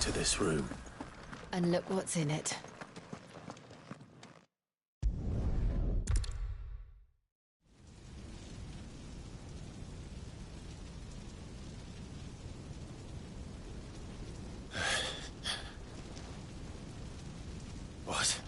to this room. And look what's in it. What?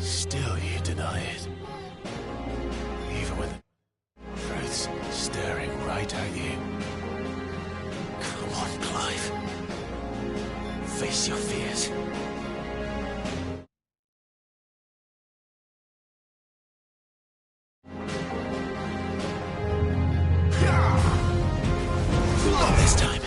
Still you deny it. Even with the truths staring right at you. Come on, Clive. Face your fears. Not this time.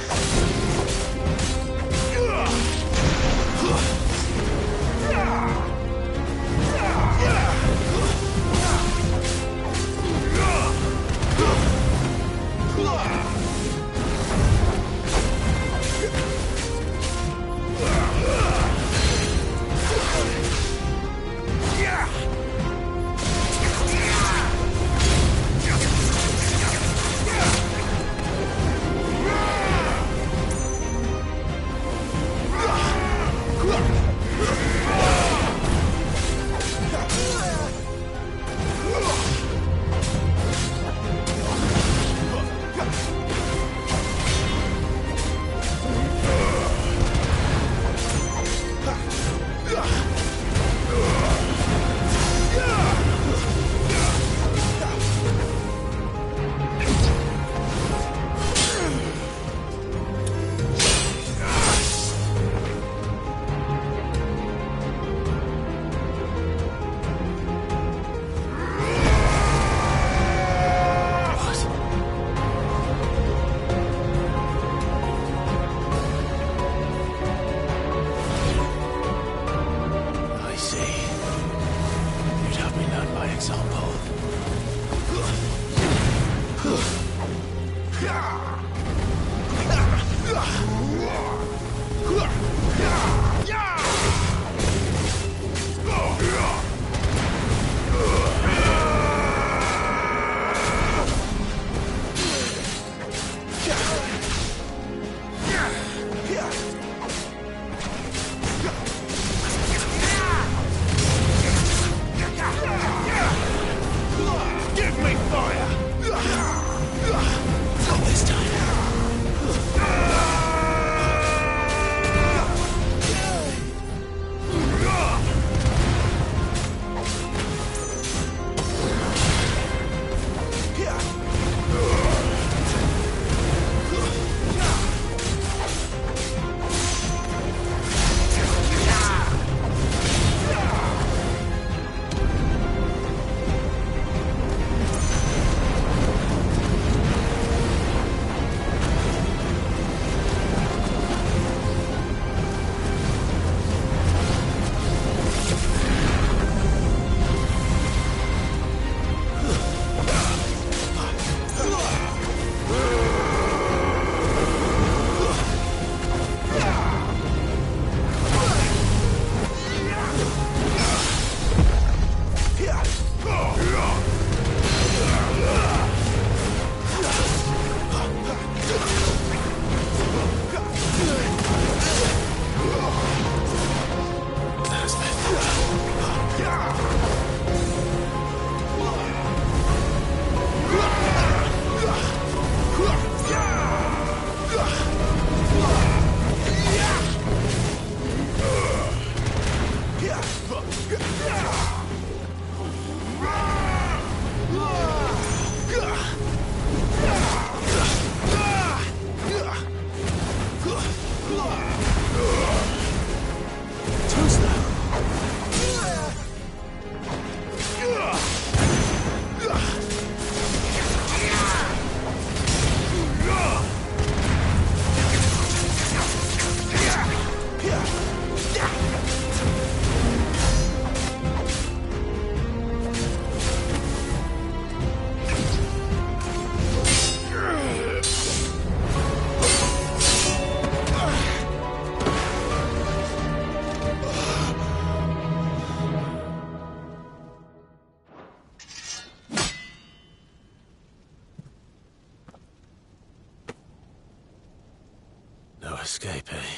escape, eh?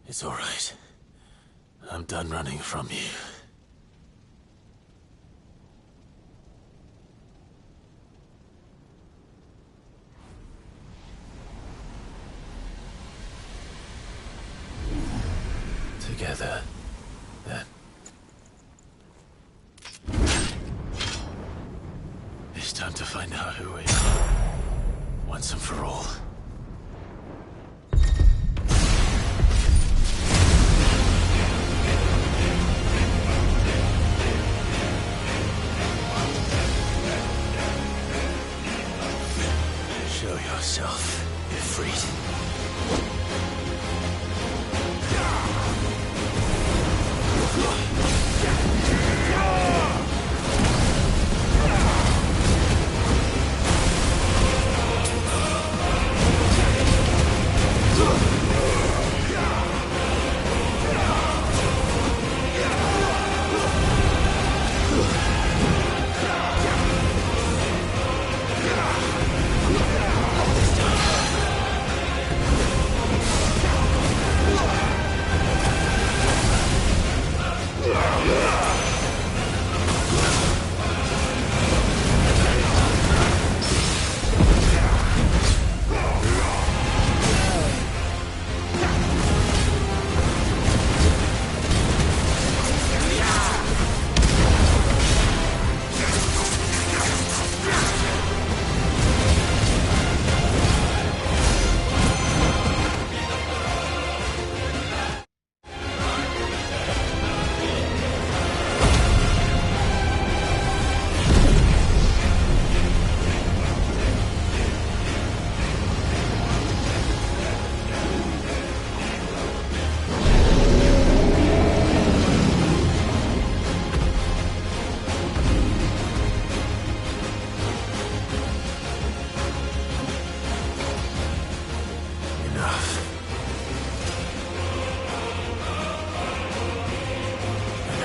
It's all right. I'm done running from you. Together, then. It's time to find out who we are, once and for all. Show yourself, Ifrit.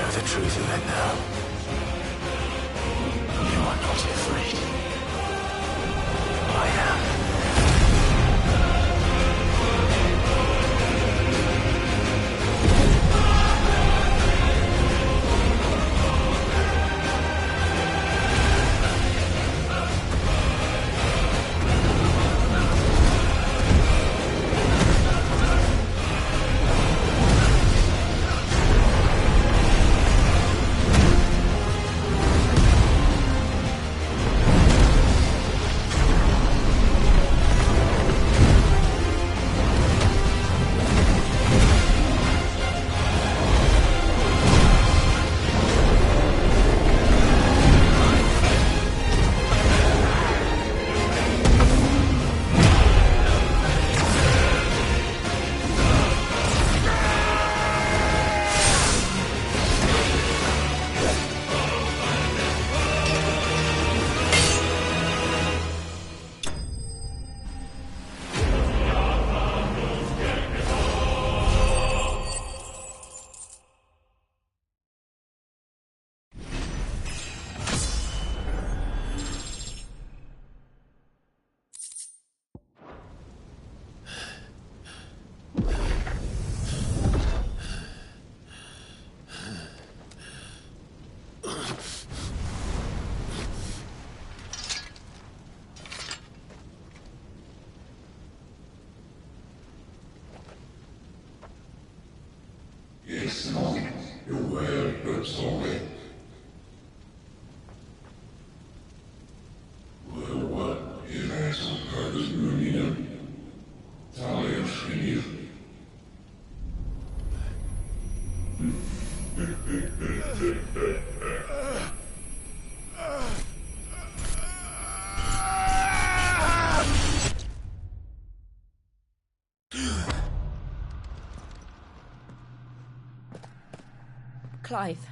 The truth of it now. You are not afraid. I am. Clive,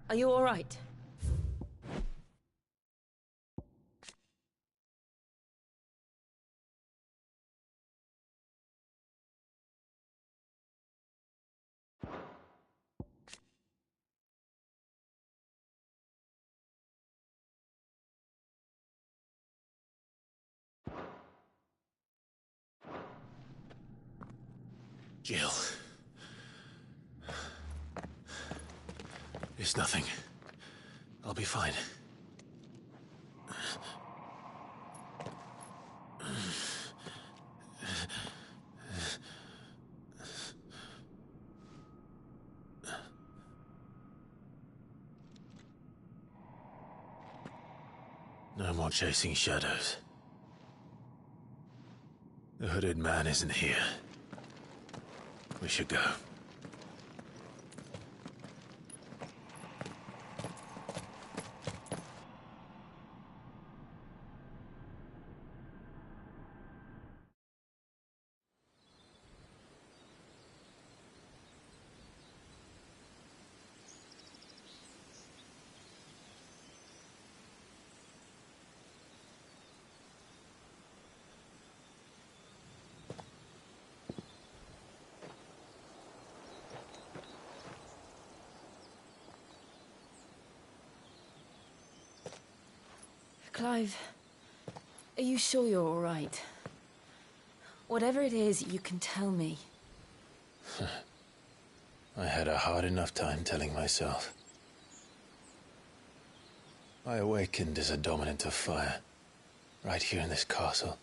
are you all right? Jill. It's nothing. I'll be fine. No more chasing shadows. The hooded man isn't here. We should go. Clive, are you sure you're all right? Whatever it is, you can tell me. I had a hard enough time telling myself. I awakened as a dominant of fire, right here in this castle,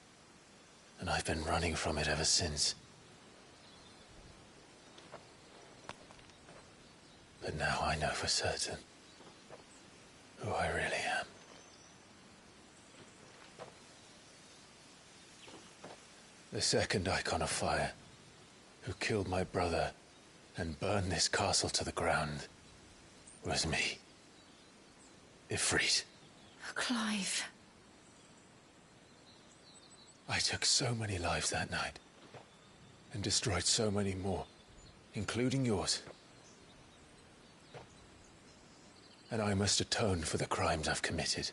and I've been running from it ever since. But now I know for certain who I really am. The second Icon of Fire, who killed my brother and burned this castle to the ground, was me. Ifrit. Clive. I took so many lives that night, and destroyed so many more, including yours. And I must atone for the crimes I've committed.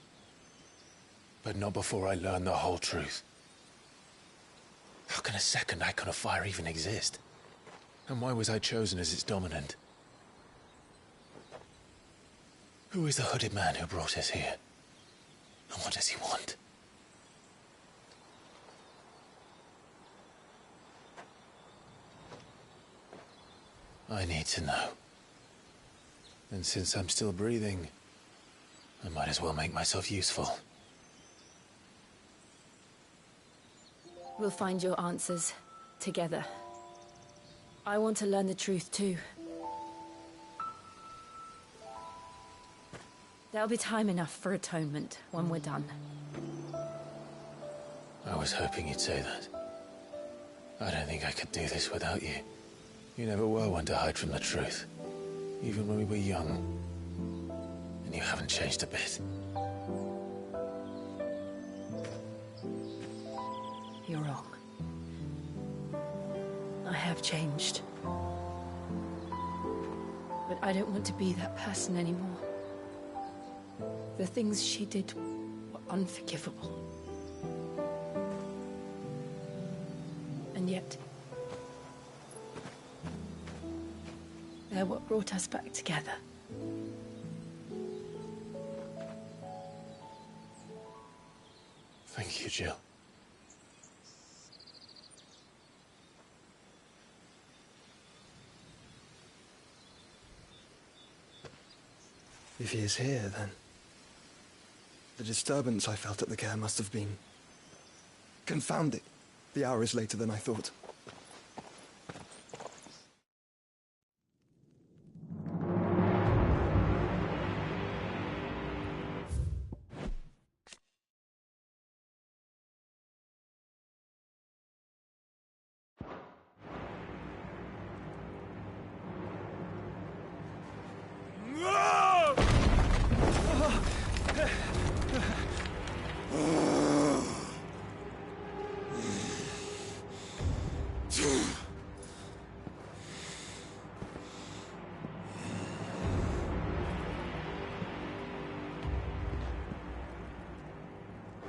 But not before I learn the whole truth. How can a second Icon of Fire even exist? And why was I chosen as its dominant? Who is the hooded man who brought us here? And what does he want? I need to know. And since I'm still breathing, I might as well make myself useful. We'll find your answers together. I want to learn the truth too. There'll be time enough for atonement when we're done. I was hoping you'd say that. I don't think I could do this without you. You never were one to hide from the truth, even when we were young. And you haven't changed a bit. You're wrong. I have changed. But I don't want to be that person anymore. The things she did were unforgivable. And yet, they're what brought us back together. Thank you, Jill. If he is here, then the disturbance I felt at the care must have been confounded. The hour is later than I thought.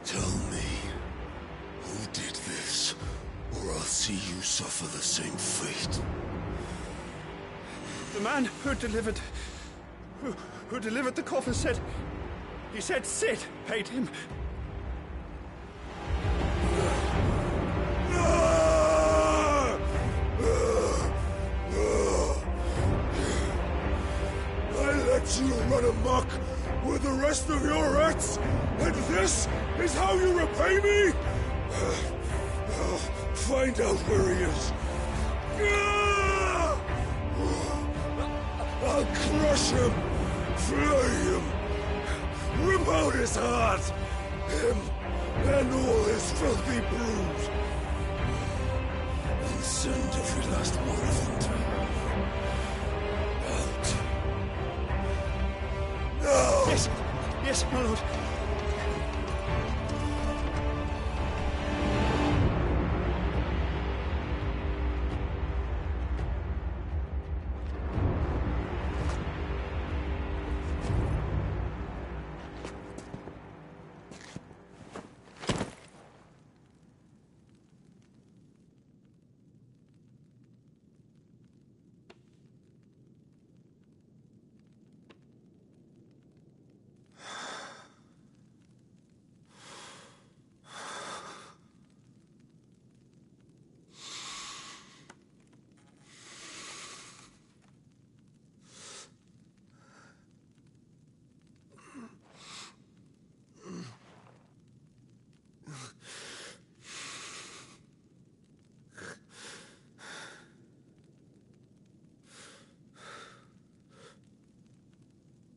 Tell me, who did this, or I'll see you suffer the same fate. The man who delivered the coffin said... He said Sid paid him. muck with the rest of your rats? And this is how you repay me? Find out where he is. I'll crush him, flay him, rip out his heart, him and all his filthy brood, and send every last one of them out. No! Yes, yes, my lord.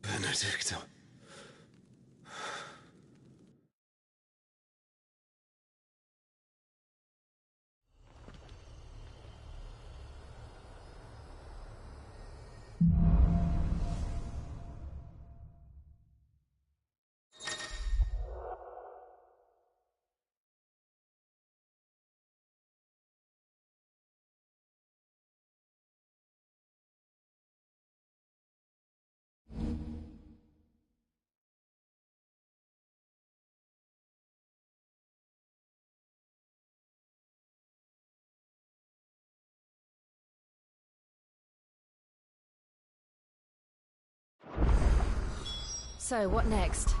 Benedicta. So, what next?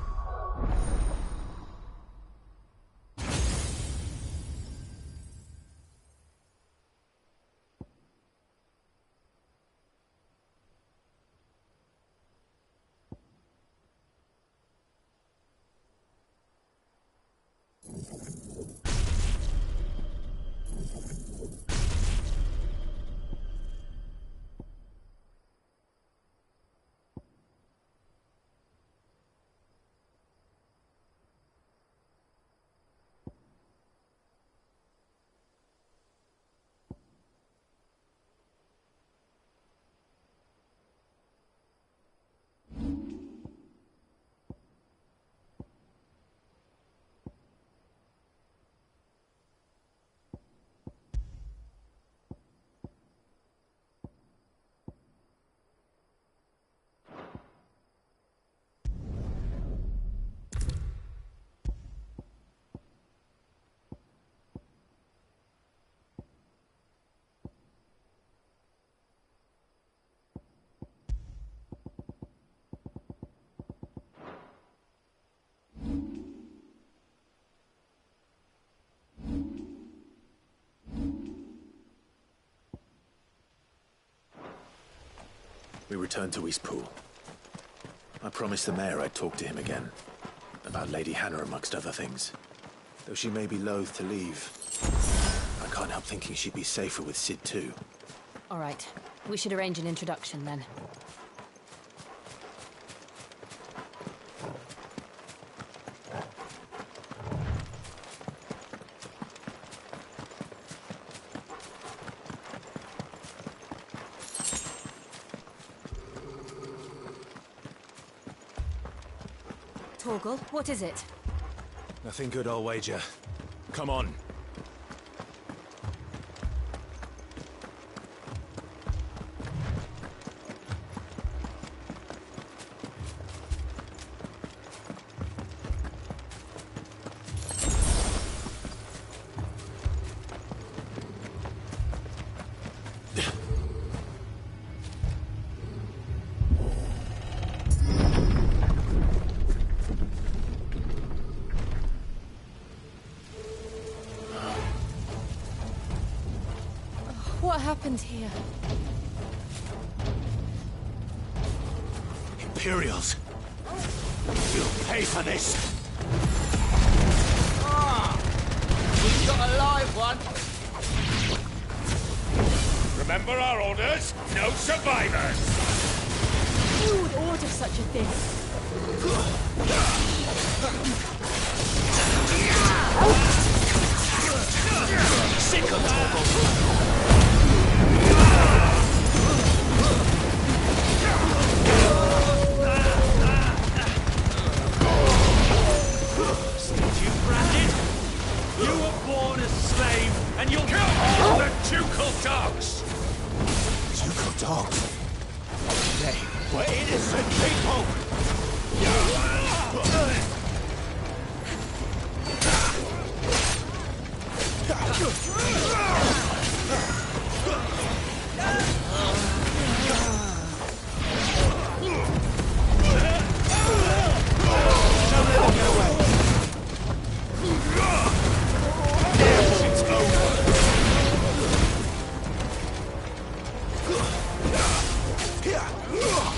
We returned to Eastpool. I promised the mayor I'd talk to him again. About Lady Hannah, amongst other things. Though she may be loath to leave, I can't help thinking she'd be safer with Cid too. All right. We should arrange an introduction then. Torgal, what is it? Nothing good, I'll wager. Come on. What happened here? Imperials! You'll pay for this! We've got a live one. Remember our orders? No survivors! Who would order such a thing? Sick of Torgal! You branded? You were born a slave, and you'll kill all the ducal dogs! Ducal dogs? They were innocent people!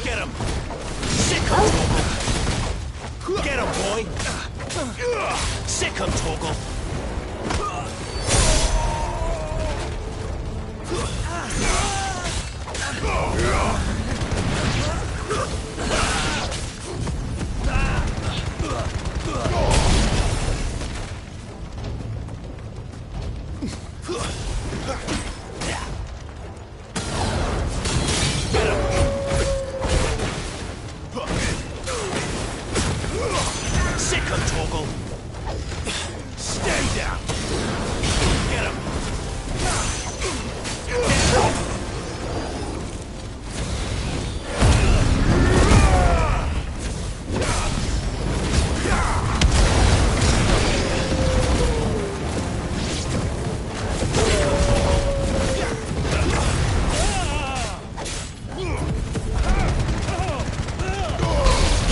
Get him! Sick of Torgal! Get him, boy! Sick of Torgal! Sick of Torgal! Stay down! Get him!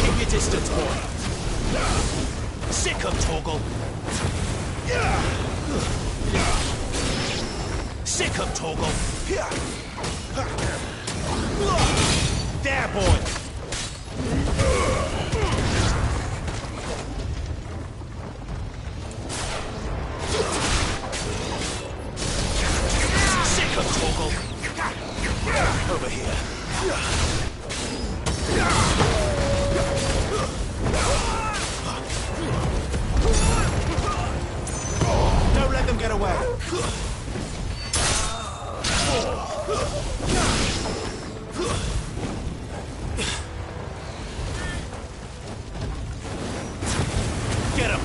Keep your distance, boy! Sick of Torgal! Sick of Torgal! There, boy! Sick of Torgal! Over here! Don't let them get away! Get him!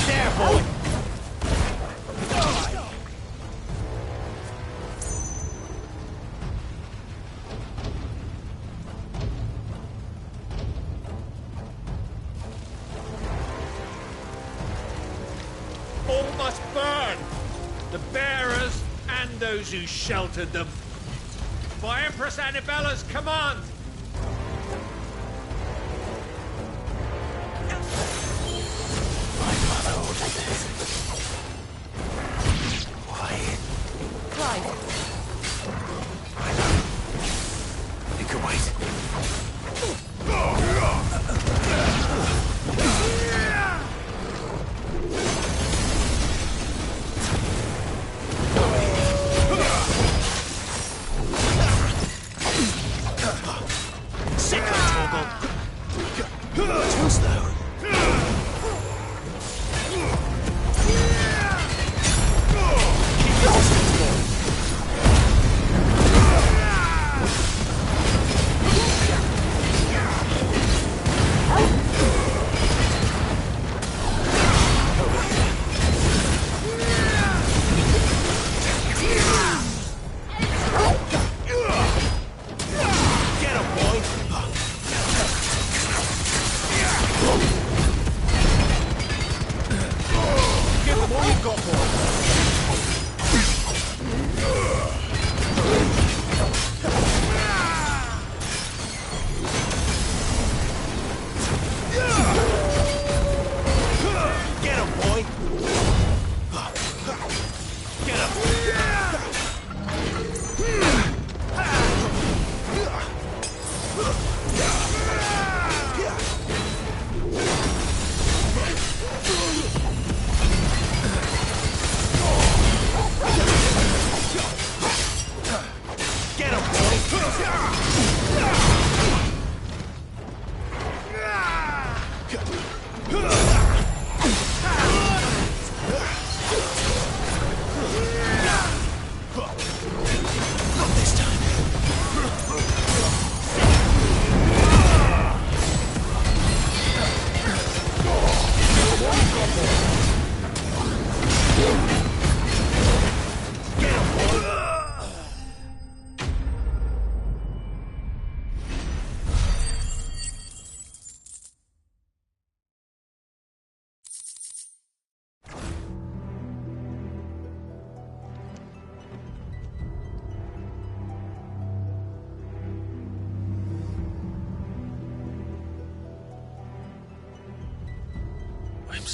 There, boy! All must burn! The bearers and those who sheltered them. By Empress Annibella's command! My mother ordered this. Why? Clive, I know. You can wait. Sick of Torgal! Too slow. Keep your distance, boy. Get him, boy! Give him all you've got, boy! Get him, boy! Get him!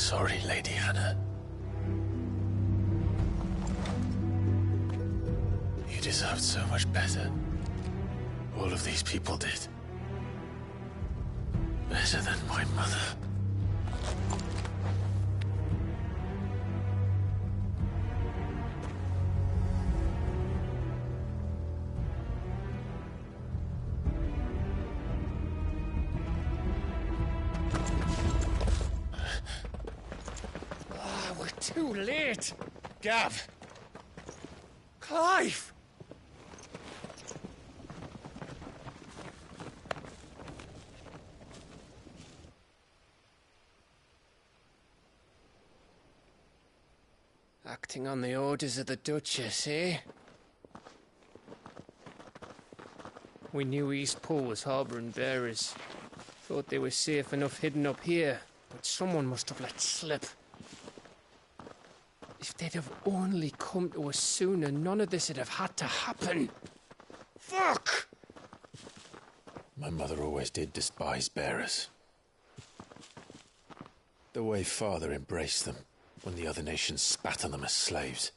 sorry, Lady Hannah. You deserved so much better. All of these people did. Better than my mother. We're too late. Gav. Clive. Acting on the orders of the Duchess, eh? We knew Eastpool was harbouring bearers. Thought they were safe enough hidden up here, but someone must have let slip. If they'd have only come to us sooner, none of this would have had to happen. Fuck! My mother always did despise bearers. The way Father embraced them when the other nations spat on them as slaves.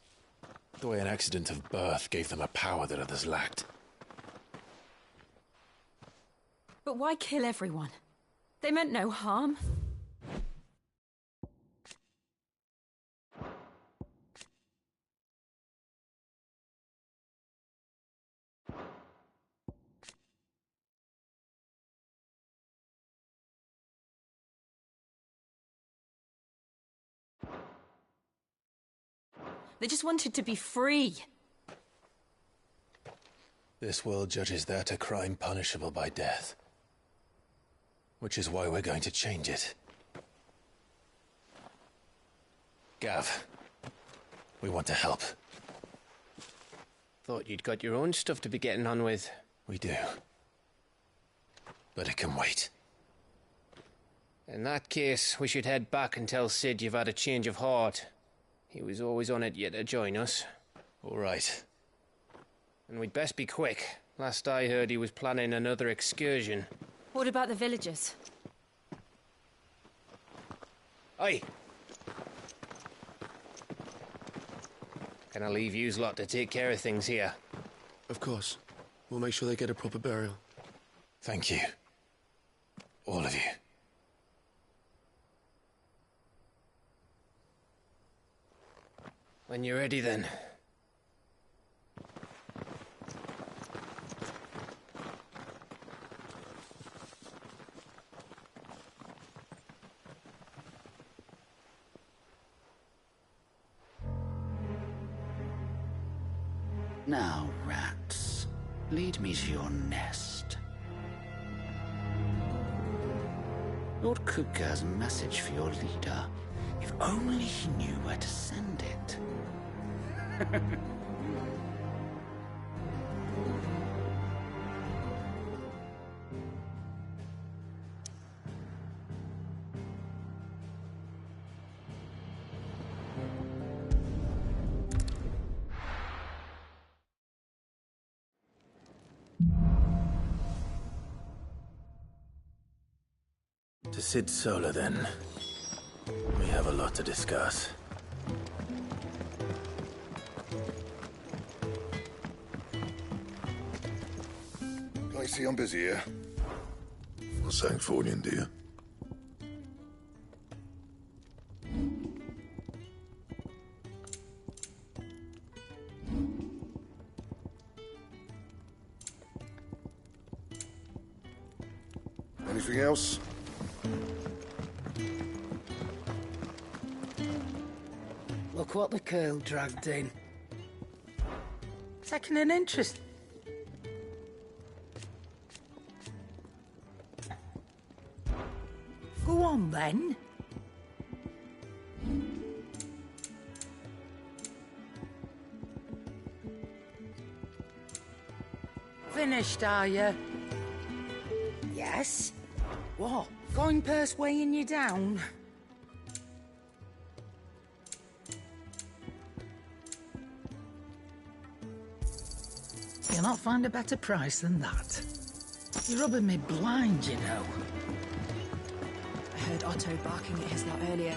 The way an accident of birth gave them a power that others lacked. But why kill everyone? They meant no harm. They just wanted to be free. This world judges that a crime punishable by death. Which is why we're going to change it. Gav, we want to help. Thought you'd got your own stuff to be getting on with. We do. But it can wait. In that case, we should head back and tell Sid you've had a change of heart. He was always on it yet to join us. All right. And we'd best be quick. Last I heard, he was planning another excursion. What about the villagers? Aye. Can I leave yous lot to take care of things here? Of course. We'll make sure they get a proper burial. Thank you. All of you. When you're ready, then. Now, rats, lead me to your nest. Lord Kupka has a message for your leader. If only he knew where to send it. To Sid Solar, then. We have a lot to discuss. I see I'm busy here. Got something for you, dear. Anything else? Look what the girl dragged in. Taking an interest. Go on, then. Finished, are you? Yes? What? Going purse weighing you down? You'll not find a better price than that. You're rubbing me blind, you know. I heard Otto barking at his lot earlier.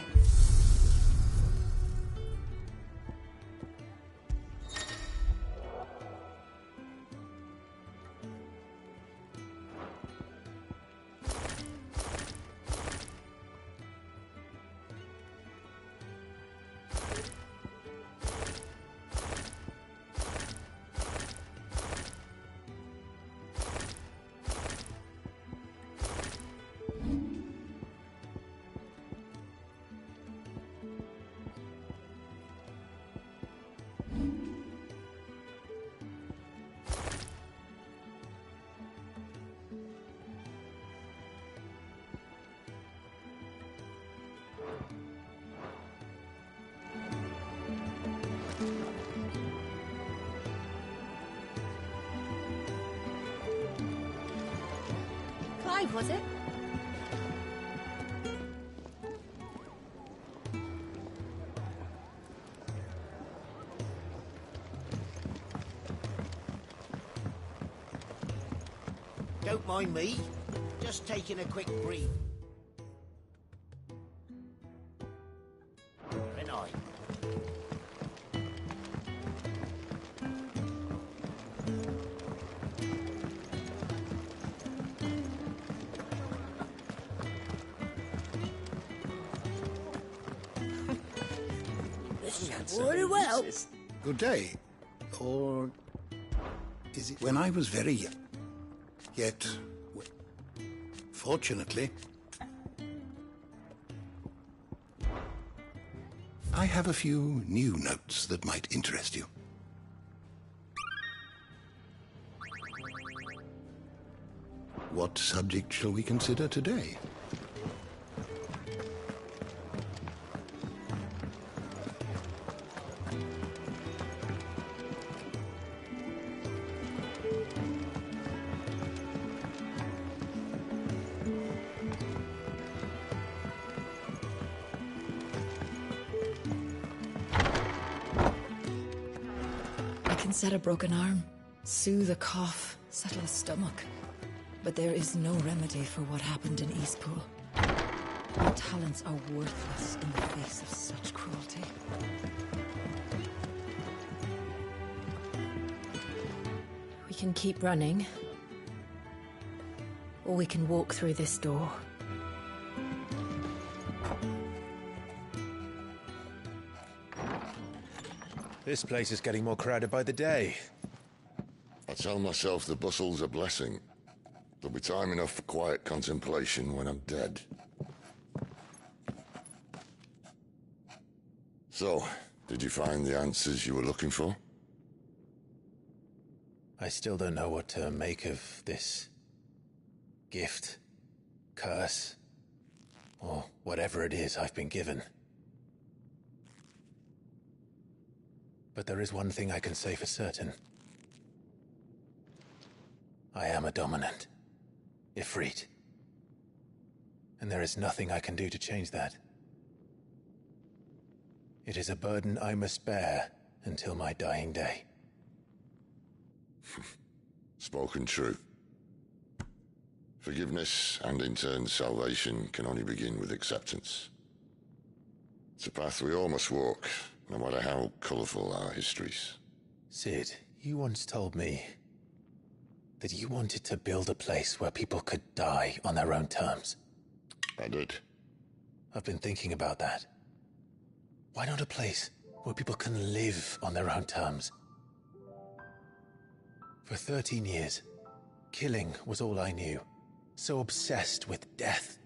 Clive, was it? Don't mind me. Just taking a quick breathe. Very nice. Very well. Good day. Or is it when I was very young? Yet, fortunately, I have a few new notes that might interest you. What subject shall we consider today? Set a broken arm, soothe a cough, settle a stomach. But there is no remedy for what happened in Eastpool. Our talents are worthless in the face of such cruelty. We can keep running, or we can walk through this door. This place is getting more crowded by the day. I tell myself the bustle's a blessing. There'll be time enough for quiet contemplation when I'm dead. So, did you find the answers you were looking for? I still don't know what to make of this gift, curse, or whatever it is I've been given. But there is one thing I can say for certain. I am a dominant, Ifrit. And there is nothing I can do to change that. It is a burden I must bear until my dying day. Spoken true. Forgiveness, and in turn salvation, can only begin with acceptance. It's a path we all must walk, no matter how colourful our histories. Cid, you once told me that you wanted to build a place where people could die on their own terms. I did. I've been thinking about that. Why not a place where people can live on their own terms? For 13 years, killing was all I knew. So obsessed with death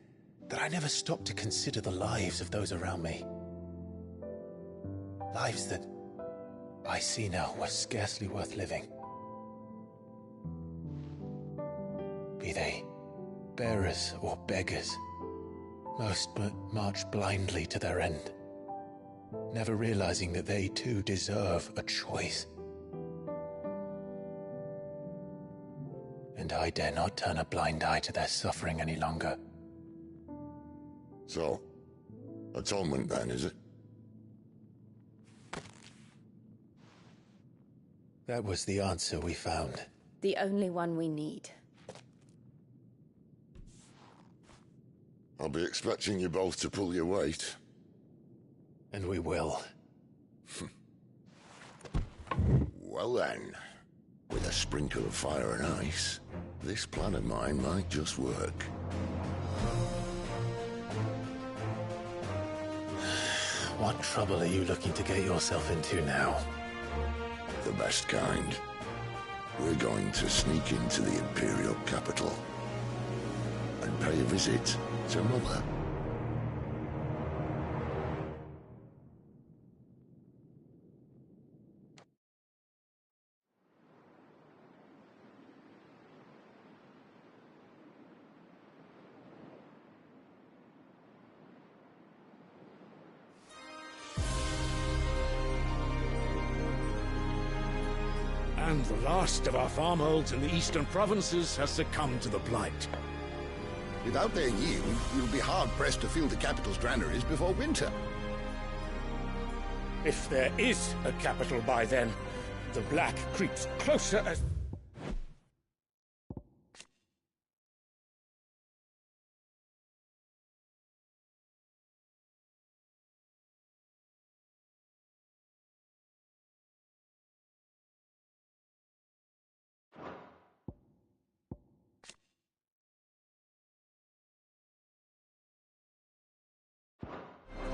that I never stopped to consider the lives of those around me. Lives that I see now were scarcely worth living. Be they bearers or beggars, most march blindly to their end, never realizing that they too deserve a choice. And I dare not turn a blind eye to their suffering any longer. So, atonement then, is it? That was the answer we found. The only one we need. I'll be expecting you both to pull your weight. And we will. Well then, with a sprinkle of fire and ice, this plan of mine might just work. What trouble are you looking to get yourself into now? The best kind. We're going to sneak into the Imperial capital and pay a visit to Mother. And the last of our farmholds in the eastern provinces has succumbed to the blight. Without their yield, you'll be hard-pressed to fill the capital's granaries before winter. If there is a capital by then, the Black creeps closer as...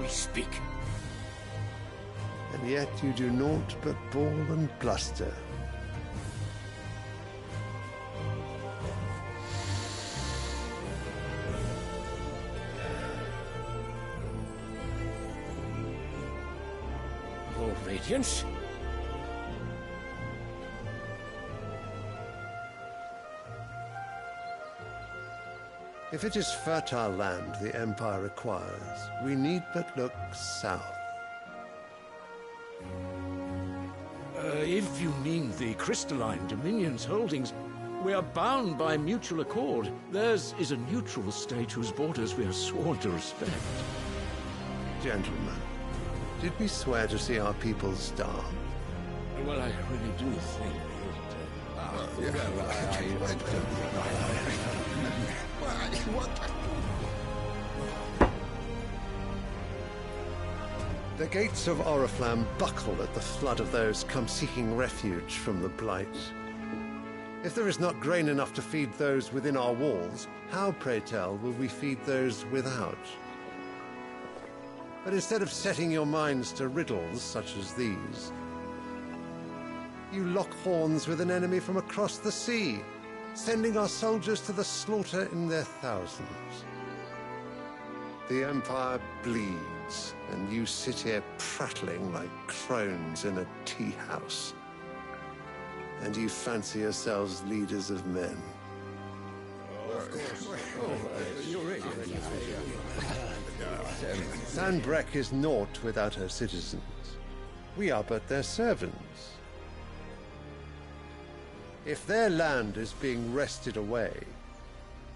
we speak. And yet you do naught but bawl and bluster. Your Radiance? If it is fertile land the Empire requires, we need but look south. If you mean the crystalline Dominion's holdings, we are bound by mutual accord. Theirs is a neutral state whose borders we are sworn to respect. Gentlemen, did we swear to see our people starve? Well, I really do think The gates of Oriflamme buckle at the flood of those come seeking refuge from the Blight. If there is not grain enough to feed those within our walls, how, pray tell, will we feed those without? But instead of setting your minds to riddles such as these, you lock horns with an enemy from across the sea, sending our soldiers to the slaughter in their thousands. The Empire bleeds, and you sit here prattling like crones in a tea house. And you fancy yourselves leaders of men. Sanbreque is naught without her citizens. We are but their servants. If their land is being wrested away,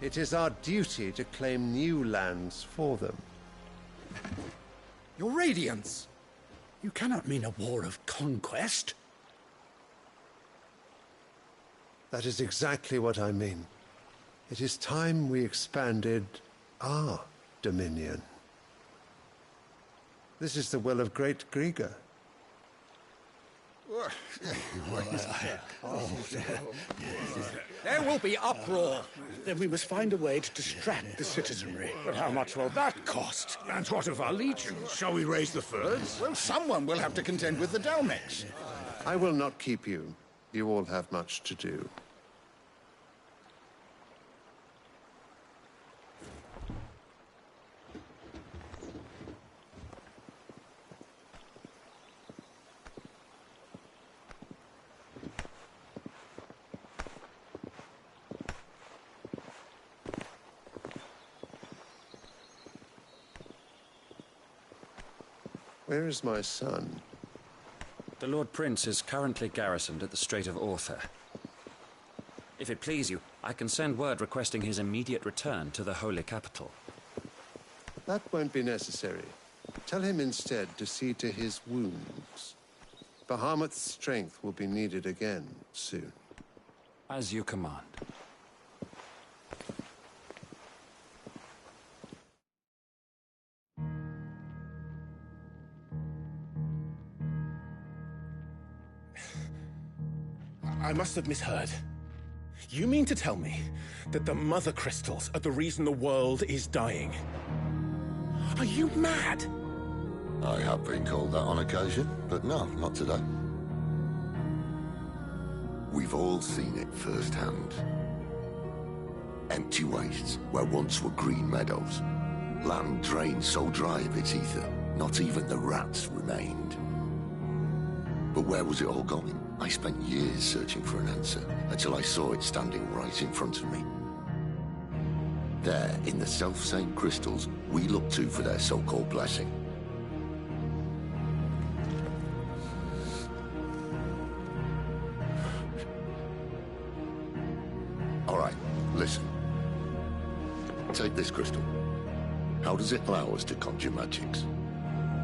it is our duty to claim new lands for them. Your Radiance! You cannot mean a war of conquest. That is exactly what I mean. It is time we expanded our dominion. This is the will of great Griga. There will be uproar. Then we must find a way to distract the citizenry. But how much will that cost? And what of our legions? Shall we raise the furs? Well, someone will have to contend with the Dalmex. I will not keep you. You all have much to do. Where is my son? The Lord Prince is currently garrisoned at the Strait of Orther. If it please you, I can send word requesting his immediate return to the Holy Capital. That won't be necessary. Tell him instead to see to his wounds. Bahamut's strength will be needed again soon. As you command. I must have misheard. You mean to tell me that the Mother Crystals are the reason the world is dying? Are you mad? I have been called that on occasion, but no, not today. We've all seen it firsthand. Empty wastes where once were green meadows. Land drained so dry of its ether, not even the rats remained. But where was it all going? I spent years searching for an answer, until I saw it standing right in front of me. There, in the self-same crystals we look to for their so-called blessing. All right, listen. Take this crystal. How does it allow us to conjure magics?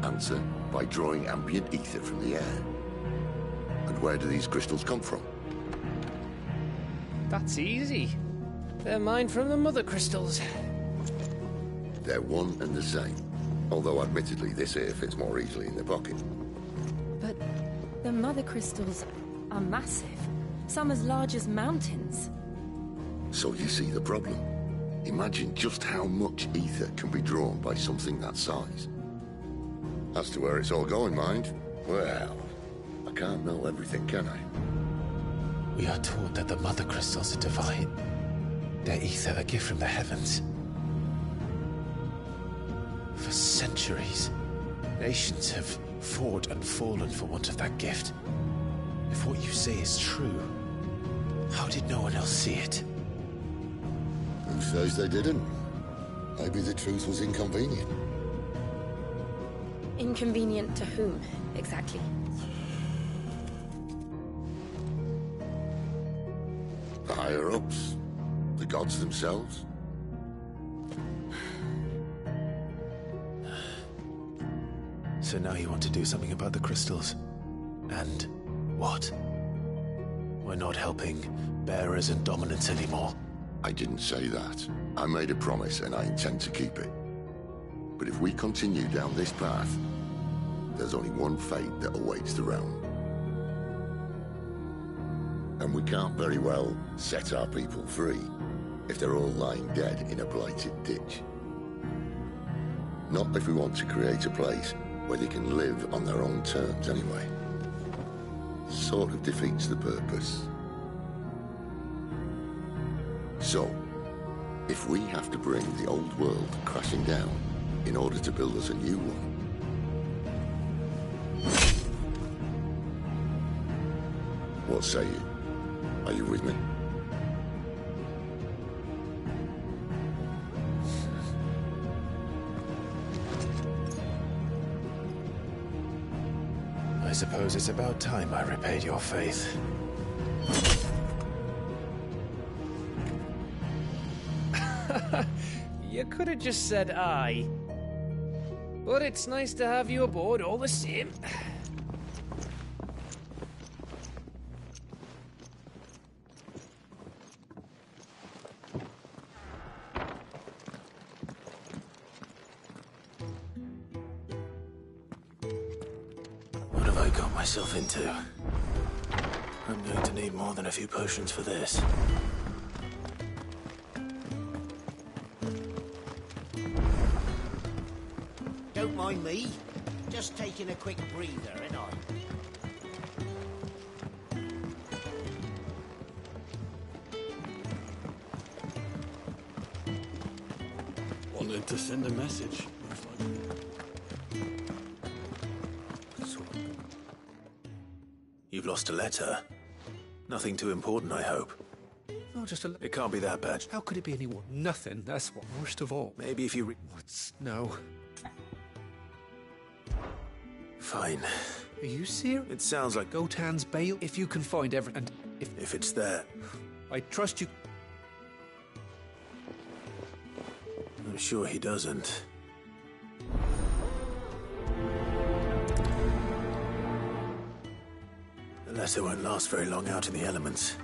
Answer, by drawing ambient ether from the air. And where do these crystals come from? That's easy. They're mined from the mother crystals. They're one and the same. Although admittedly this here fits more easily in the pocket. But the mother crystals are massive. Some as large as mountains. So you see the problem. Imagine just how much ether can be drawn by something that size. As to where it's all going, mind, well, I can't know everything, can I? We are taught that the mother crystals are divine. Their ether a gift from the heavens. For centuries, nations have fought and fallen for want of that gift. If what you say is true, how did no one else see it? Who says they didn't? Maybe the truth was inconvenient. Inconvenient to whom, exactly? The higher-ups? The gods themselves? So now you want to do something about the crystals. And what? We're not helping bearers and dominants anymore. I didn't say that. I made a promise and I intend to keep it. But if we continue down this path, there's only one fate that awaits the realm. And we can't very well set our people free if they're all lying dead in a blighted ditch. Not if we want to create a place where they can live on their own terms anyway. Sort of defeats the purpose. So, if we have to bring the old world crashing down in order to build us a new one, what say you? Are you with me? I suppose it's about time I repaid your faith. You could have just said aye. But it's nice to have you aboard all the same. What have I got myself into? I'm going to need more than a few potions for this. Don't mind me. Just taking a quick breather, ain't I? Wanted to send a message. You've lost a letter. Nothing too important, I hope. Oh, just a... It can't be that bad. How could it be anyone? Nothing, that's what. Worst of all. Maybe if you No. Fine. Are you serious? It sounds like Gotan's bail, if you can find everything. If it's there. I trust you. I'm sure he doesn't. Unless it won't last very long out in the elements.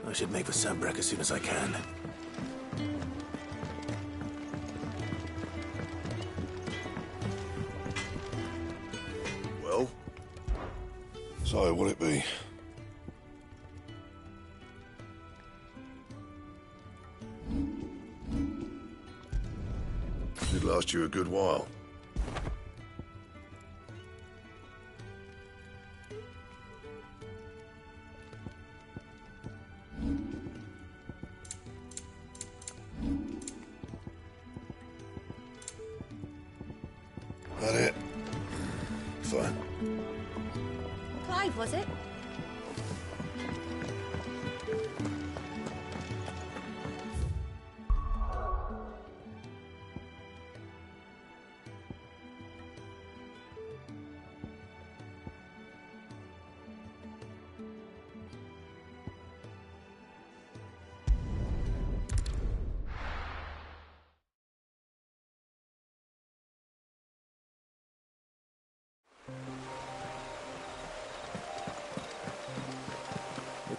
I should make for Sanbreque as soon as I can. Well? So, what'll it be? Should last you a good while. That it? Fine. Clive, was it?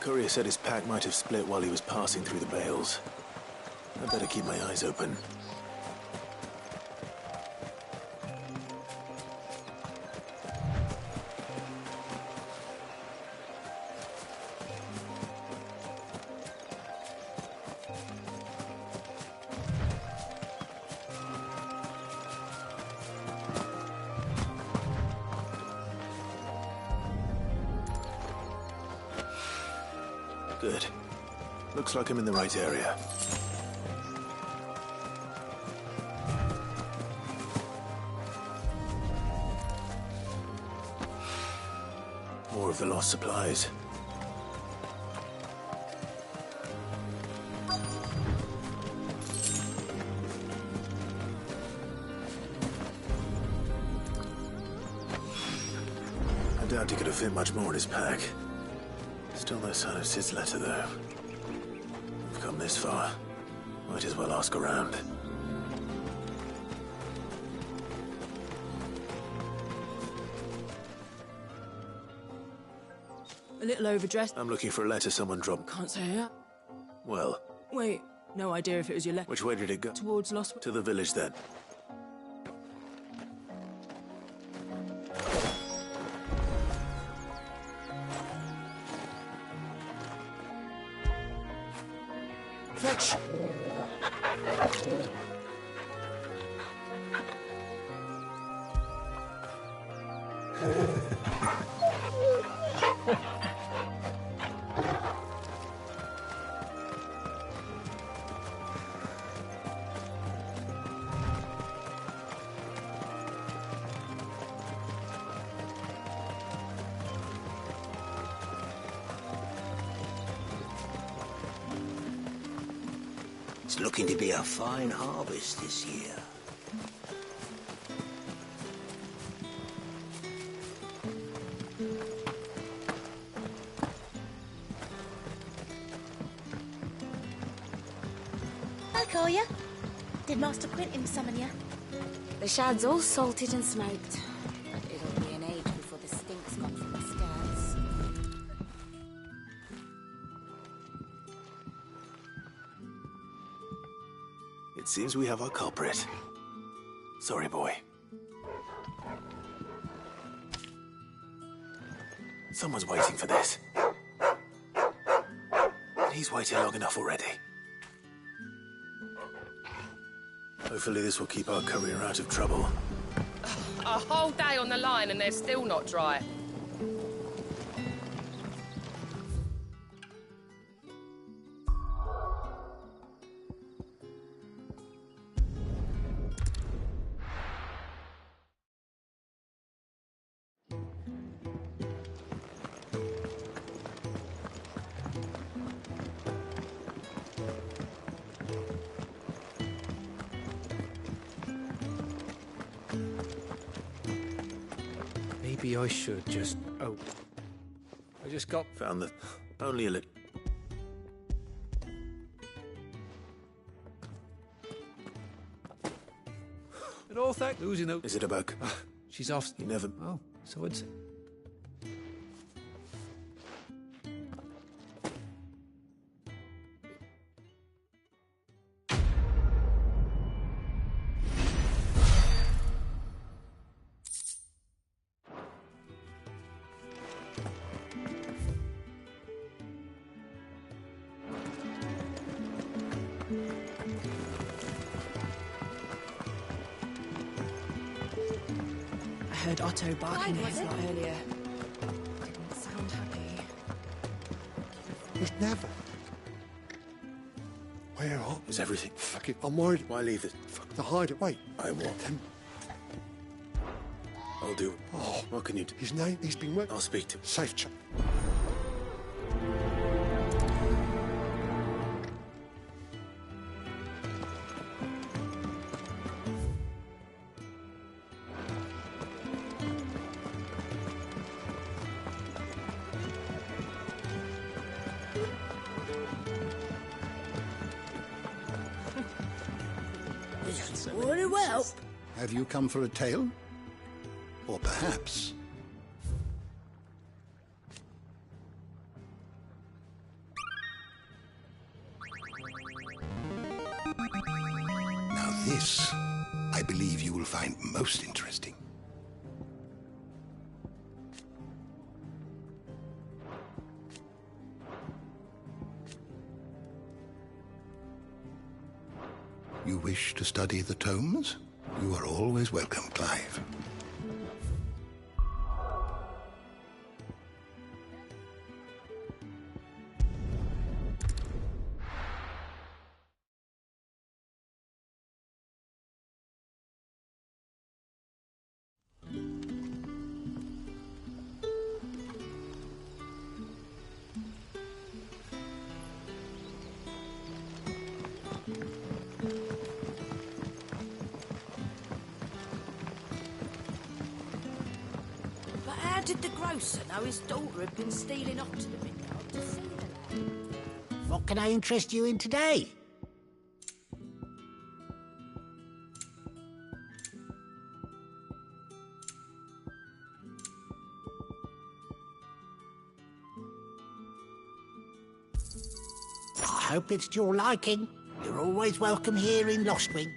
courier said his pack might have split while he was passing through the bales. I better keep my eyes open. Good. Looks like I'm in the right area. More of the lost supplies. I doubt he could have fit much more in his pack. Still no sign of Sid's letter, though. We've come this far. Might as well ask around. A little overdressed. I'm looking for a letter someone dropped. Can't say it. Well, Wait, no idea if it was your letter. which way did it go? Towards Lost... To the village, then. Fetch! It's looking to be a fine harvest this year. Hi, Collier. Did Master Quentin summon you? The shad's all salted and smoked. But it'll be an age before the stink's gone from the skirts. It seems we have our culprit. Sorry, boy. Someone's waiting for this. And he's waited long enough already. Hopefully this will keep our courier out of trouble. A whole day on the line and they're still not dry. Maybe I should just... Oh. I just got... Found the... only a little... It all thank losing though. Is it a bug? She's off. You never... Oh, so it's... I heard Otto barking at his lot earlier. Didn't sound happy. He's never. Where are? Is everything? Fuck it, I'm worried. Why leave it? Fuck the hide it. Wait. I want them. I'll do. Oh. What can you do? His name, he's been working. I'll speak to him. Safe chap. Very well. Have you come for a tale? Or perhaps I believe you will find most interesting. You wish to study the tomes? You are always welcome, Clive. But how did the grocer know his daughter had been stealing off to the vineyard to see the lad? What can I interest you in today? I hope it's to your liking. You're always welcome here in Lostwing.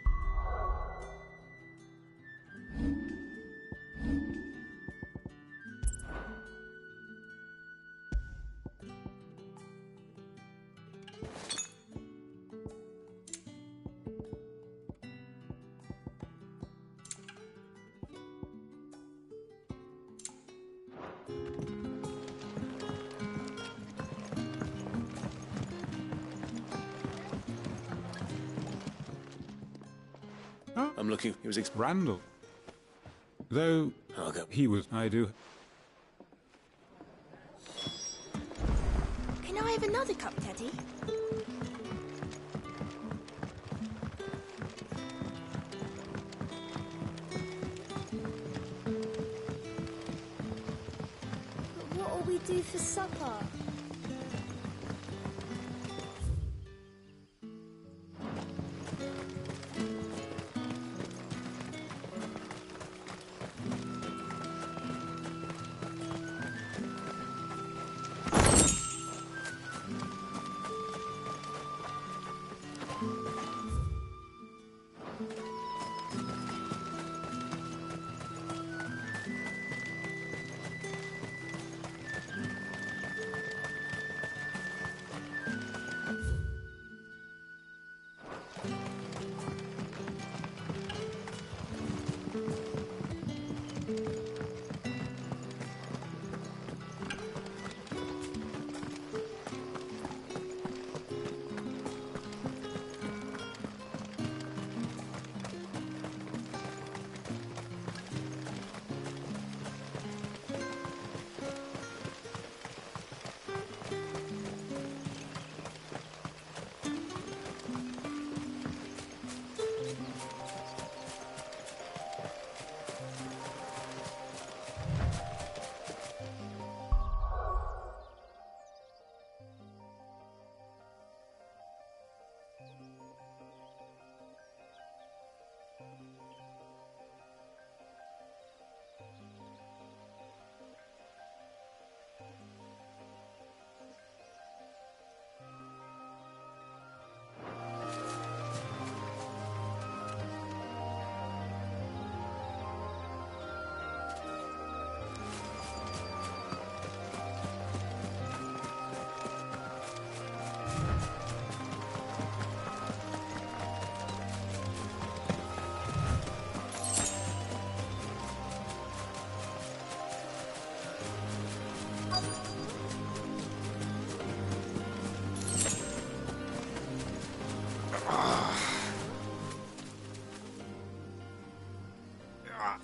I'm looking. He was Randall. Though he was, I do. Can I have another cup, Teddy? But what'll we do for supper?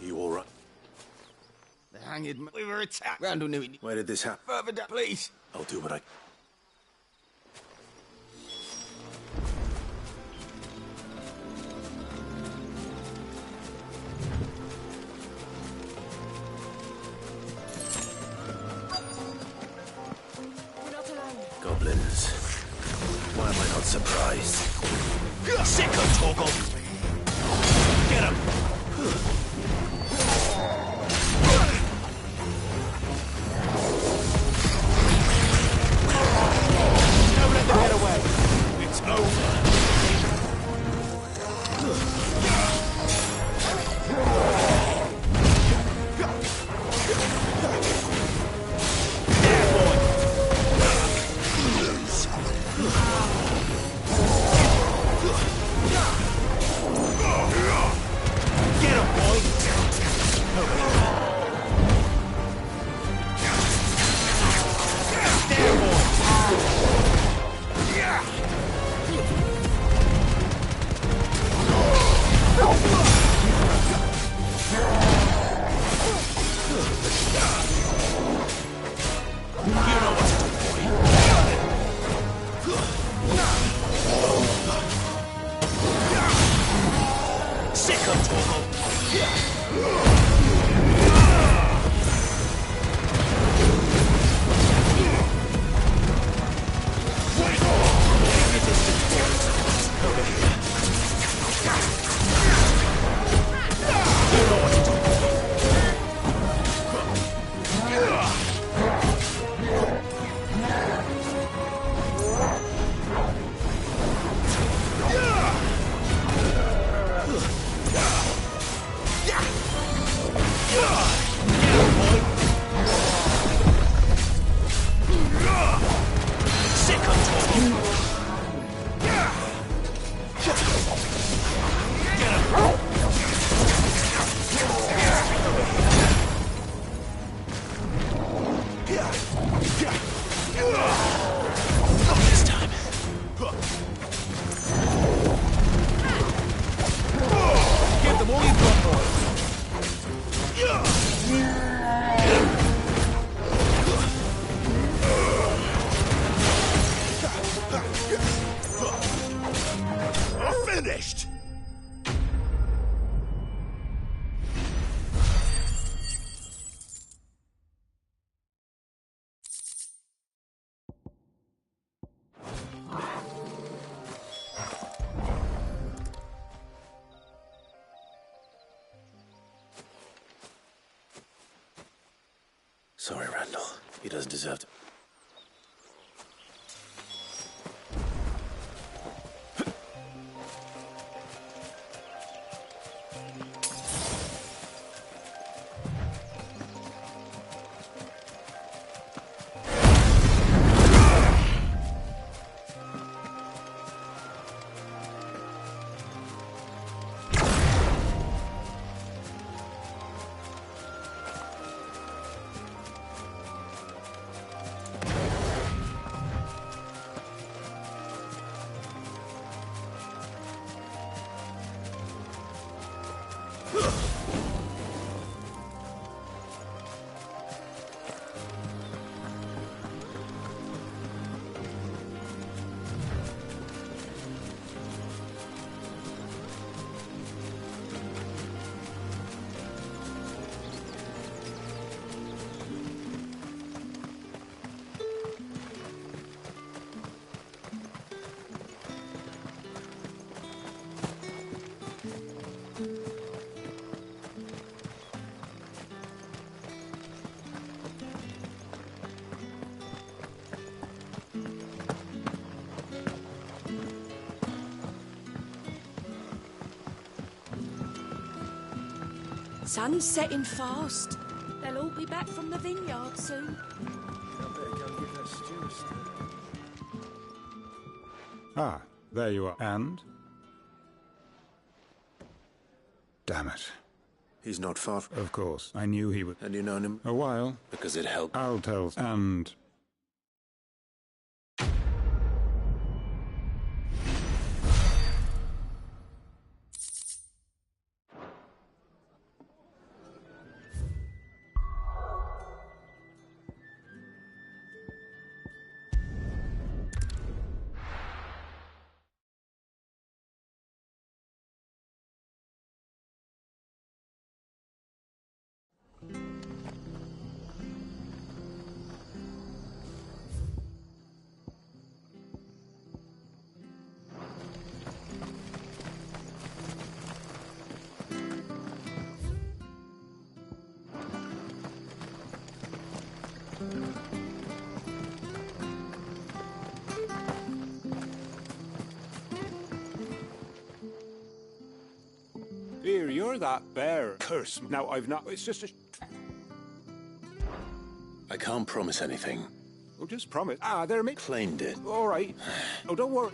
You all right? The hanged... We were attacked. Randall knew it. Where did this happen? Further down, please. I'll do what I... Goblins. Why am I not surprised? Sicko Torgal! Get him! Don't let them get away. It's over. Finished! Sorry, Randall. He doesn't deserve to. Sun's setting fast. They'll all be back from the vineyard soon. Ah, there you are. And? Damn it. He's not far. Of course. I knew he would. And you known him? A while. Because it helped. I'll tell. And... Here, you're that bear. Curse. Now, I've not... It's just a... I can't promise anything. Oh, just promise. Ah, there, mate. Claimed it. All right. Oh, don't worry.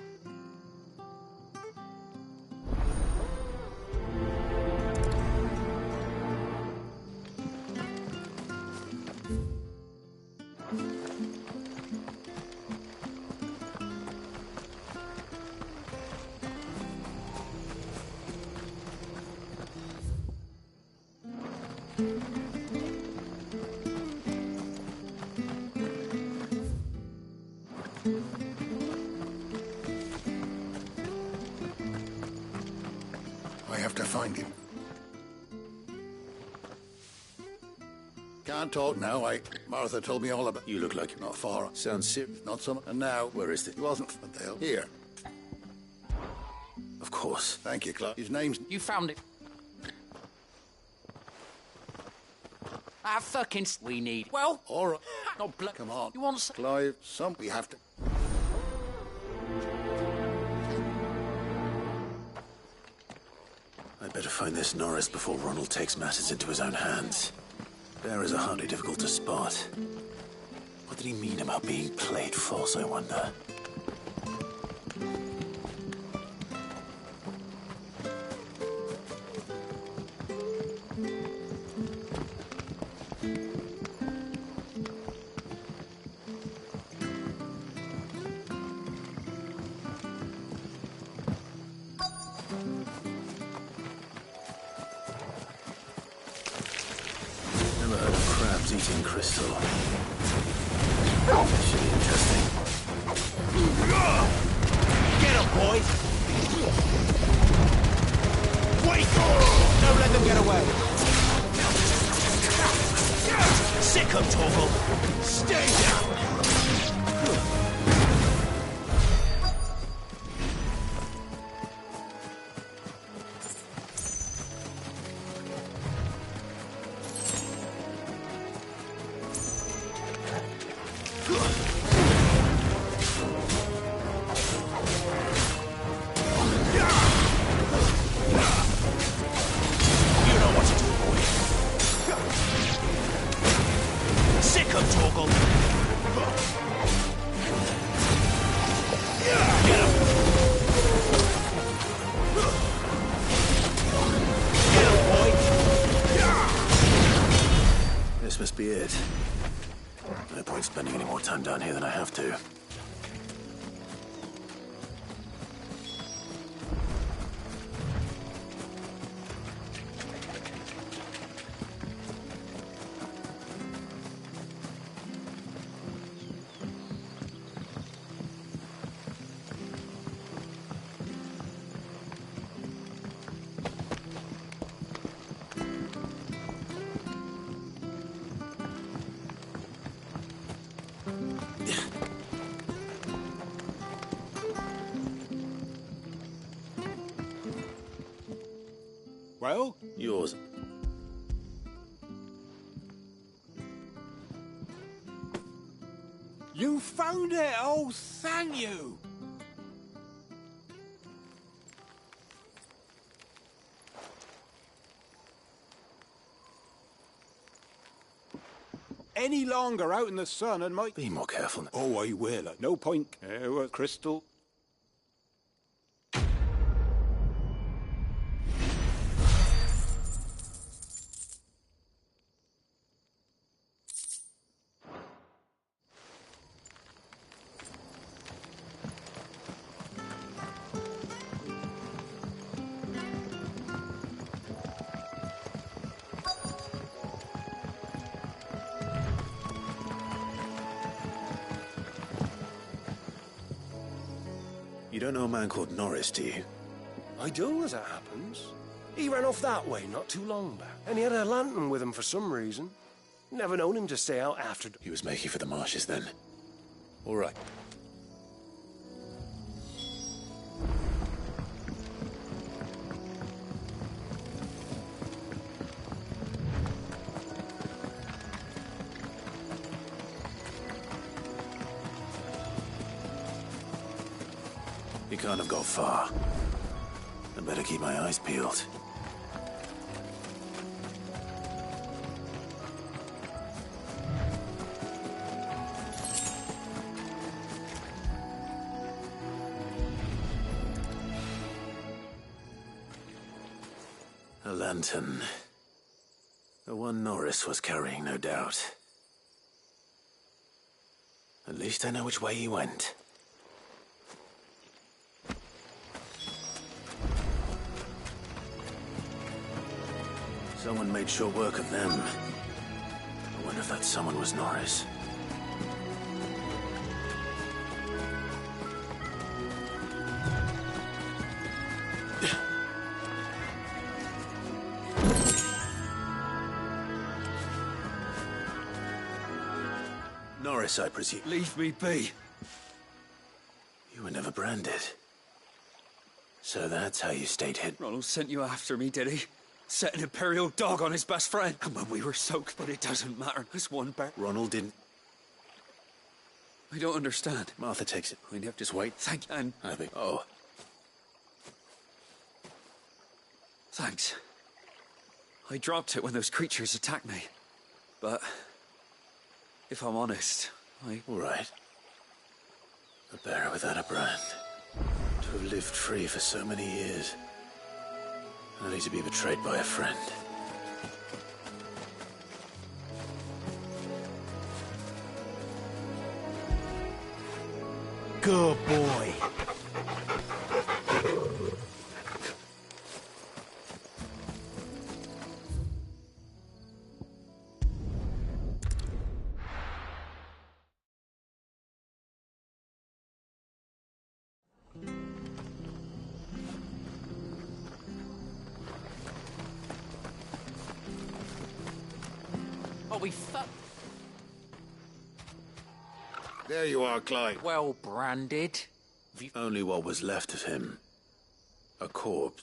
I have to find him. Can't talk now. Martha told me all about. You look like you're not far. Sounds serious. Not some. And now, Where is it? he wasn't. But they'll here. Of course. Thank you, Clive. His name's. You found it. Ah, fucking. We need. Well, all right. Not blood. Come on. You want some? Clive? We have to. I'd better find this Norris before Ronald takes matters into his own hands. Bearers are hardly difficult to spot. What did he mean about being played false, I wonder? Eating crystal. Should be interesting. Get up, boys! Wait! Don't let them get away! Sick of Torgal! Stay down! This must be it. No point spending any more time down here than I have to. Well? Yours. You found it! Oh, thank you! Any longer out in the sun and might... Be more careful. Oh, I will. No point. Crystal. You don't know a man called Norris, do you? I do, as it happens. He ran off that way not too long back, and he had a lantern with him for some reason. Never known him to stay out after... He was making for the marshes then. All right. He can't have got far. I better keep my eyes peeled. A lantern. The one Norris was carrying, no doubt. At least I know which way he went. Someone made short work of them. I wonder if that someone was Norris. Varys, I presume. Leave me be. You were never branded. So that's how you stayed hidden. Ronald sent you after me, did he? Set an Imperial dog on his best friend. And when we were soaked, but it doesn't matter. There's one bear. Ronald didn't. I don't understand. Martha takes it. I never... Just wait. Thank you, and... Abby. Oh. Thanks. I dropped it when those creatures attacked me. But... if I'm honest, All right. A bearer without a brand. To have lived free for so many years. Only to be betrayed by a friend. Good boy. There you are, Clive. Well branded. Only what was left of him. A corpse.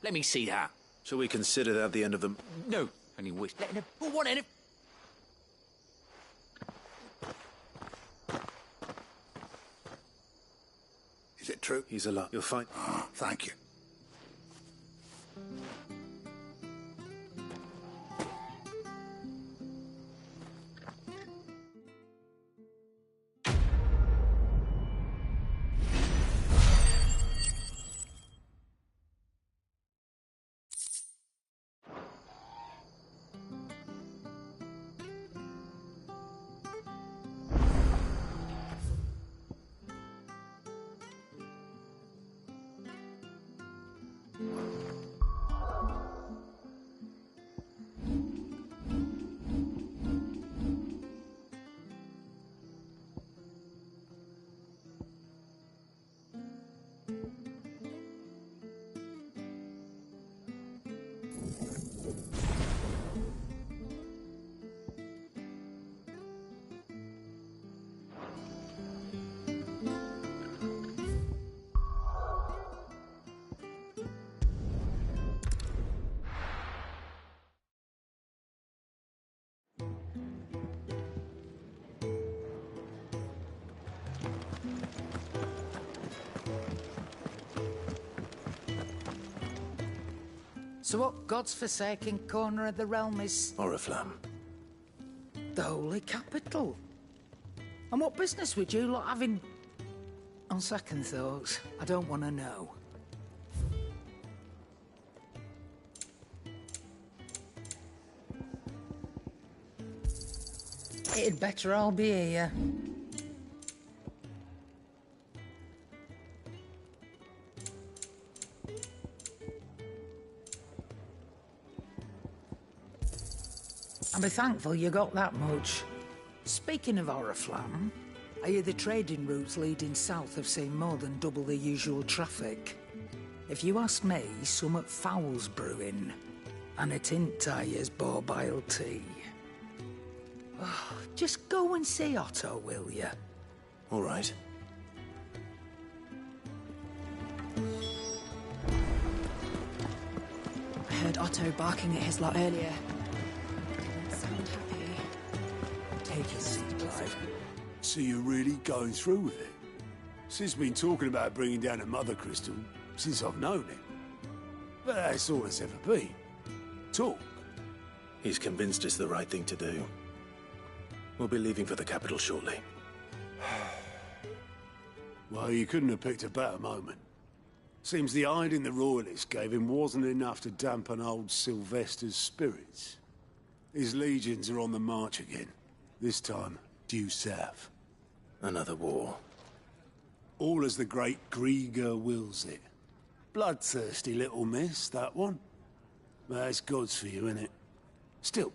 Let me see that. Shall we consider that the end of the... No. Any wish. But what any... Is it true? He's alive. You'll find... Oh, thank you. So what God's forsaken corner of the realm is? Oriflamme. The holy capital. And what business would you lot having... On second thoughts, I don't want to know. It'd better all be here. I'll be thankful you got that much. Speaking of Oriflamme, I hear the trading routes leading south have seen more than double the usual traffic. If you ask me, summat foul's brewing, and it ain't Tyre's borbile tea. Oh, just go and see Otto, will you? All right. I heard Otto barking at his lot earlier. Take a seat, Clive. So you're really going through with it? Sid's been talking about bringing down a Mother Crystal since I've known him. But that's all it's ever been. Talk. He's convinced it's the right thing to do. We'll be leaving for the capital shortly. Well, you couldn't have picked a better moment. Seems the hiding the Royalists gave him wasn't enough to dampen old Sylvester's spirits. His legions are on the march again. This time, due south. Another war. All as the great Grieger wills it. Bloodthirsty little miss, that one. That's God's for you, innit? Still,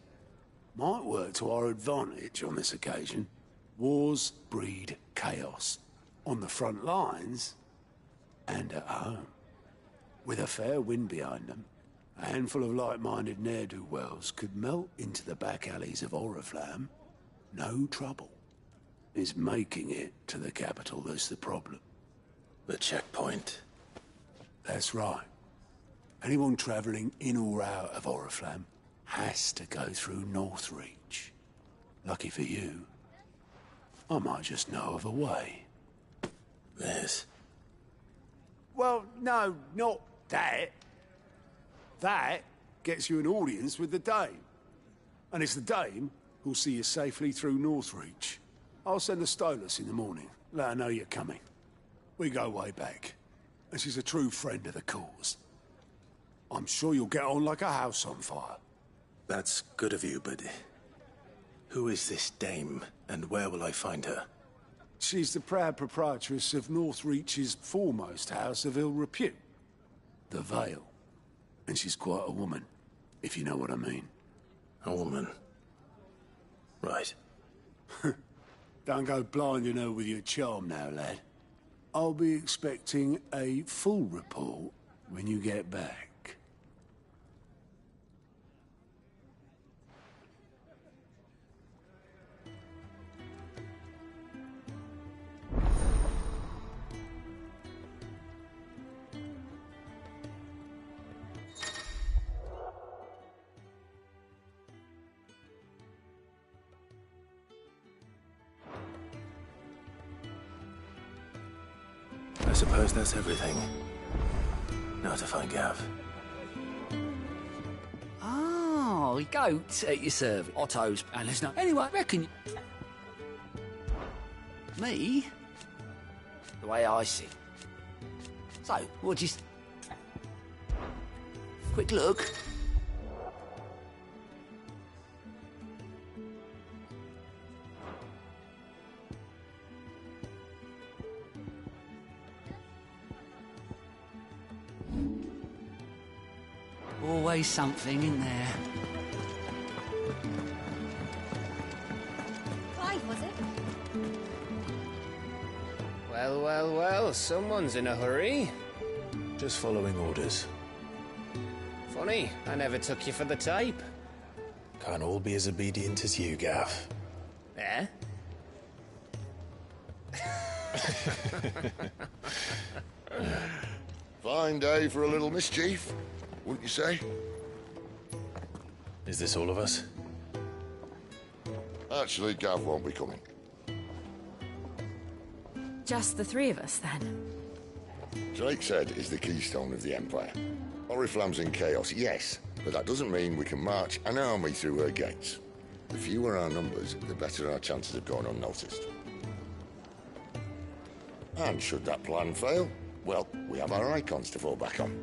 might work to our advantage on this occasion. Wars breed chaos. On the front lines, and at home. With a fair wind behind them, A handful of like-minded ne'er-do-wells could melt into the back alleys of Oriflamme. No trouble. It's making it to the capital that's the problem. The checkpoint. That's right. Anyone travelling in or out of Oriflamme has to go through Northreach. Lucky for you, I might just know of a way. This? Well, no, not that. That gets you an audience with the Dame. And it's the Dame who'll see you safely through Northreach. I'll send the Stolas in the morning. Let her know you're coming. We go way back. And she's a true friend of the cause. I'm sure you'll get on like a house on fire. That's good of you, but who is this Dame, and where will I find her? She's the proud proprietress of Northreach's foremost house of ill repute, the Vale. And she's quite a woman, if you know what I mean. A woman? Right. Don't go blinding her with your charm now, lad. I'll be expecting a full report when you get back. I suppose that's everything. Now to find Gav. Oh, goat at your service. Otto's, and there's no... Anyway, reckon... Me? The way I see. So, what do you... Quick look. Always something in there. Clive, was it? Well, well, well, someone's in a hurry. Just following orders. Funny, I never took you for the type. Can't all be as obedient as you, Gav. Eh? Fine day for a little mischief, wouldn't you say? Is this all of us? Actually, Gav won't be coming. Just the three of us, then? Drake's Head is the keystone of the Empire. Oriflamme's in chaos, yes, but that doesn't mean we can march an army through her gates. The fewer our numbers, the better our chances of going unnoticed. And should that plan fail, well, we have our icons to fall back on.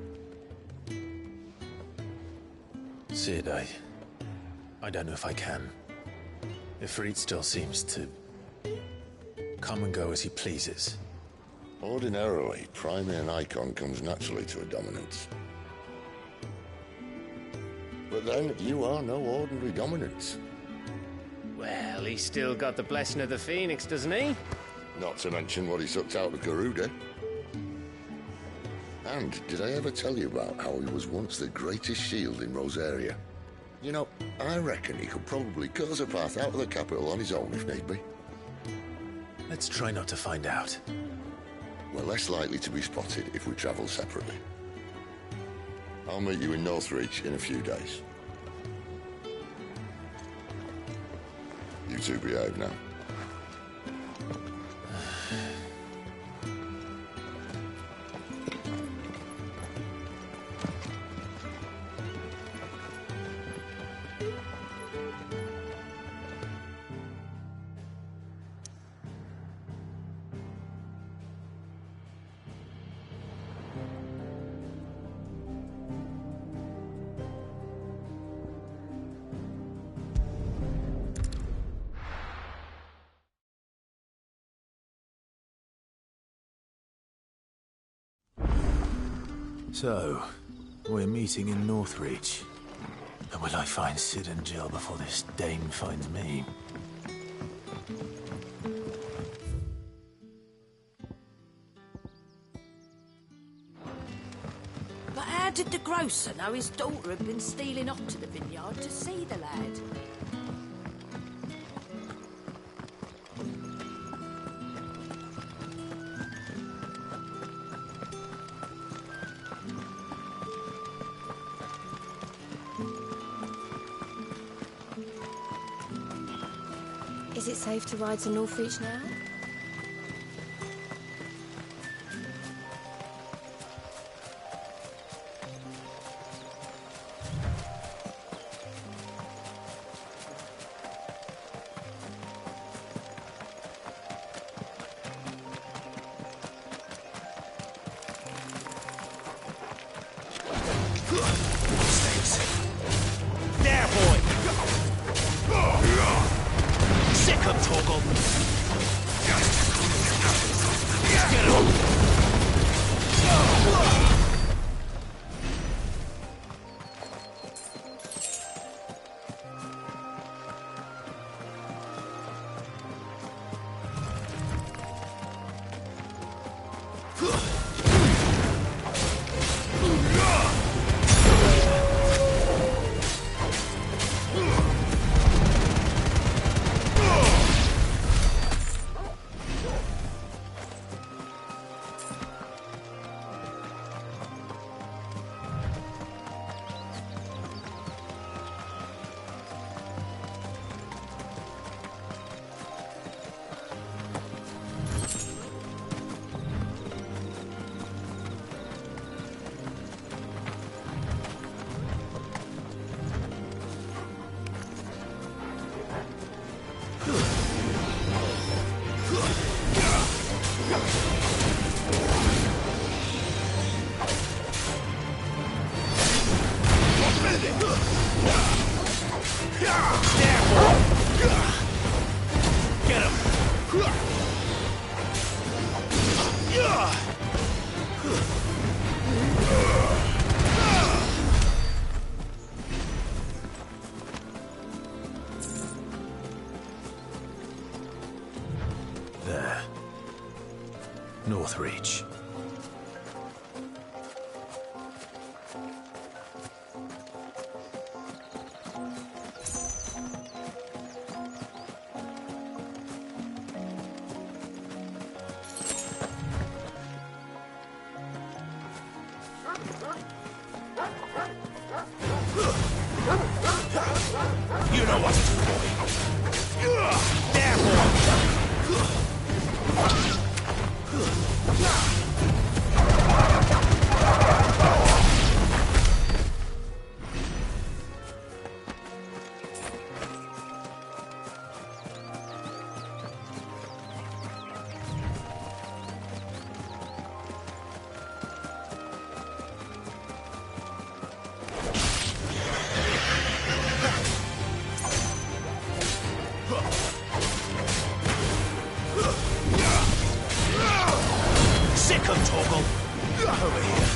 Cid, I don't know if I can. Ifrit still seems to come and go as he pleases. Ordinarily, priming an icon comes naturally to a dominance. But then, you are no ordinary dominance. Well, he's still got the blessing of the Phoenix, doesn't he? Not to mention what he sucked out of Garuda. And did I ever tell you about how he was once the greatest shield in Rosaria? You know, I reckon he could probably cut us a path out of the capital on his own if need be. Let's try not to find out. We're less likely to be spotted if we travel separately. I'll meet you in Northreach in a few days. You two behave now. So, we're meeting in Northreach. And will I find Cid and Jill before this Dame finds me? But how did the growth grocer know his daughter had been stealing up to the vineyard to see the lad. Is it safe to ride to Northreach now? There, boy! Sick of Torgal! Get him! There. Northreach. You know what to do, boy. There, boy. Sick of Torgal! Over here.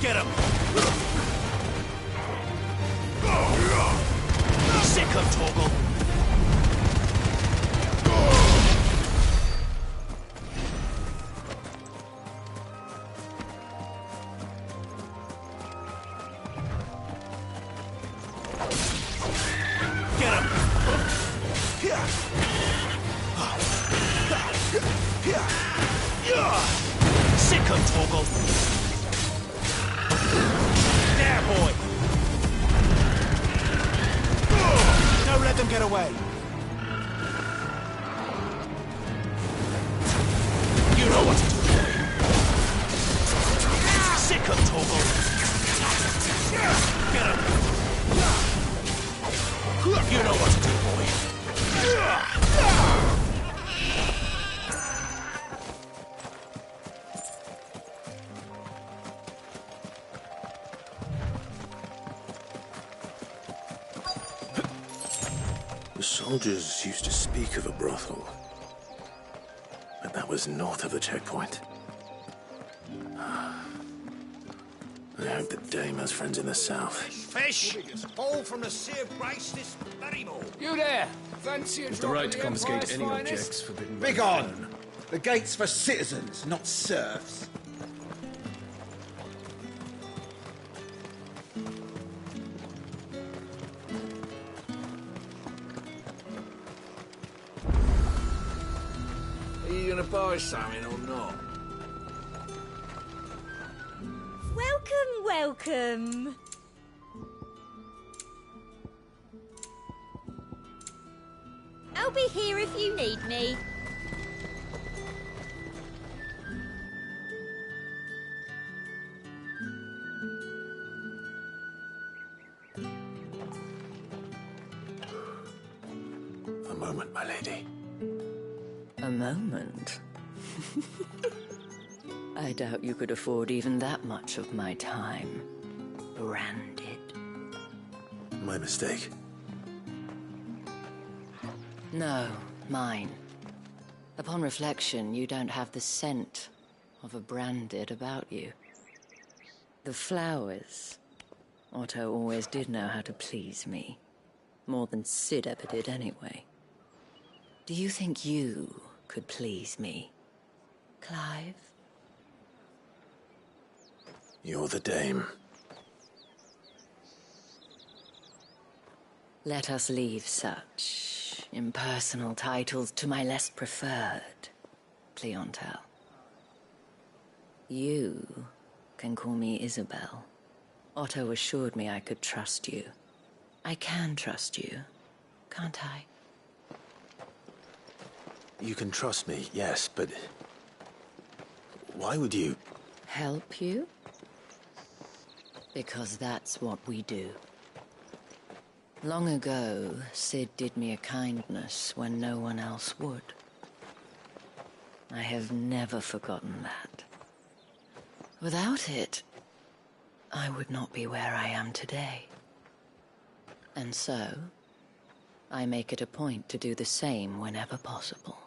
Get him! Sick of Torgal! Get him! Sick of Torgal! There, boy! Don't let them get away! You know what to do, boy! Sick of Torgal! Get him! You know what to do, boy! The soldiers used to speak of a brothel, but that was north of the checkpoint. I hope that Dame has friends in the south. Fish! All from the Sea of Grace this very morning. You there! Fancy a With the drop right of to the confiscate Empire's any finest? objects forbidden by the Begone! throne. The gate's for citizens, not serfs. you gonna buy something or not? Welcome, welcome. I'll be here if you need me. A moment, my lady. A moment? I doubt you could afford even that much of my time. Branded. My mistake. No, mine. Upon reflection, you don't have the scent of a branded about you. The flowers. Otto always did know how to please me. More than Sid ever did anyway. Do you think you could please me, Clive? You're the dame. Let us leave such impersonal titles to my less preferred clientele. You can call me Isabel. Otto assured me I could trust you. I can trust you, can't I? You can trust me, yes, but... why would you... Help you? Because that's what we do. Long ago, Sid did me a kindness when no one else would. I have never forgotten that. Without it, I would not be where I am today. And so, I make it a point to do the same whenever possible.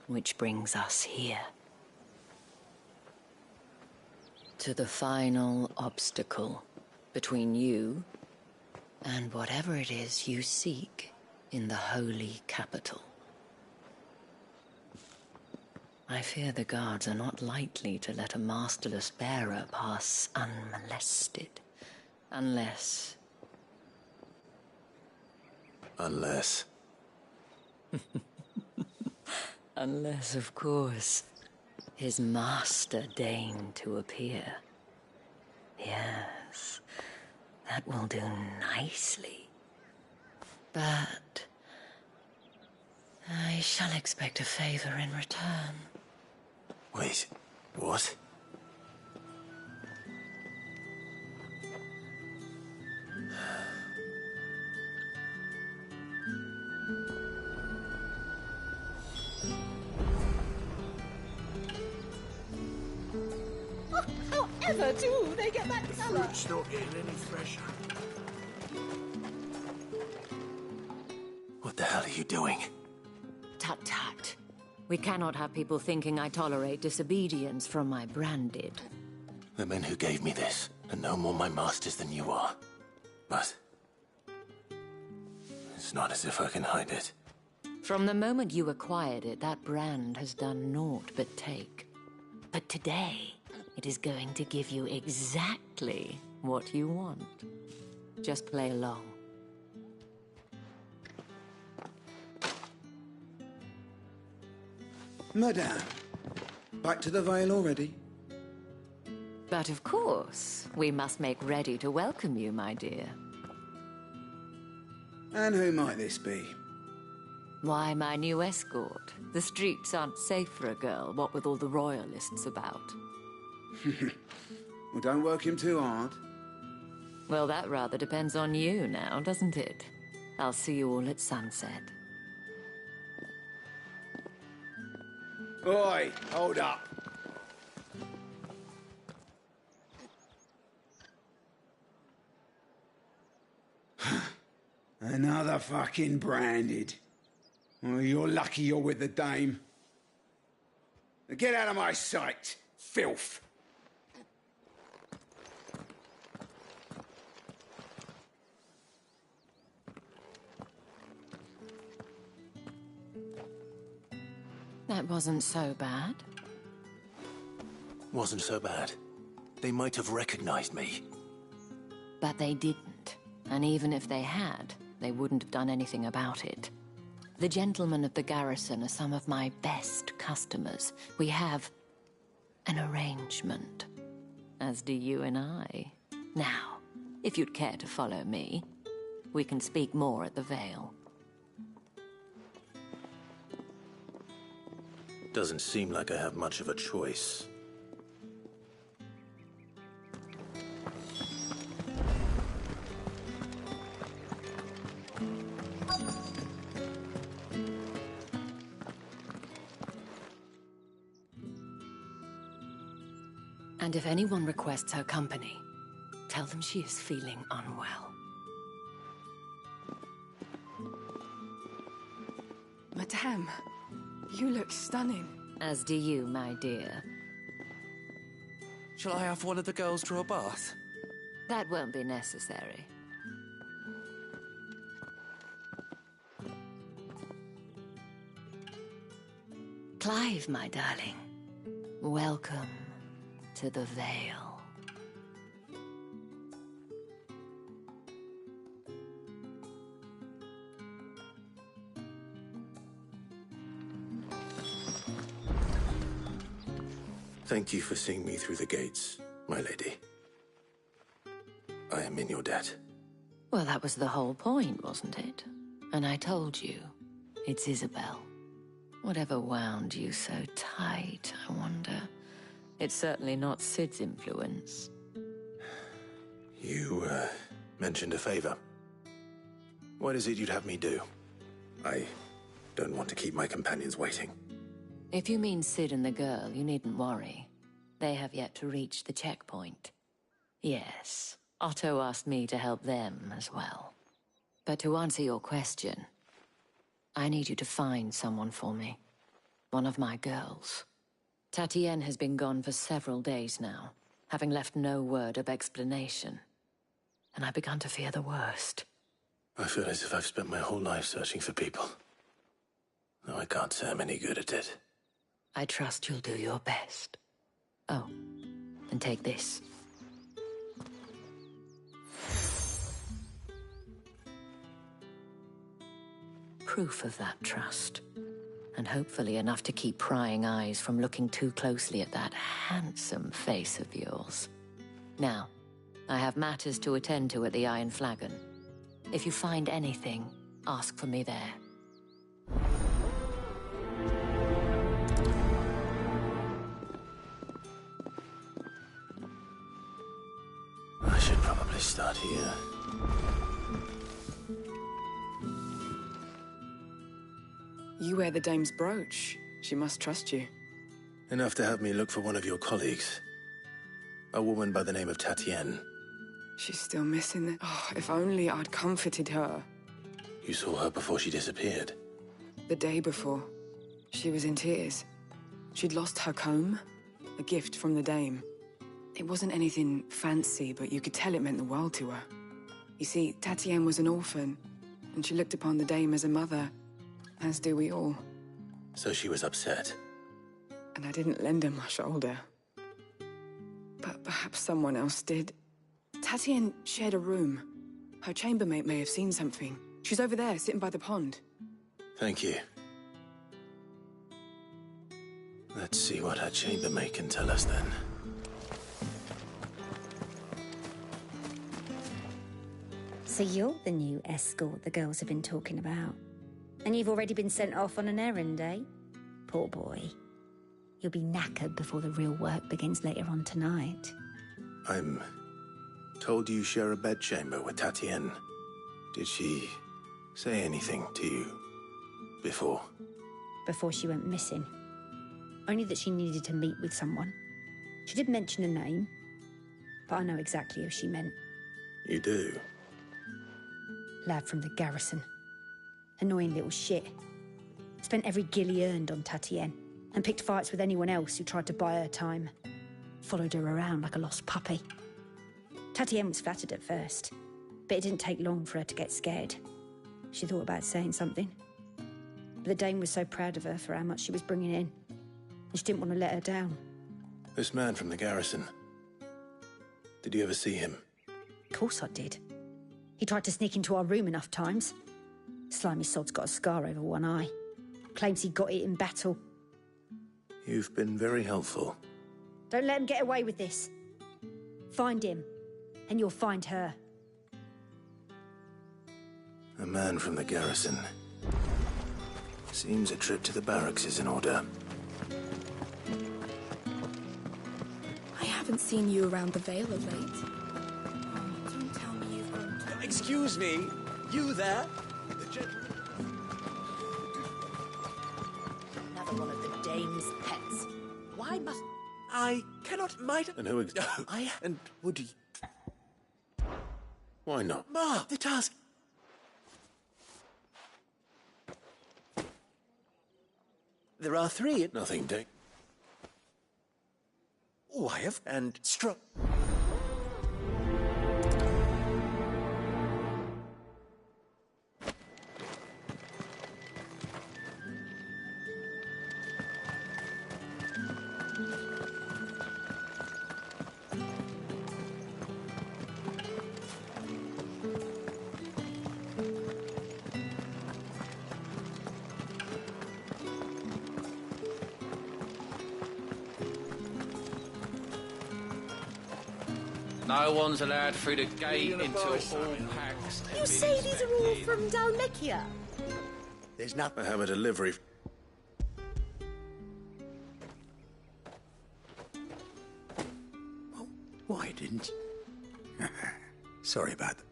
Which brings us here. To the final obstacle between you and whatever it is you seek in the holy capital. I fear the guards are not likely to let a masterless bearer pass unmolested. Unless... Unless... Unless, of course, his master deigned to appear. Yes, that will do nicely. But... I shall expect a favor in return. Wait, what? However do they get that colour? Fruit's not getting any fresher. What the hell are you doing? Tut tut. We cannot have people thinking I tolerate disobedience from my branded. The men who gave me this are no more my masters than you are. But... it's not as if I can hide it. From the moment you acquired it, that brand has done naught but take. But today, it is going to give you exactly what you want. Just play along. Madame, back to the Vale already? But of course, we must make ready to welcome you, my dear. And who might this be? Why, my new escort. The streets aren't safe for a girl, what with all the royalists about. Well, don't work him too hard. Well, that rather depends on you now, doesn't it? I'll see you all at sunset. Oi, hold up. Another fucking branded. Well, you're lucky you're with the dame. Now get out of my sight, filth. That wasn't so bad. Wasn't so bad. They might have recognized me. But they didn't. And even if they had, they wouldn't have done anything about it. The gentlemen of the garrison are some of my best customers. We have an arrangement, as do you and I. Now, if you'd care to follow me, we can speak more at the Vale. Doesn't seem like I have much of a choice. And if anyone requests her company, tell them she is feeling unwell. Madame, you look stunning. As do you, my dear. Shall I have one of the girls draw a bath? That won't be necessary. Clive, my darling. Welcome to the Vale. Thank you for seeing me through the gates, my lady. I am in your debt. Well, that was the whole point, wasn't it? And I told you, it's Isabel. Whatever wound you so tight, I wonder. It's certainly not Sid's influence. You, mentioned a favor. What is it you'd have me do? I don't want to keep my companions waiting. If you mean Sid and the girl, you needn't worry. They have yet to reach the checkpoint. Yes, Otto asked me to help them as well. But to answer your question, I need you to find someone for me. One of my girls. Tatienne has been gone for several days now, having left no word of explanation. And I've begun to fear the worst. I feel as if I've spent my whole life searching for people. Though I can't say I'm any good at it. I trust you'll do your best. Oh, and take this. Proof of that trust. And hopefully enough to keep prying eyes from looking too closely at that handsome face of yours. Now, I have matters to attend to at the Iron Flagon. If you find anything, ask for me there. I should probably start here. You wear the Dame's brooch. She must trust you. Enough to have me look for one of your colleagues. A woman by the name of Tatienne. She's still missing. Oh, if only I'd comforted her. You saw her before she disappeared. The day before. She was in tears. She'd lost her comb. A gift from the Dame. It wasn't anything fancy, but you could tell it meant the world to her. You see, Tatienne was an orphan, and she looked upon the Dame as a mother. As do we all. So she was upset. And I didn't lend her my shoulder. But perhaps someone else did. Tatienne shared a room. Her chambermaid may have seen something. She's over there, sitting by the pond. Thank you. Let's see what her chambermaid can tell us then. So you're the new escort the girls have been talking about. And you've already been sent off on an errand, eh? Poor boy. You'll be knackered before the real work begins later on tonight. I'm told you share a bedchamber with Tatienne. Did she say anything to you before? Before she went missing. Only that she needed to meet with someone. She did mention a name, but I know exactly who she meant. You do? Lad from the garrison. Annoying little shit. Spent every guil he earned on Tatienne, and picked fights with anyone else who tried to buy her time. Followed her around like a lost puppy. Tatienne was flattered at first, but it didn't take long for her to get scared. She thought about saying something. But the Dame was so proud of her for how much she was bringing in, and she didn't want to let her down. This man from the garrison. Did you ever see him? Of course I did. He tried to sneak into our room enough times. Slimy sod's got a scar over one eye. Claims he got it in battle. You've been very helpful. Don't let him get away with this. Find him, and you'll find her. A man from the garrison. Seems a trip to the barracks is in order. I haven't seen you around the Vale of late. Oh, don't tell me you've gone to... Excuse me, you there? Another one of the Dame's pets. Why must... I cannot might... And who... I... And would you... Why not? Ma, the task... There are three... Nothing, Dick. Wyeth and Struck. No one's allowed through the gate until all packs have You been say these are all inspected. from Dalmekia? There's not... I have a delivery. Why didn't... Sorry about that.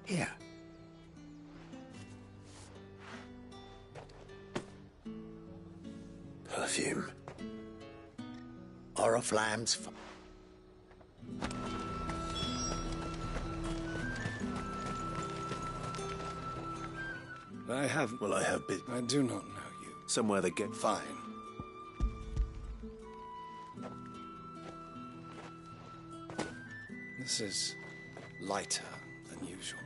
Here. Perfume. Oriflamme's... I have... Well, I have been... I do not know you. Somewhere that get... Fine. This is lighter than usual.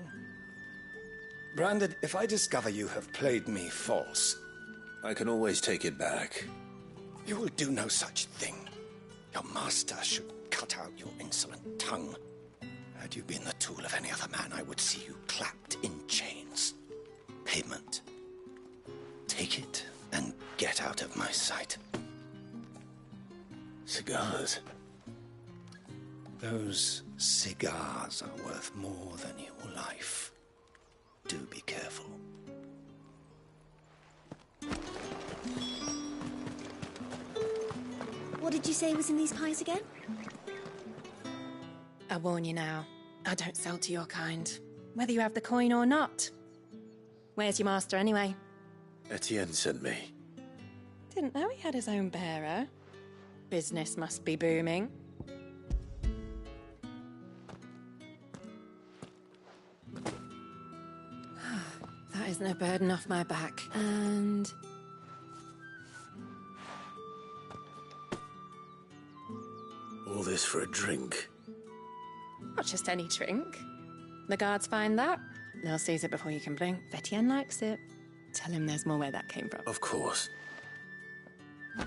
Branded, if I discover you have played me false... I can always take it back. You will do no such thing. Your master should cut out your insolent tongue. Had you been the tool of any other man, I would see you clapped in chains. Payment. Take it and get out of my sight. Cigars. Those cigars are worth more than your life. Do be careful. What did you say was in these pies again? I warn you now, I don't sell to your kind, whether you have the coin or not. Where's your master anyway? Etienne sent me. Didn't know he had his own bearer. Business must be booming. That is no burden off my back. And... All this for a drink. not just any drink. The guards find that, they'll seize it before you can blink. Etienne likes it. Tell him there's more where that came from. Of course.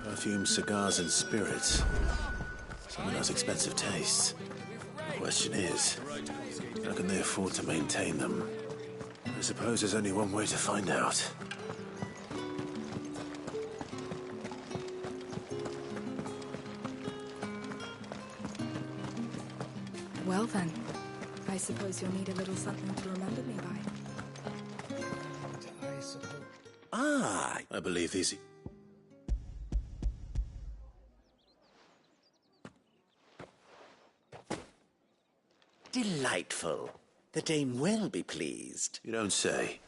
Perfume, cigars, and spirits. Someone has expensive tastes. The question is, how can they afford to maintain them? I suppose there's only one way to find out. Well then, I suppose you'll need a little something to remember me by. Ah, I believe these... Delightful. The dame will be pleased. You don't say.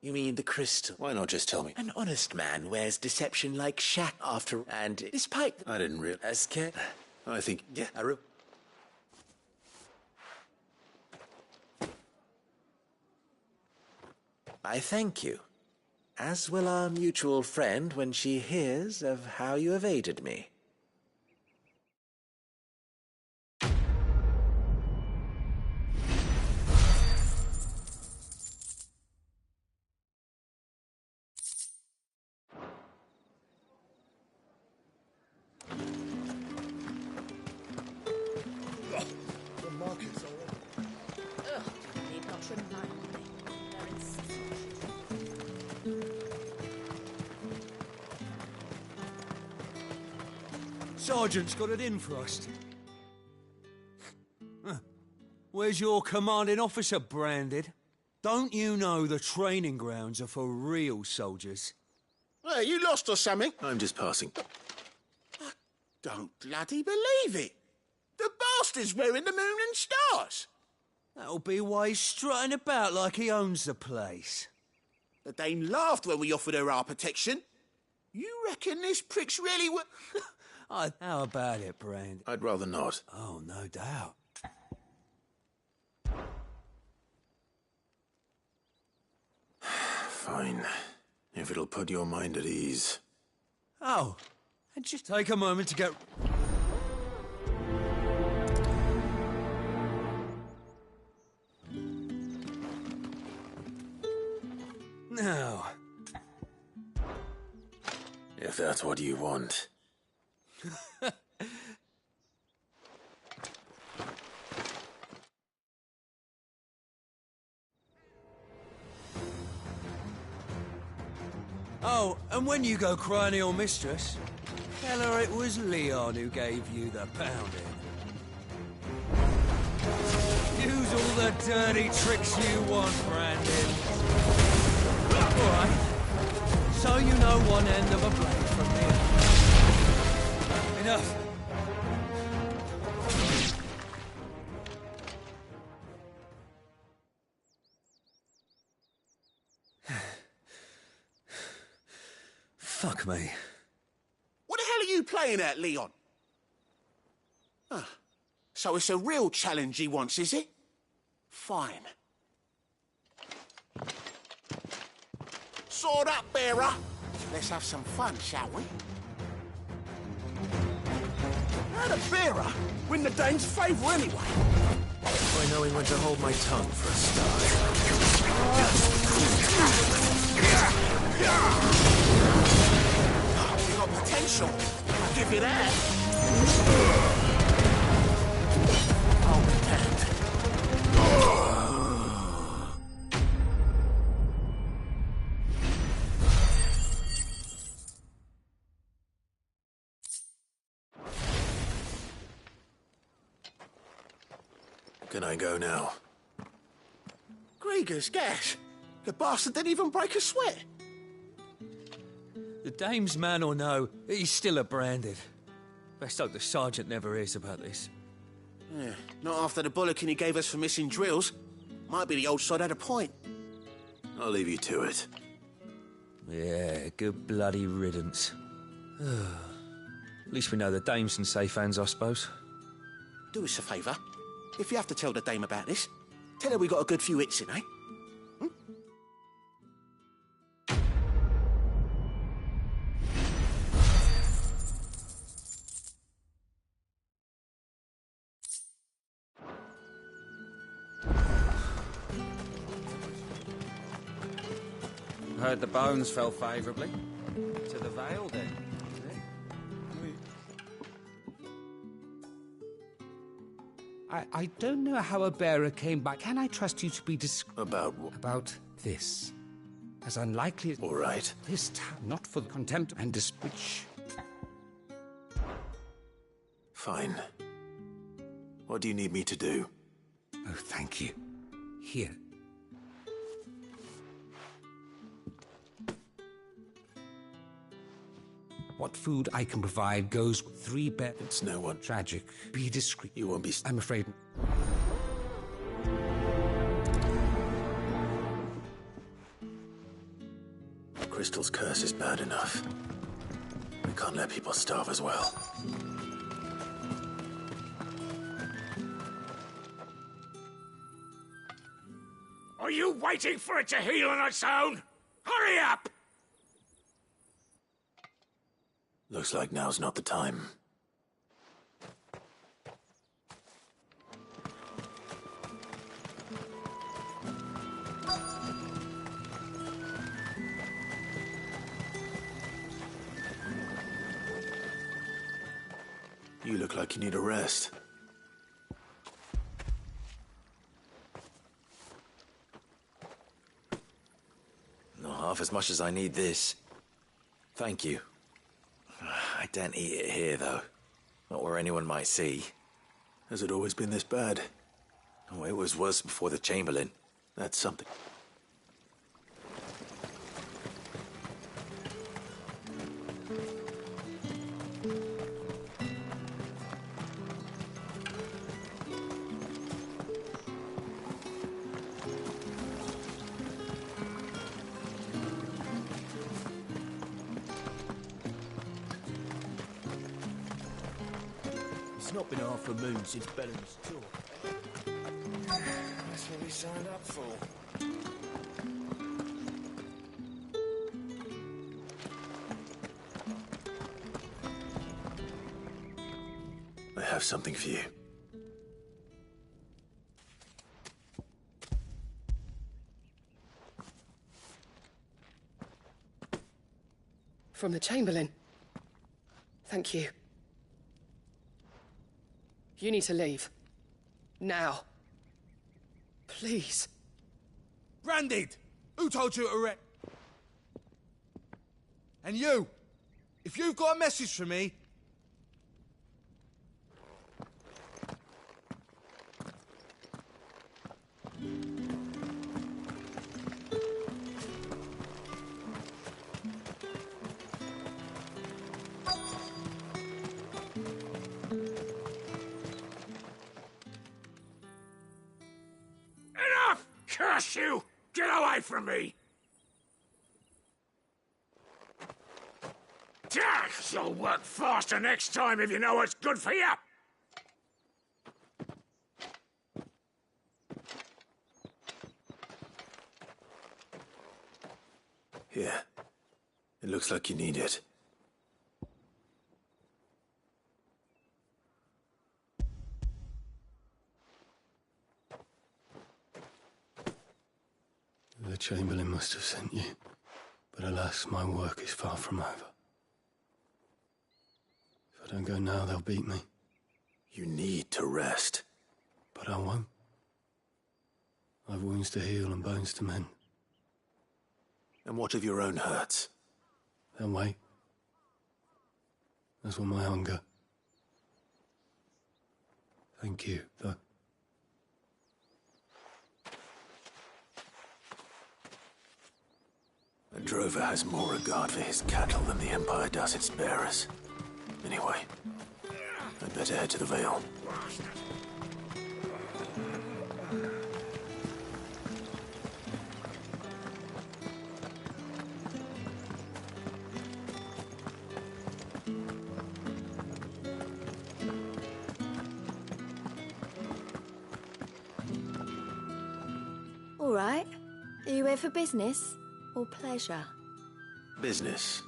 You mean the crystal? Why not just tell me? An honest man wears deception like shack after, and despite... I didn't realize. I think... Yeah, Aru. I thank you. As will our mutual friend when she hears of how you have aided me. Sergeant's got it in for us. Where's your commanding officer, Branded? Don't you know the training grounds are for real soldiers? Hey, you lost or something? I'm just passing. I don't bloody believe it. The bastard's wearing the moon and stars. That'll be why he's strutting about like he owns the place. The Dame laughed when we offered her our protection. You reckon this prick's really how about it, Brand? I'd rather not. Oh, no doubt. Fine. If it'll put your mind at ease. Oh, and just take a moment to get... Now... If that's what you want. Oh, and when you go crying to your mistress, tell her it was Leon who gave you the pounding. Use all the dirty tricks you want, Brandon. All right. So you know one end of a blade from the other. Enough. Fuck me. What the hell are you playing at, Leon? So it's a real challenge he wants, is it? Fine. Sword up, bearer. Let's have some fun, shall we? How the bearer win the Dane's favour anyway? By knowing when to hold my tongue for a start. You got potential. I'll give you that. I'll repent. Can I go now? Grieger's gas. The bastard didn't even break a sweat. The Dame's man or no, he's still a Branded. Best hope the Sergeant never hears about this. Yeah, not after the bollocking he gave us for missing drills. Might be the old sod had a point. I'll leave you to it. Yeah, good bloody riddance. At least we know the Dame's in safe hands, I suppose. Do us a favour. If you have to tell the Dame about this, tell her we got a good few hits in, eh? Heard the bones fell favourably to the Vale, then. I don't know how a bearer came back. Can I trust you to be About what? About this. As unlikely as... All right. This town, not for the contempt and which... Fine. What do you need me to do? Oh, thank you. Here. What food I can provide goes with 3 bears. It's no one. Tragic. Be discreet. You won't be... I'm afraid... Crystal's curse is bad enough. We can't let people starve as well. Are you waiting for it to heal on its own? Hurry up! Looks like now's not the time. You look like you need a rest. Not half as much as I need this. Thank you. I don't eat it here, though. Not where anyone might see. Has it always been this bad? Oh, it was worse before the Chamberlain. That's something. It's not been half a moon since Bellum's tour. That's what we signed up for. I have something for you. From the Chamberlain. Thank you. You need to leave. Now. Please. Branded! Who told you to arrest? And you! If you've got a message for me... Enough! Curse you! Get away from me! You'll work faster next time if you know what's good for you! Here. It looks like you need it. The Chamberlain must have sent you, but alas, my work is far from over. If I don't go now, they'll beat me. You need to rest. But I won't. I've wounds to heal and bones to mend. And what of your own hurts? They'll wait. As will my hunger. Thank you, though. A drover has more regard for his cattle than the Empire does its bearers. Anyway, I'd better head to the Vale. All right. Are you here for business or pleasure? Business,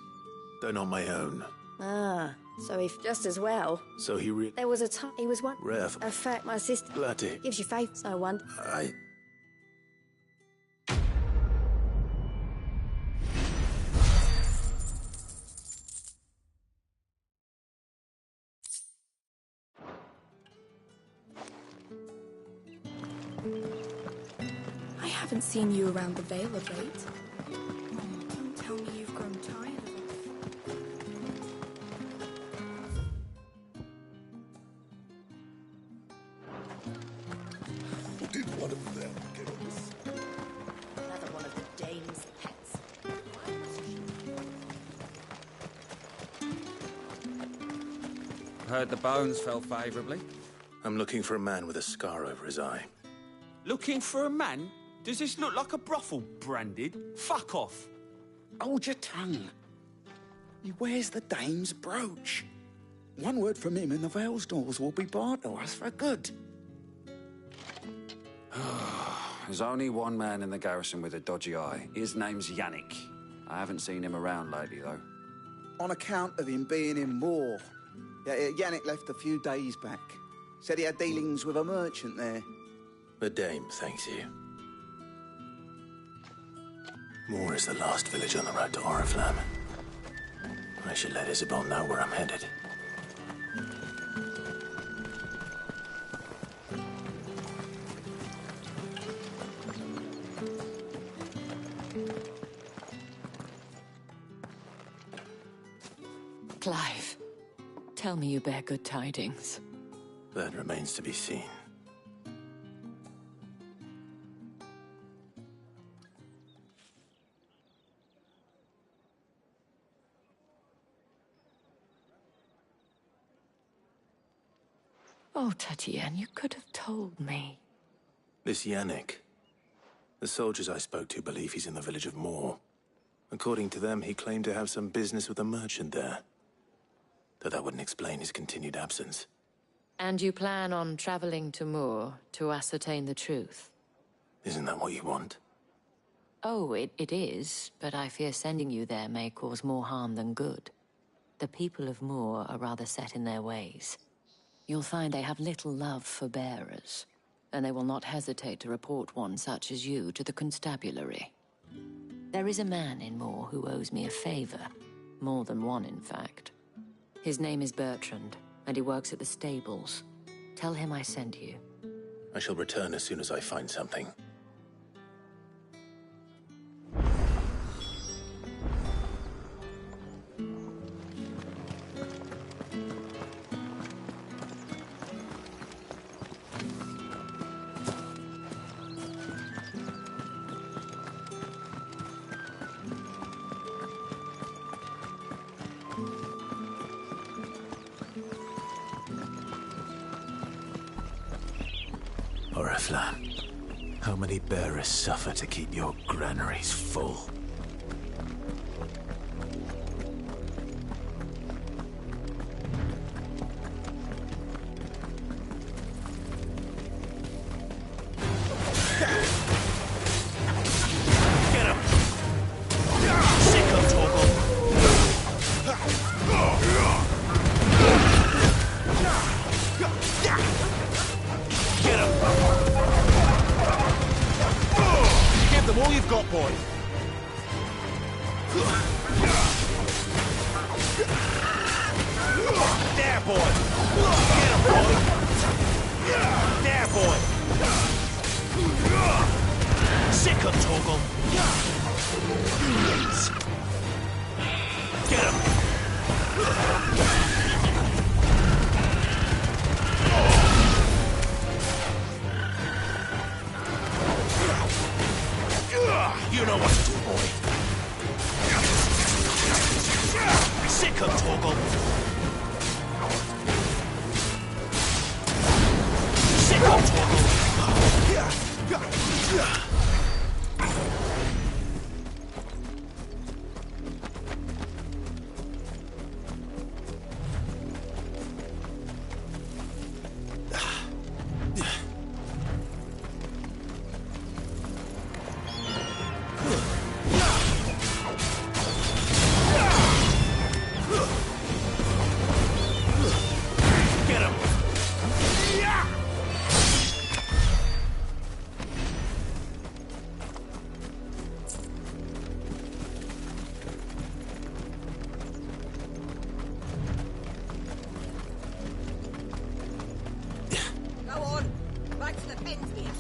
though not my own. Ah, so if just as well. So he There was a time he was one. Rev. In fact, my sister. Bloody. Gives you faith, so I wonder. I haven't seen you around the Vale of late. Oh, don't tell me you've grown tired of us. Did one of them get on this? Another one of the Dane's pets. Heard the bones fell favourably. I'm looking for a man with a scar over his eye. Looking for a man? Does this look like a brothel, Branded? Fuck off. Hold your tongue. He wears the dame's brooch. One word from him and the Vale's doors will be barred to us for good. There's only one man in the garrison with a dodgy eye. His name's Yannick. I haven't seen him around lately, though. On account of him being in war. Yeah, Yannick left a few days back. Said he had dealings with a merchant there. The Dame thanks you. Moor is the last village on the road to Oriflamme. I should let Isabel know where I'm headed. Clive, Tell me you bear good tidings. That remains to be seen. Oh, Tatien, you could have told me. This Yannick. The soldiers I spoke to believe he's in the village of Moor. According to them, he claimed to have some business with a merchant there. Though that wouldn't explain his continued absence. And you plan on traveling to Moor to ascertain the truth? Isn't that what you want? Oh, it is, but I fear sending you there may cause more harm than good. The people of Moor are rather set in their ways. You'll find they have little love for bearers, and they will not hesitate to report one such as you to the constabulary. There is a man in Moor who owes me a favor. More than one, in fact. His name is Bertrand, and he works at the stables. Tell him I sent you. I shall return as soon as I find something. Oriflamme, how many bearers suffer to keep your granaries full? Get him! Sick of Torgal! Get him! Give them all you've got, boy! There, boy! Get him, boy! There, boy! Sick of Torgal! Get him! You know what to do, boy. Sick of Torgal. Sick of Torgal. Get him! Go on. Back to the pens here.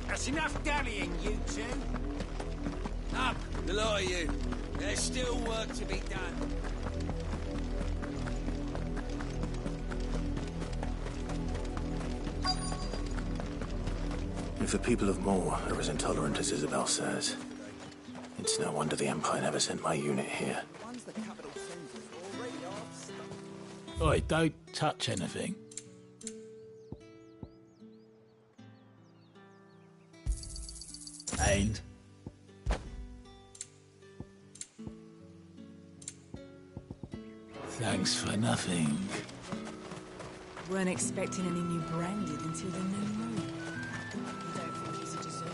That's enough dallying, you two. Up, the lot of you. There's still work to be done. If the people of Moor are as intolerant as Isabel says, it's no wonder the Empire never sent my unit here. Oi, don't touch anything. And thanks for nothing. Weren't expecting any new branded until the new moon. You don't think he's a deserter?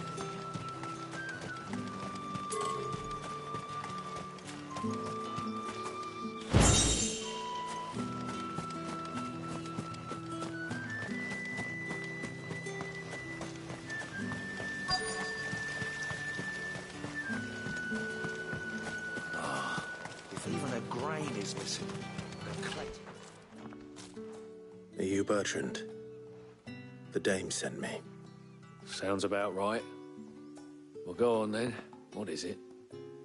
If even a grain is missing, then collect. Are you Bertrand? The dame sent me. Sounds about right. Well, go on then. What is it?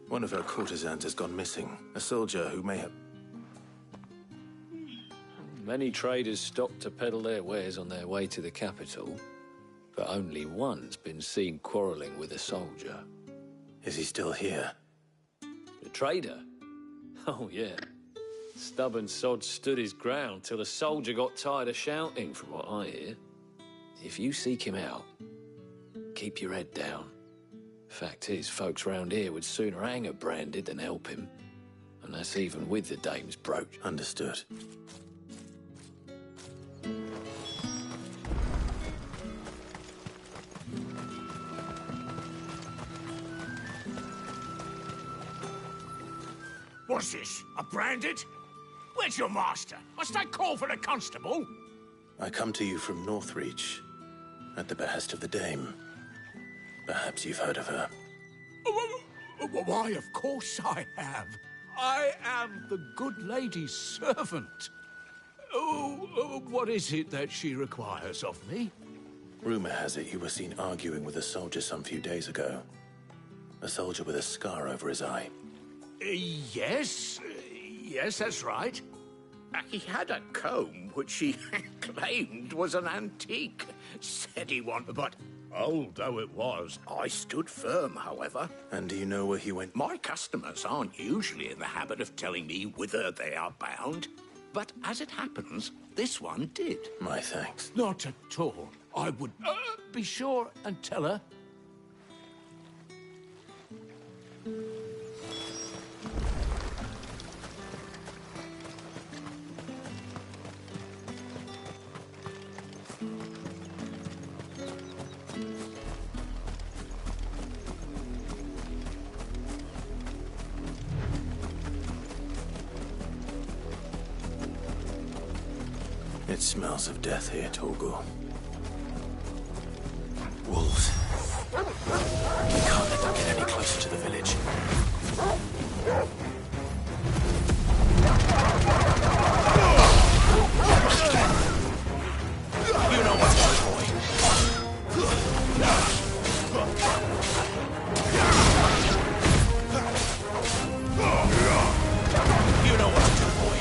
One of her courtesans has gone missing. A soldier who may have... Many traders stopped to peddle their wares on their way to the capital, but only one's been seen quarrelling with a soldier. Is he still here? The trader? Oh, yeah. Stubborn sod stood his ground till the soldier got tired of shouting, from what I hear. If you seek him out, keep your head down. Fact is, folks round here would sooner hang a Branded than help him. And that's even with the dame's brooch. Understood. What's this? A Branded? Where's your master? Must I call for the constable? I come to you from Northreach, at the behest of the Dame. Perhaps you've heard of her. Why, of course I have. I am the good lady's servant. What is it that she requires of me? Rumor has it you were seen arguing with a soldier some few days ago. A soldier with a scar over his eye. Yes, that's right. He had a comb which he claimed was an antique. Said he wanted, but old though it was, I stood firm, however. And do you know where he went? My customers aren't usually in the habit of telling me whither they are bound. But as it happens, this one did. My thanks. Not at all. I would be sure and tell her. It smells of death here, Torgal. Wolves. We can't let them get any closer to the village. You know what's going on, boy. You know what to do, boy.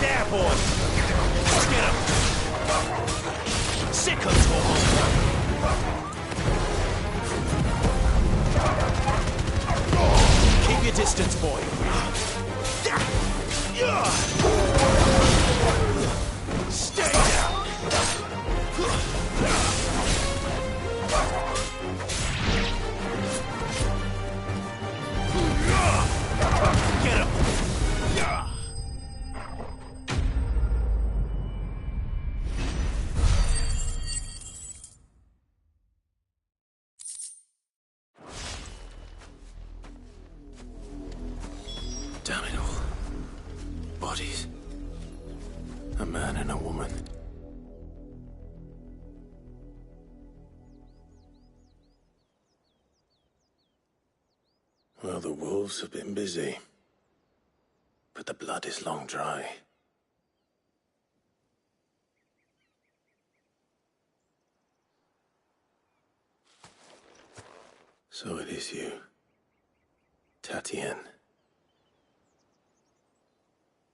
There, boy! Let's get him! Sick of talk! Keep your distance, boy. Stay down! Get him! Damn it all. Bodies. A man and a woman. Well, the wolves have been busy. But the blood is long dry. So it is you, Tatienne.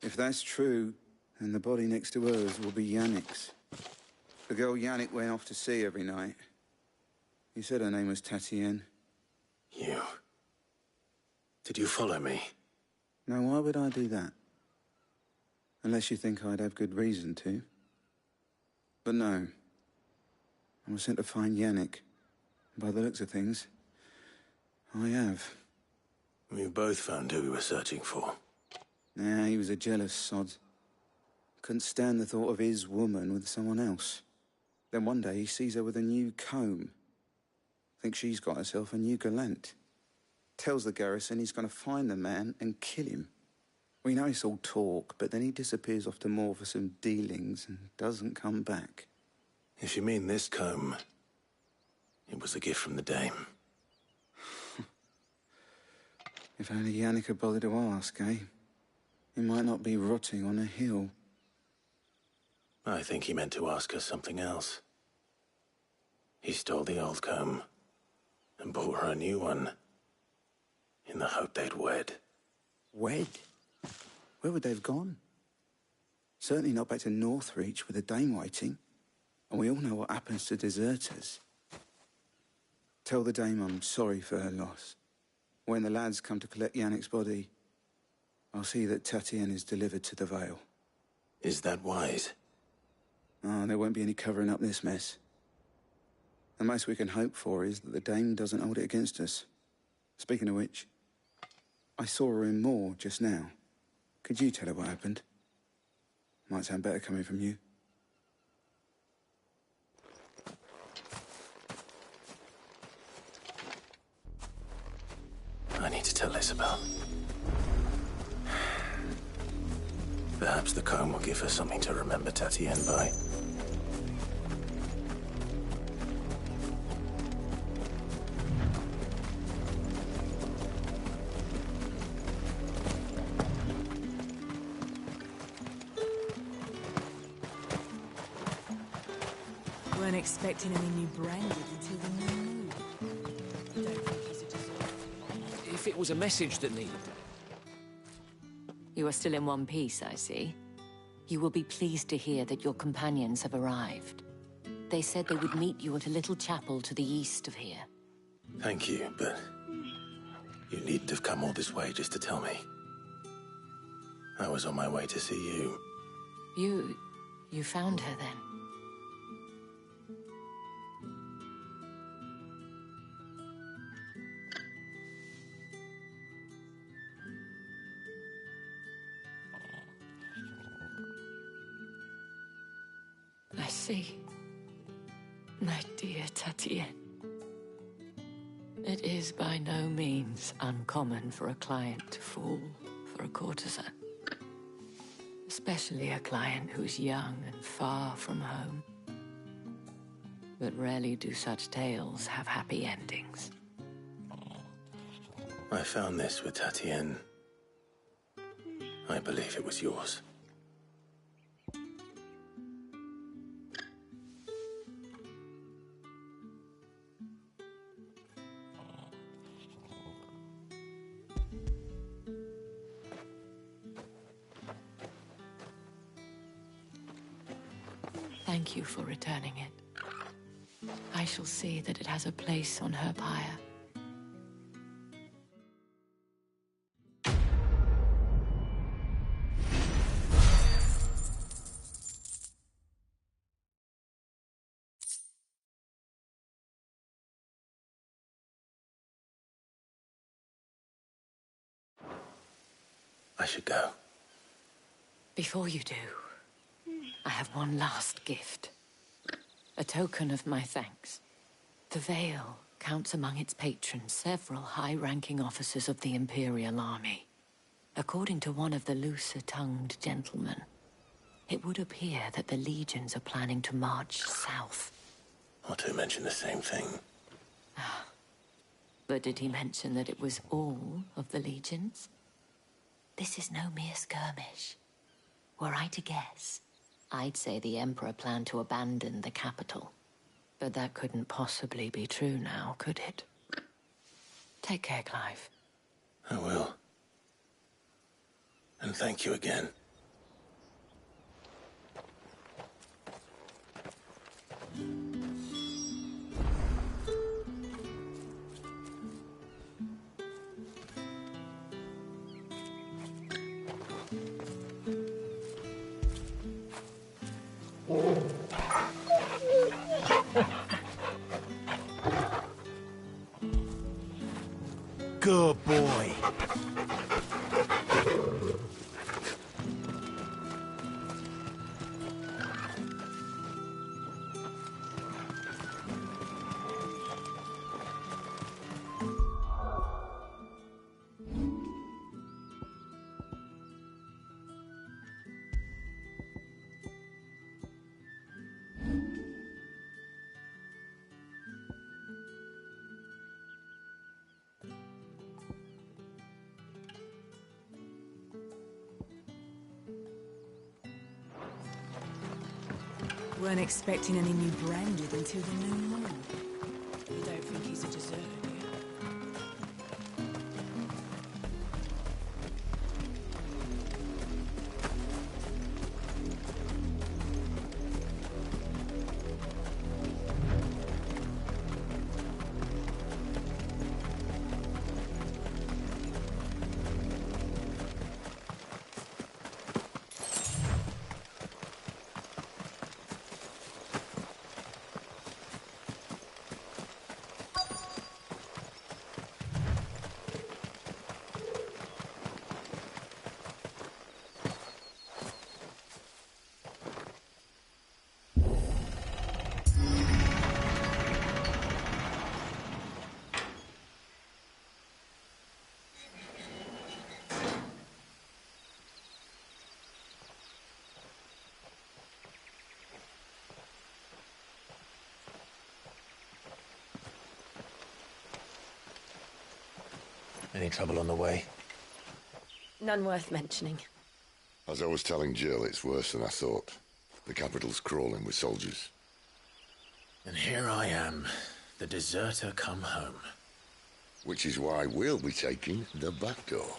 If that's true, then the body next to hers will be Yannick's. The girl Yannick went off to sea every night. He said her name was Tatienne. You... Did you follow me? Now, why would I do that? Unless you think I'd have good reason to. But no. I was sent to find Yannick. By the looks of things, I have. We've both found who we were searching for. Nah, he was a jealous sod. Couldn't stand the thought of his woman with someone else. Then one day he sees her with a new comb. Thinks she's got herself a new gallant. Tells the garrison he's going to find the man and kill him. We know it's all talk, but then he disappears off to Moor for some dealings and doesn't come back. If you mean this comb, it was a gift from the Dame. If only Yannick had bothered to ask, eh? He might not be rotting on a hill. I think he meant to ask her something else. He stole the old comb and bought her a new one in the hope they'd wed. Wed? Where would they have gone? Certainly not back to Northreach with a dame waiting. And we all know what happens to deserters. Tell the dame I'm sorry for her loss. When the lads come to collect Yannick's body, I'll see that Tatienne is delivered to the Vale. Is that wise? Oh, there won't be any covering up this mess. The most we can hope for is that the dame doesn't hold it against us. Speaking of which, I saw her in Moor just now. Could you tell her what happened? Might sound better coming from you. I need to tell Isabel. Perhaps the comb will give her something to remember Tatienne by. Weren't expecting any new branded until the new moon. Don't think he's a deserter. If it was a message that needed... You are still in one piece, I see. You will be pleased to hear that your companions have arrived. They said they would meet you at a little chapel to the east of here. Thank you, but you needn't have come all this way just to tell me. I was on my way to see you. You found her then? I see. My dear Tatienne. It is by no means uncommon for a client to fall for a courtesan. Especially a client who's young and far from home. But rarely do such tales have happy endings. I found this with Tatienne. I believe it was yours. Thank you for returning it. I shall see that it has a place on her pyre. I should go. Before you do, I have one last gift. A token of my thanks. The Vale counts among its patrons several high-ranking officers of the Imperial Army. According to one of the looser-tongued gentlemen, it would appear that the legions are planning to march south. Otto mentioned the same thing. But did he mention that it was all of the legions? This is no mere skirmish. Were I to guess, I'd say the Emperor planned to abandon the capital. But that couldn't possibly be true now, could it? Take care, Clive. I will. And thank you again. Good boy. Weren't expecting any new branded until the new moon. You don't think he's a deserter, do you? Any trouble on the way? None worth mentioning. As I was telling Jill, it's worse than I thought. The capital's crawling with soldiers. And here I am, the deserter come home. Which is why we'll be taking the back door.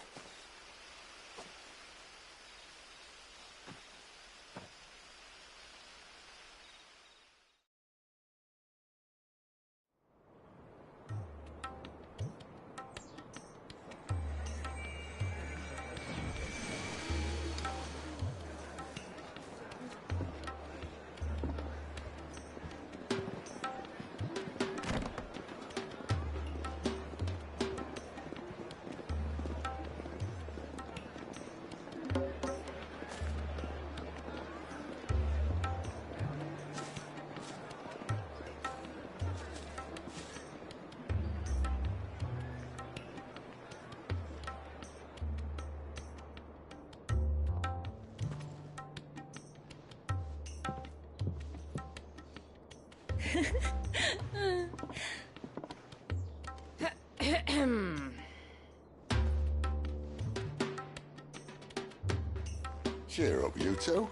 Cheer up, you two.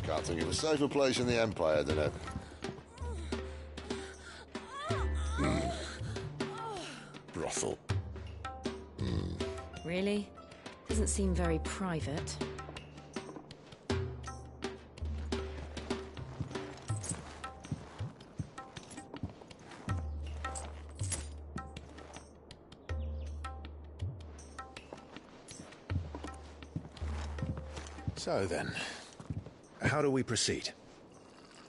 Can't think of a safer place in the Empire than it. Brothel. Really? Doesn't seem very private. So then, how do we proceed?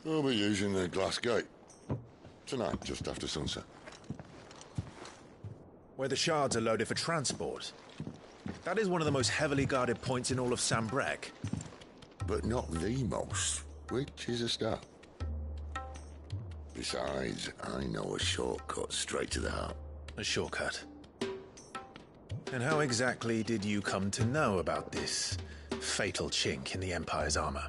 We'll be using the glass gate. Tonight, just after sunset. Where the shards are loaded for transport. That is one of the most heavily guarded points in all of Sambrek. But not the most, which is a start. Besides, I know a shortcut straight to the heart. A shortcut? And how exactly did you come to know about this fatal chink in the Empire's armor?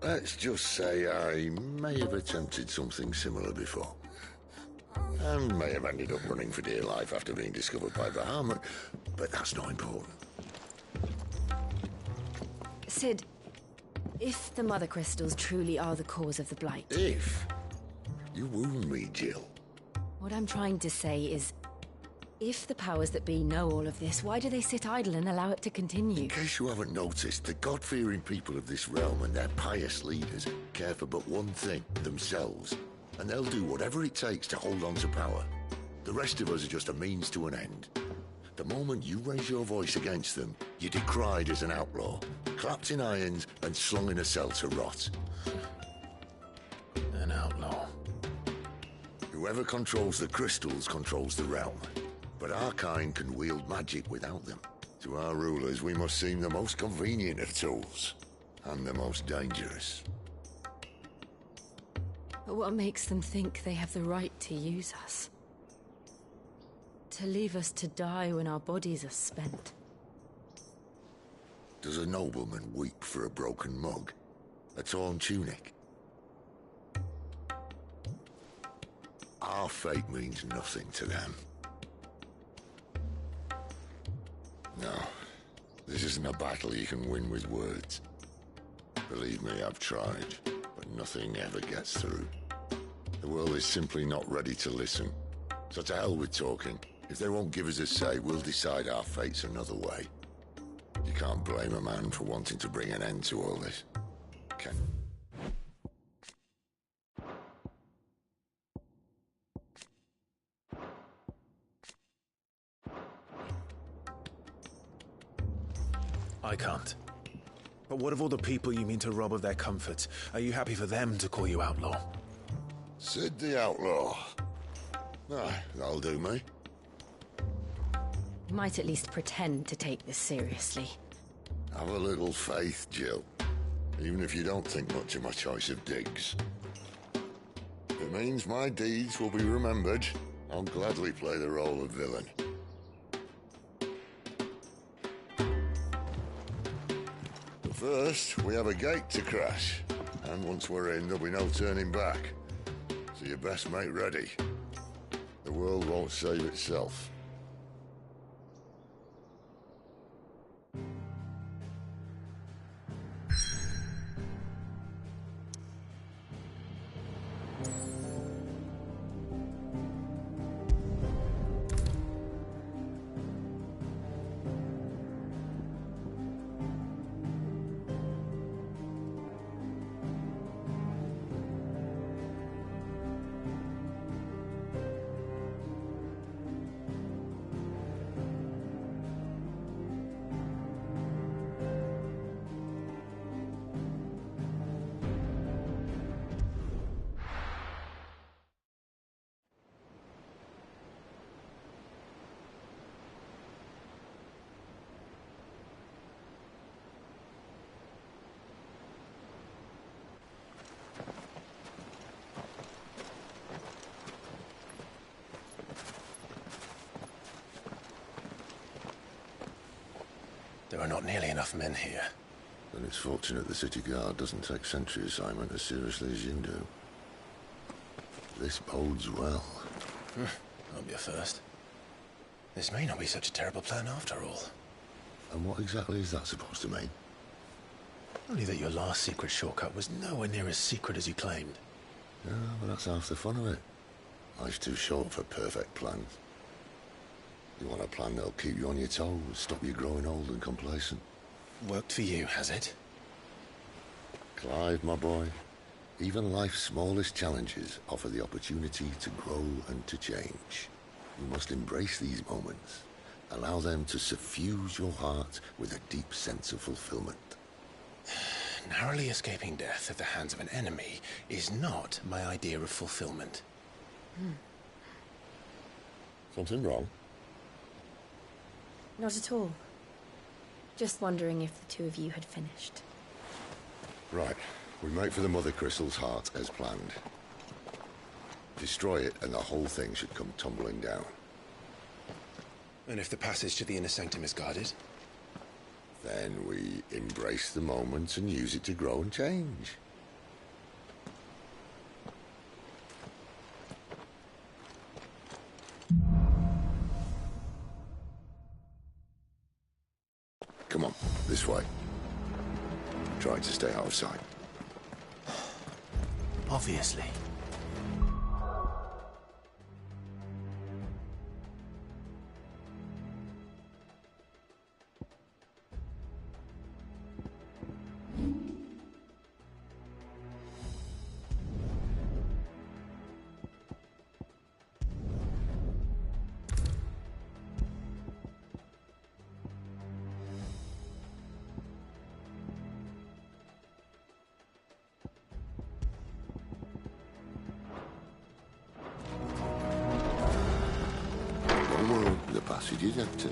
Let's just say I may have attempted something similar before. And may have ended up running for dear life after being discovered by Bahamut, but that's not important. Sid, if the Mother Crystals truly are the cause of the Blight... If? You wound me, Jill. What I'm trying to say is, if the powers that be know all of this, why do they sit idle and allow it to continue? In case you haven't noticed, the God-fearing people of this realm and their pious leaders care for but one thing, themselves. And they'll do whatever it takes to hold on to power. The rest of us are just a means to an end. The moment you raise your voice against them, you're decried as an outlaw, clapped in irons and slung in a cell to rot. An outlaw. Whoever controls the crystals controls the realm. But our kind can wield magic without them. To our rulers, we must seem the most convenient of tools. And the most dangerous. But what makes them think they have the right to use us? To leave us to die when our bodies are spent? Does a nobleman weep for a broken mug? A torn tunic? Our fate means nothing to them. No, this isn't a battle you can win with words. Believe me, I've tried, but nothing ever gets through. The world is simply not ready to listen. So to hell with talking. If they won't give us a say, we'll decide our fates another way. You can't blame a man for wanting to bring an end to all this. Okay. I can't. But what of all the people you mean to rob of their comforts? Are you happy for them to call you outlaw? Sid the Outlaw. Ah, that'll do me. You might at least pretend to take this seriously. Have a little faith, Jill. Even if you don't think much of my choice of digs. If it means my deeds will be remembered, I'll gladly play the role of villain. But first, we have a gate to crash. And once we're in, there'll be no turning back. So you best make ready. The world won't save itself. There are not nearly enough men here. Then it's fortunate the city guard doesn't take sentry assignment as seriously as you do. This bodes well. That'll be a first. This may not be such a terrible plan after all. And what exactly is that supposed to mean? Only that your last secret shortcut was nowhere near as secret as you claimed. Yeah, but that's half the fun of it. Life's too short for perfect plans. You want a plan that'll keep you on your toes, stop you growing old and complacent. Worked for you, has it? Clive, my boy, even life's smallest challenges offer the opportunity to grow and to change. You must embrace these moments. Allow them to suffuse your heart with a deep sense of fulfillment. Narrowly escaping death at the hands of an enemy is not my idea of fulfillment. Something wrong? Not at all. Just wondering if the two of you had finished. Right. We make for the Mother Crystal's heart as planned. Destroy it and the whole thing should come tumbling down. And if the passage to the inner sanctum is guarded? Then we embrace the moment and use it to grow and change. Come on, this way. Try to stay out of sight. Obviously. The passage is empty.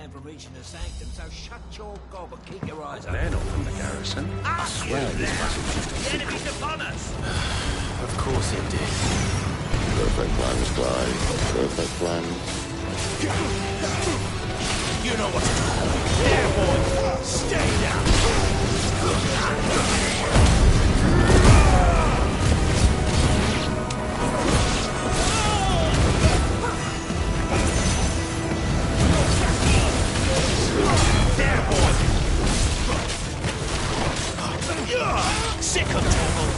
man from reaching the sanctum, so shut your gob and keep your eyes open. They're not from the garrison. I swear this passage just a... The enemy's upon us! Of course it did. Perfect plans, Clive. Perfect plans. You know what to do. There, boy! Stay down! Sick of trouble!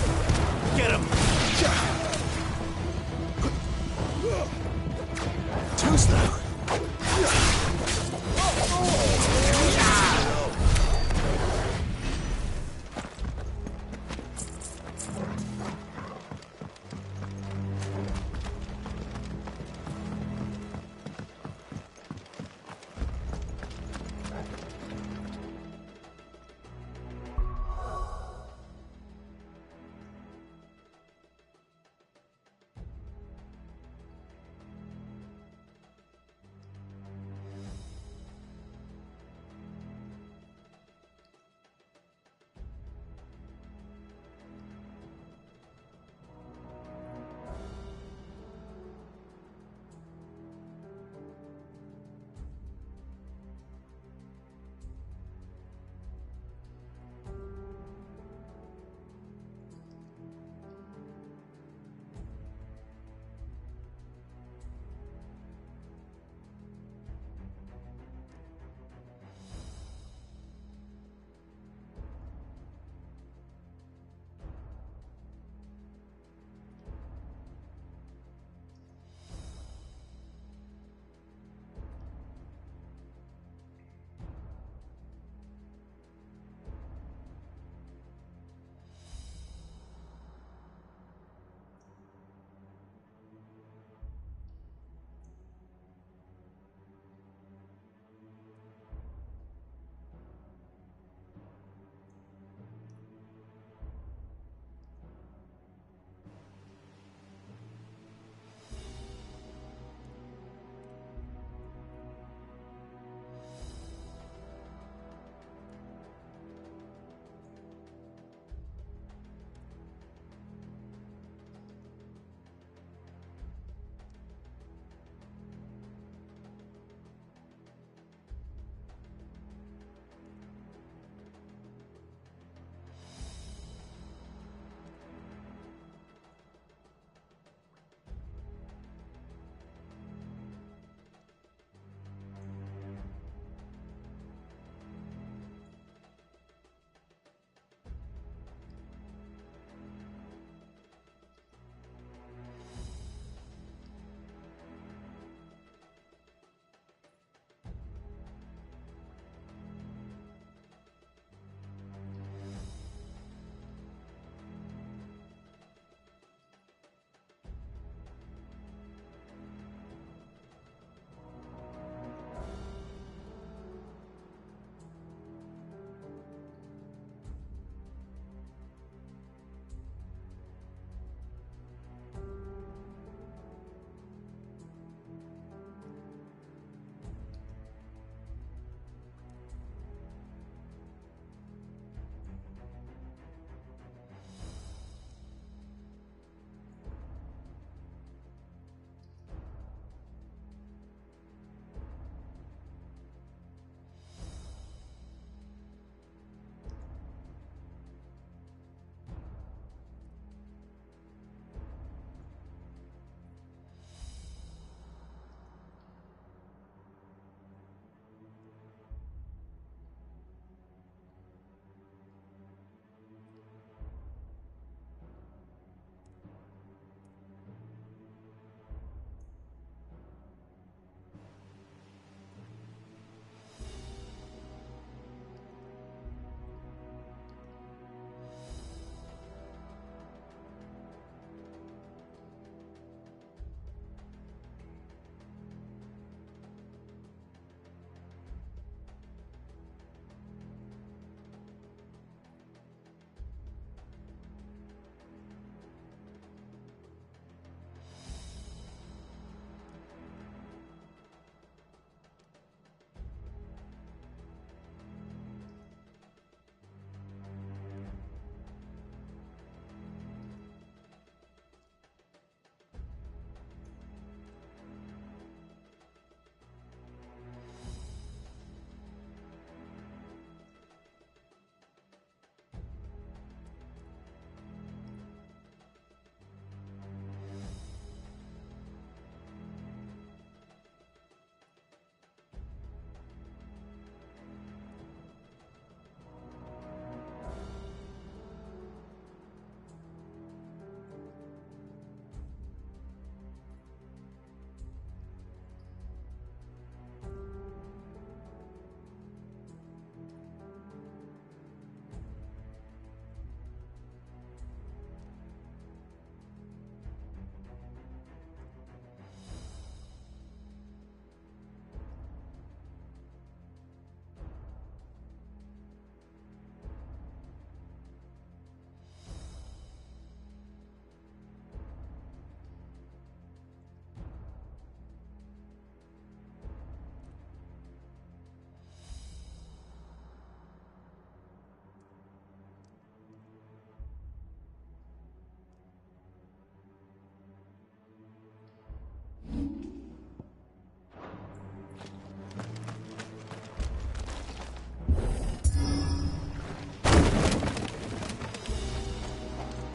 Get him! Too slow!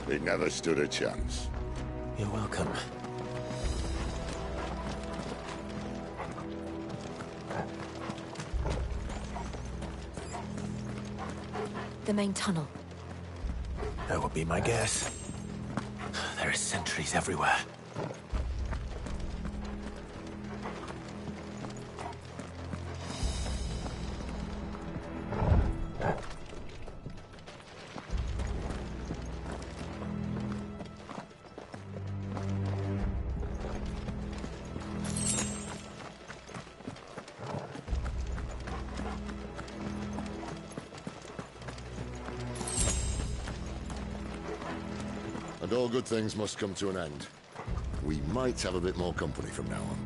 It never stood a chance. You're welcome. The main tunnel. That would be my guess. There are sentries everywhere. And all good things must come to an end. We might have a bit more company from now on.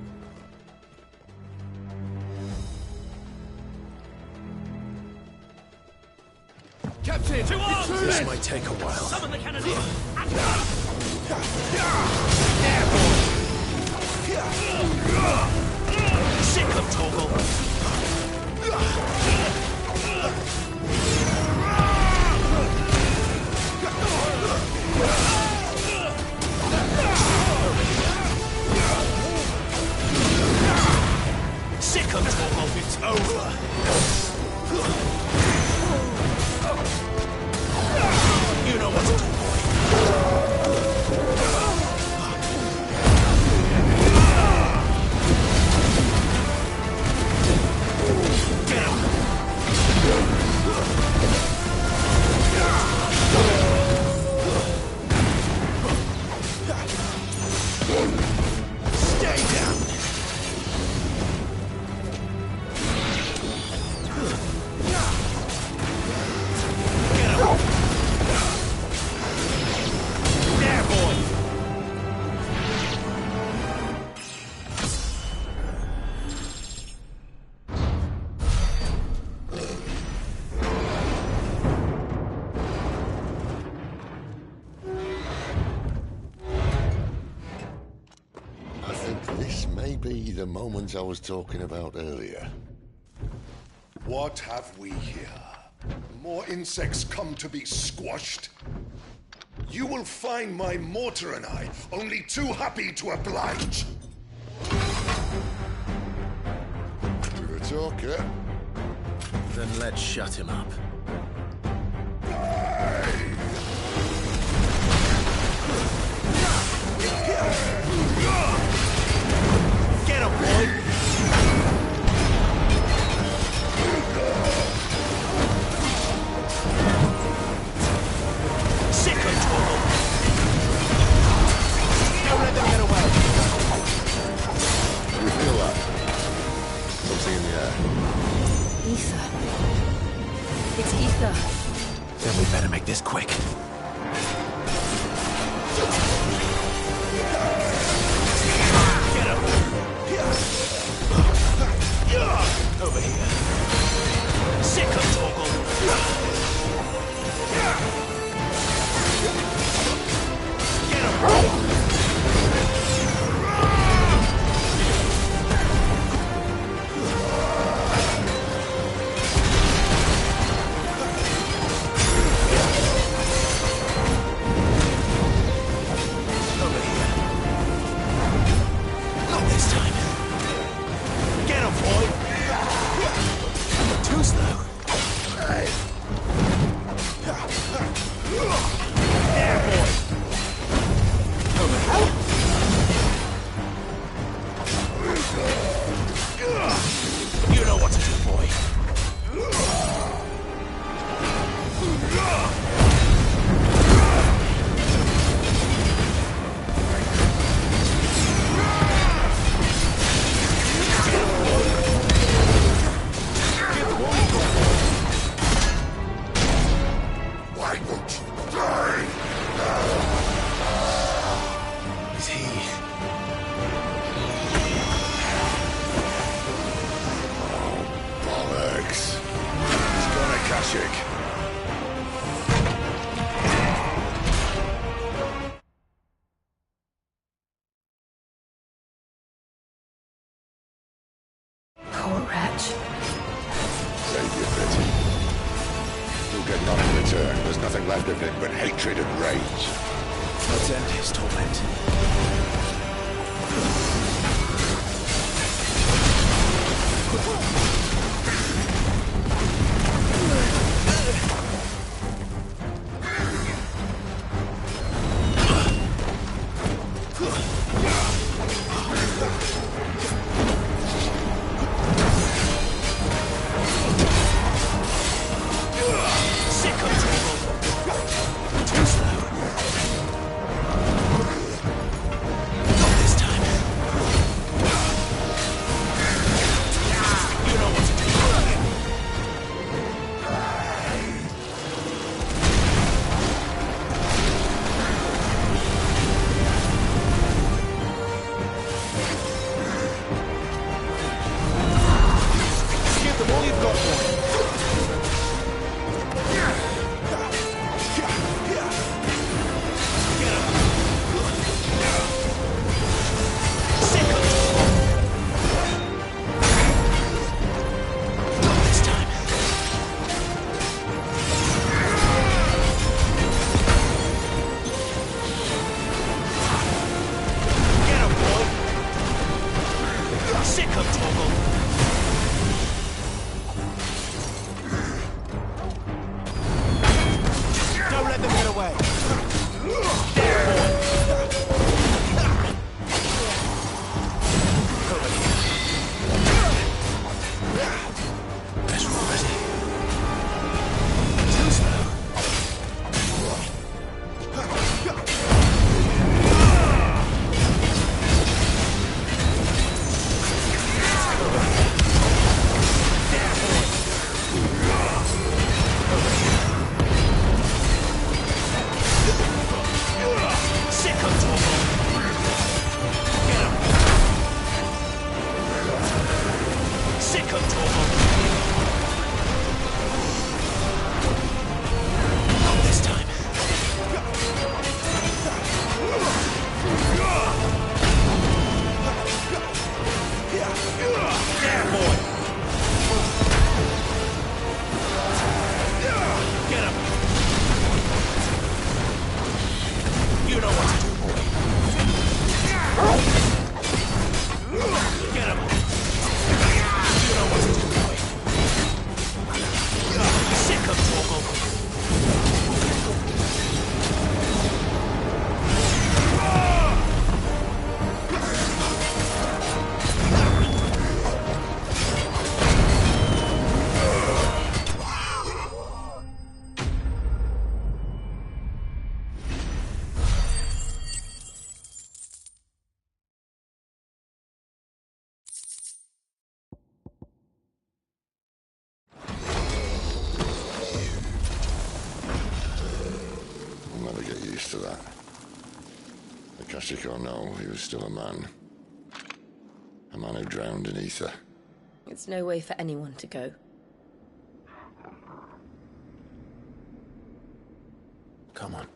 Captain! This might take a while. Summon the Cannoneer! Sick of Torgal! Sick of Torgal! It's over! You know what to do, get him! Stay down! There, boy! I think this may be the moment I was talking about earlier. What have we here? More insects come to be squashed? You will find my mortar and I only too happy to oblige. To the talker. Then let's shut him up. Get him, boy! Sick of Torgal! Don't let them get away! Do you feel that? Something in the air. Ether. It's ether. Then we better make this quick. Get him! Over here. Sick of Torgal! Get him! Over here. Not this time. Get him, boy! Too slow. There, boy! Over here. You know what to do, boy. Why won't you die? Is he... Bollocks. He's gone Akashic. Poor wretch. Save your pity. still getting on in return. There's nothing left of him but hatred and rage. Let's end his torment. To that. Akashic or no, he was still a man. A man who drowned in ether. It's no way for anyone to go. Come on.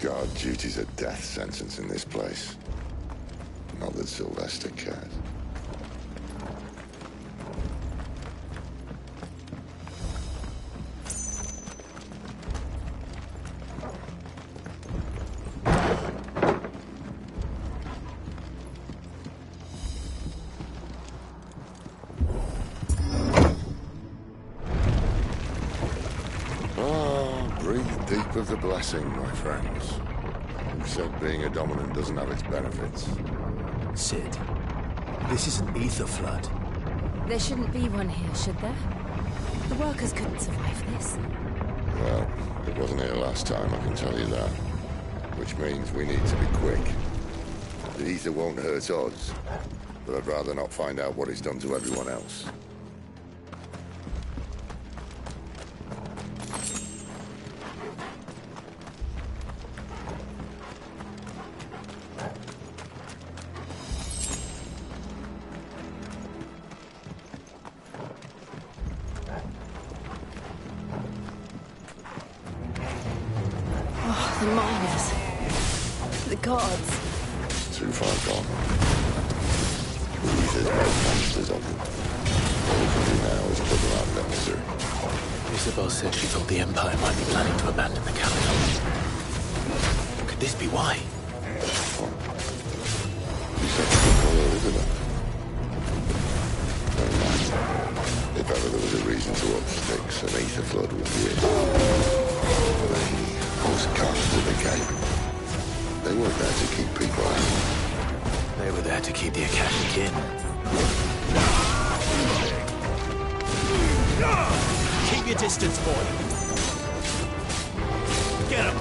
Guard duty's a death sentence in this place. Not that Sylvester cares. hope of the blessing, my friends. Who said being a dominant doesn't have its benefits? Cid, this is an ether flood. There shouldn't be one here, should there? The workers couldn't survive this. Well, it wasn't here last time, I can tell you that. Which means we need to be quick. The ether won't hurt us, but I'd rather not find out what it's done to everyone else. The miners. The gods. Too far gone. The ether's made monsters of them. All we can do now is put them out of their misery. Isabel said she thought the Empire might be planning to abandon the capital. Could this be why? You said to call her Isabel. Never mind. If ever there was a reason to up sticks, an ether flood would be it. Those cards of the game. They weren't there to keep people out. They were there to keep the Akashic in. Keep your distance, boy. Get him.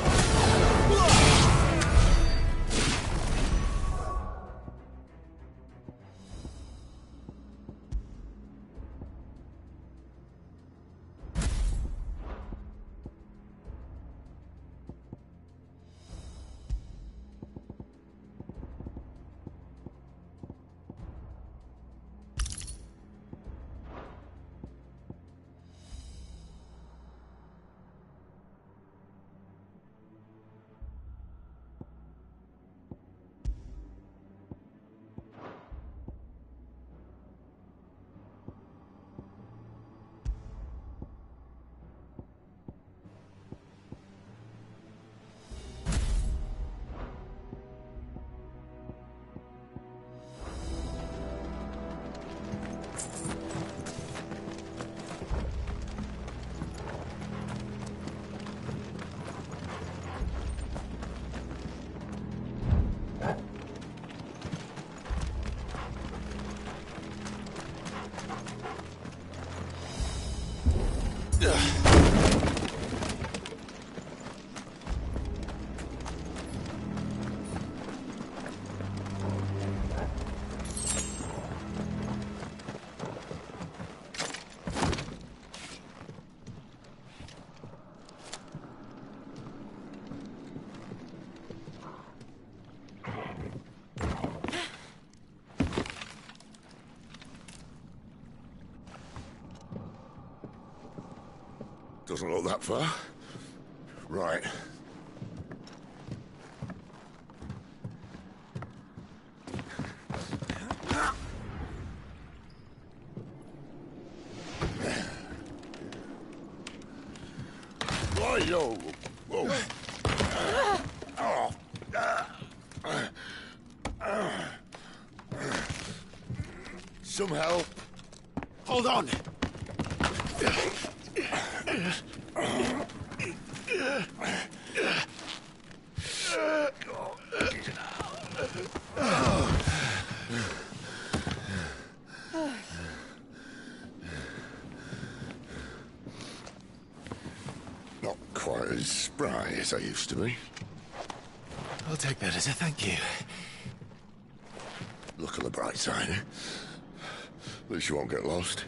Doesn't look that far. Right. Why-yo! Whoa! Some help. Hold on. Not quite as spry as I used to be. I'll take that as a thank you. Look on the bright side, eh? At least you won't get lost.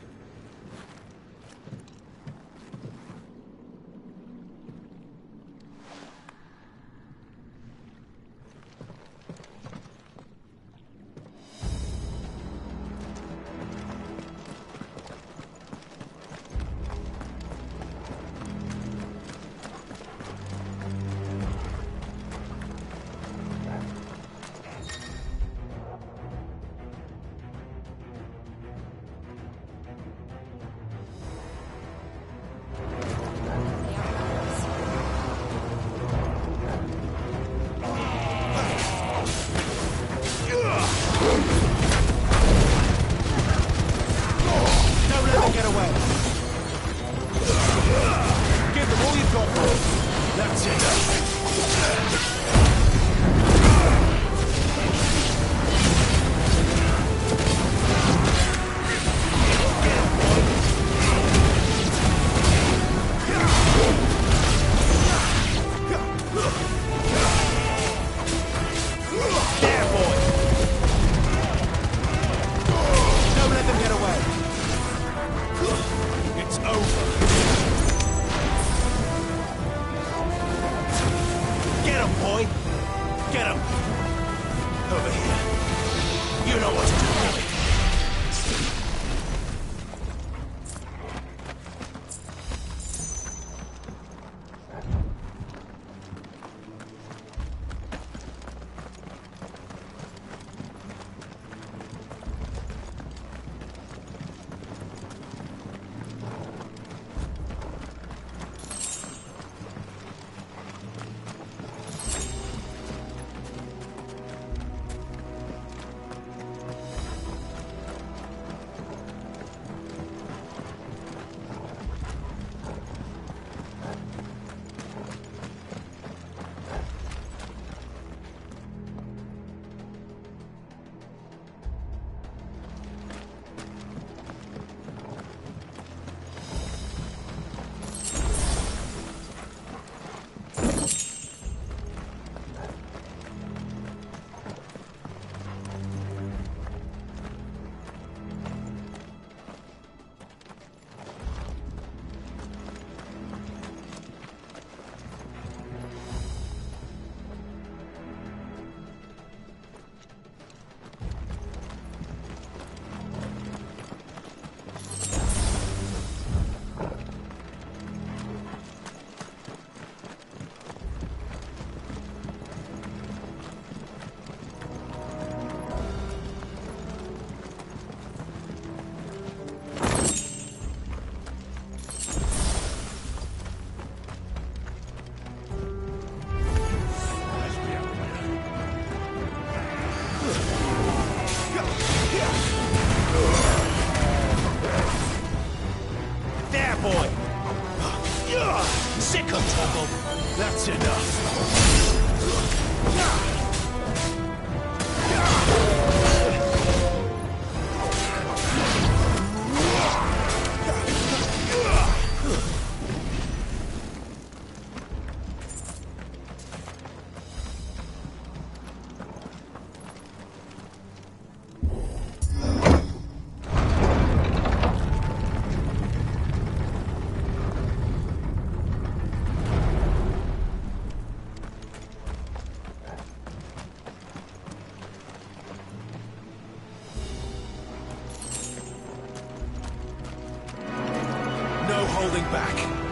holding back.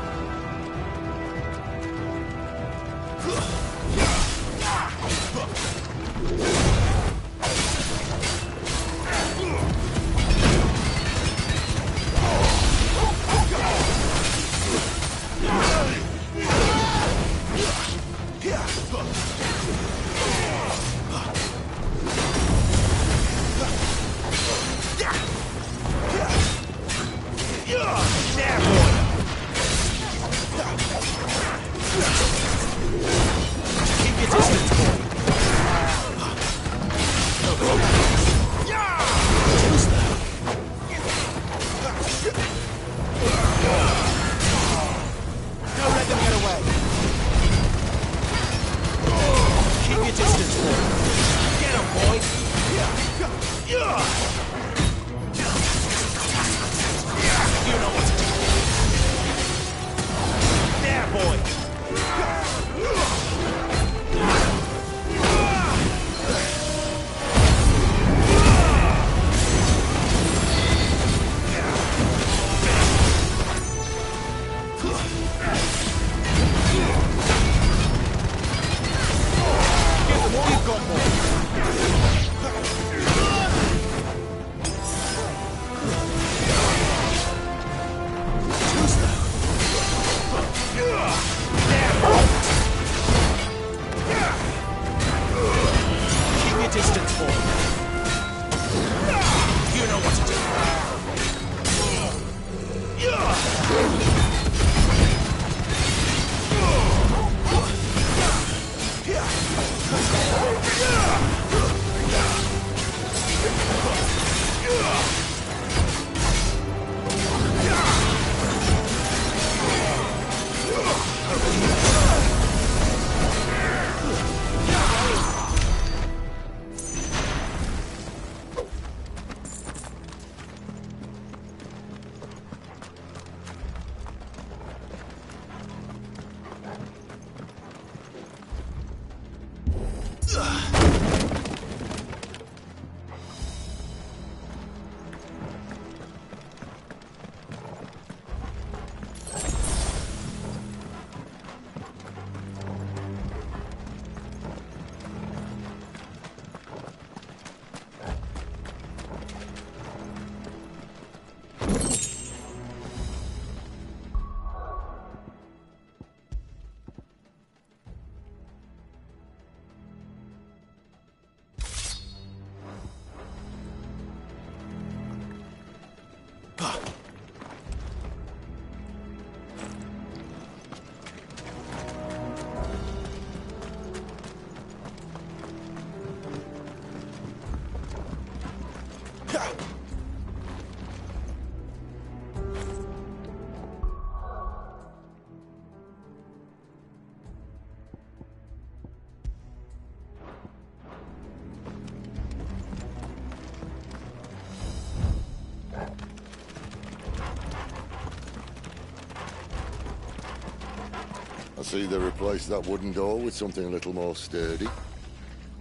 I see they replaced that wooden door with something a little more sturdy.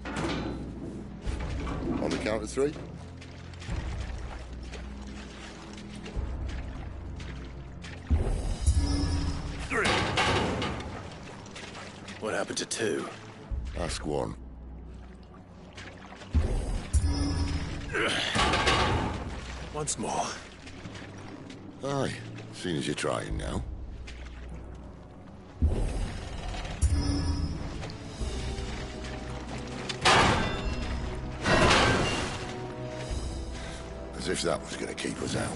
On the count of 3. What happened to 2? Ask 1. Once more. Aye, seeing as you're trying now. As if that was going to keep us out.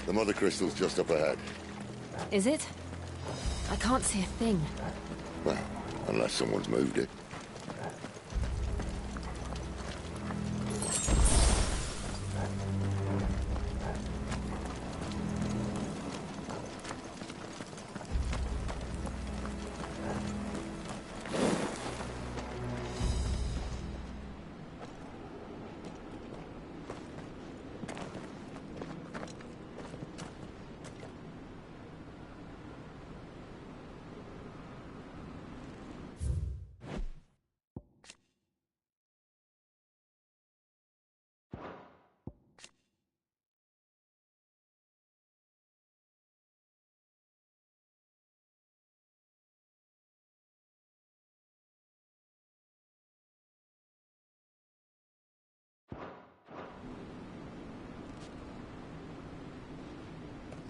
The Mother Crystal's just up ahead. Is it? I can't see a thing. Well, unless someone's moved it.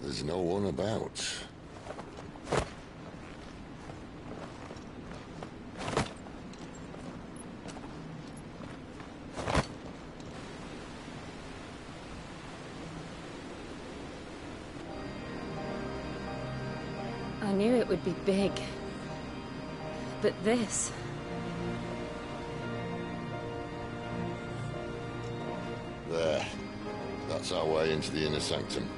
There's no one about. I knew it would be big. But this... There. That's our way into the inner sanctum.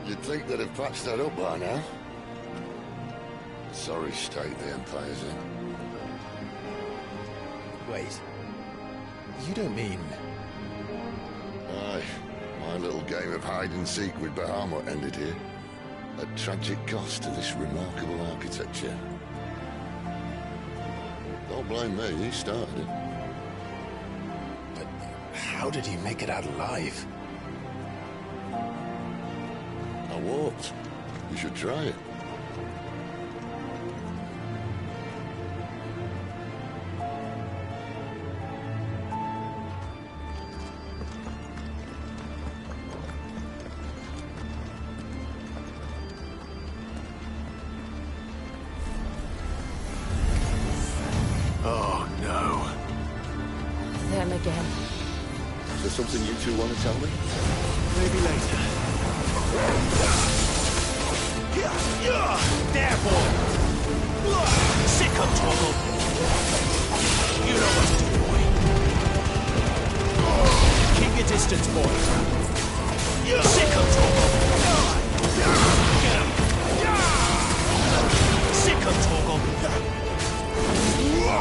You'd think they'd have patched that up by now. Sorry state the Empire's in. Wait. You don't mean... Aye. My little game of hide-and-seek with Bahamut ended here. At tragic cost to this remarkable architecture. Don't blame me, he started it. But how did he make it out alive? I walked. You should try it. Oh, no. Them again. Is there something you two want to tell me? Maybe later. There, boy! Sick of trouble! You know what to do, boy. Keep your distance, boy. Sick of trouble! Get him! Sick of trouble!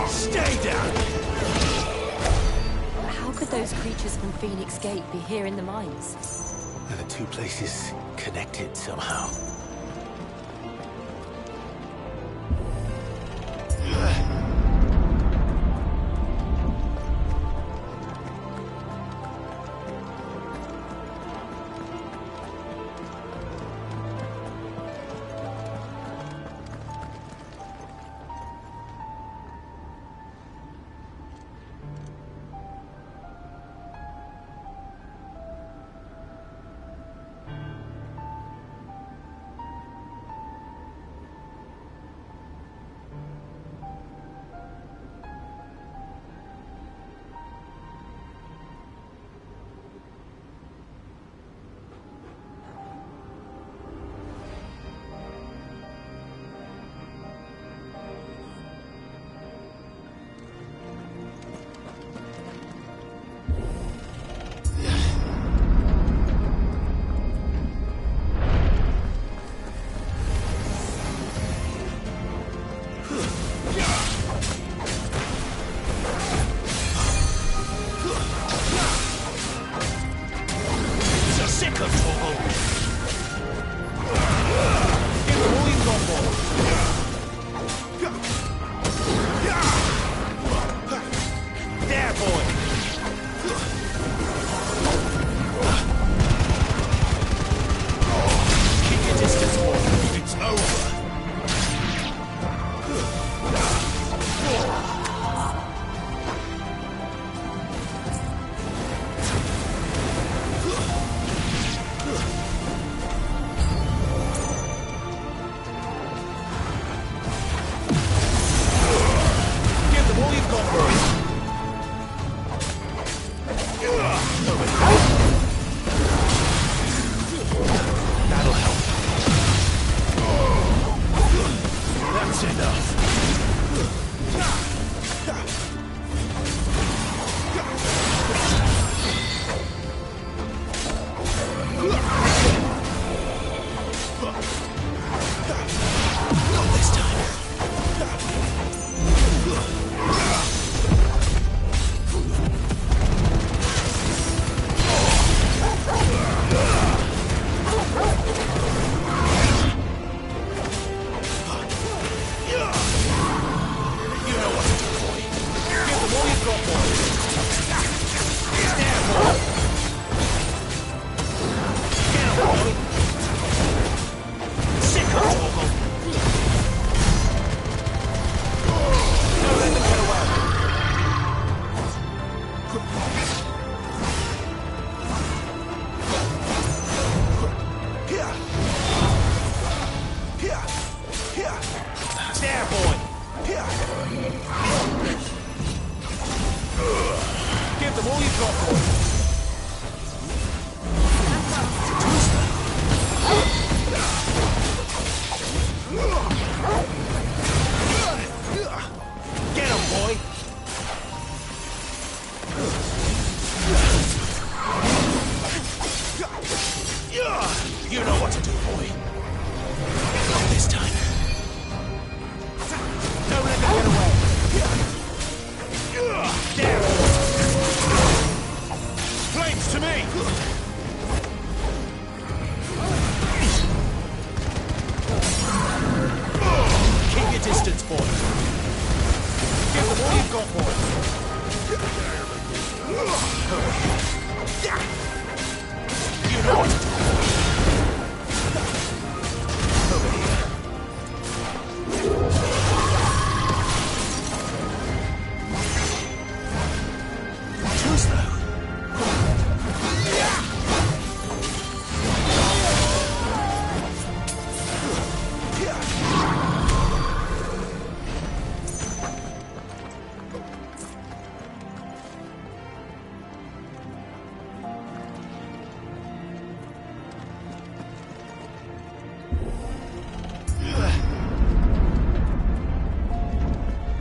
Stay down! How could those creatures from Phoenix Gate be here in the mines? Are the two places connected somehow? Sick of trouble! you've got, boy. Get him, boy. You know what to do, boy. Not this time. Don't let them get away. There. Flames to me. Keep your distance, boy. Give them all you've got, boy. You know what to do. Over here. Too slow.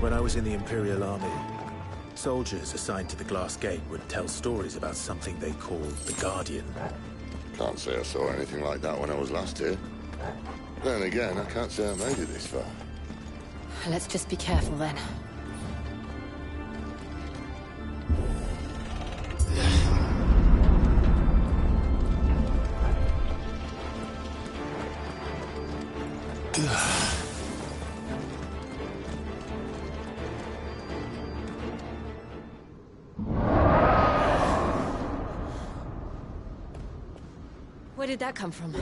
When I was in the Imperial Army, soldiers assigned to the Glass Gate would tell stories about something they called the Guardian. Can't say I saw anything like that when I was last here. Then again, I can't say I made it this far. Let's just be careful then. Where did that come from?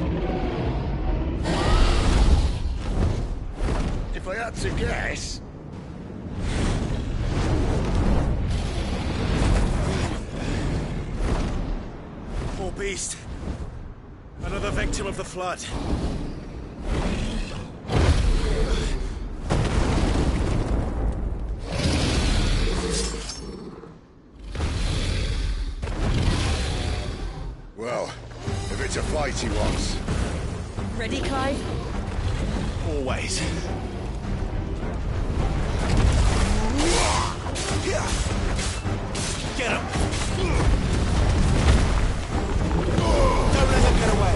If I had to guess... Poor beast. Another victim of the Flood. Well, if it's a fight he wants. Ready, Clive? Always. Get him! Don't let them get away!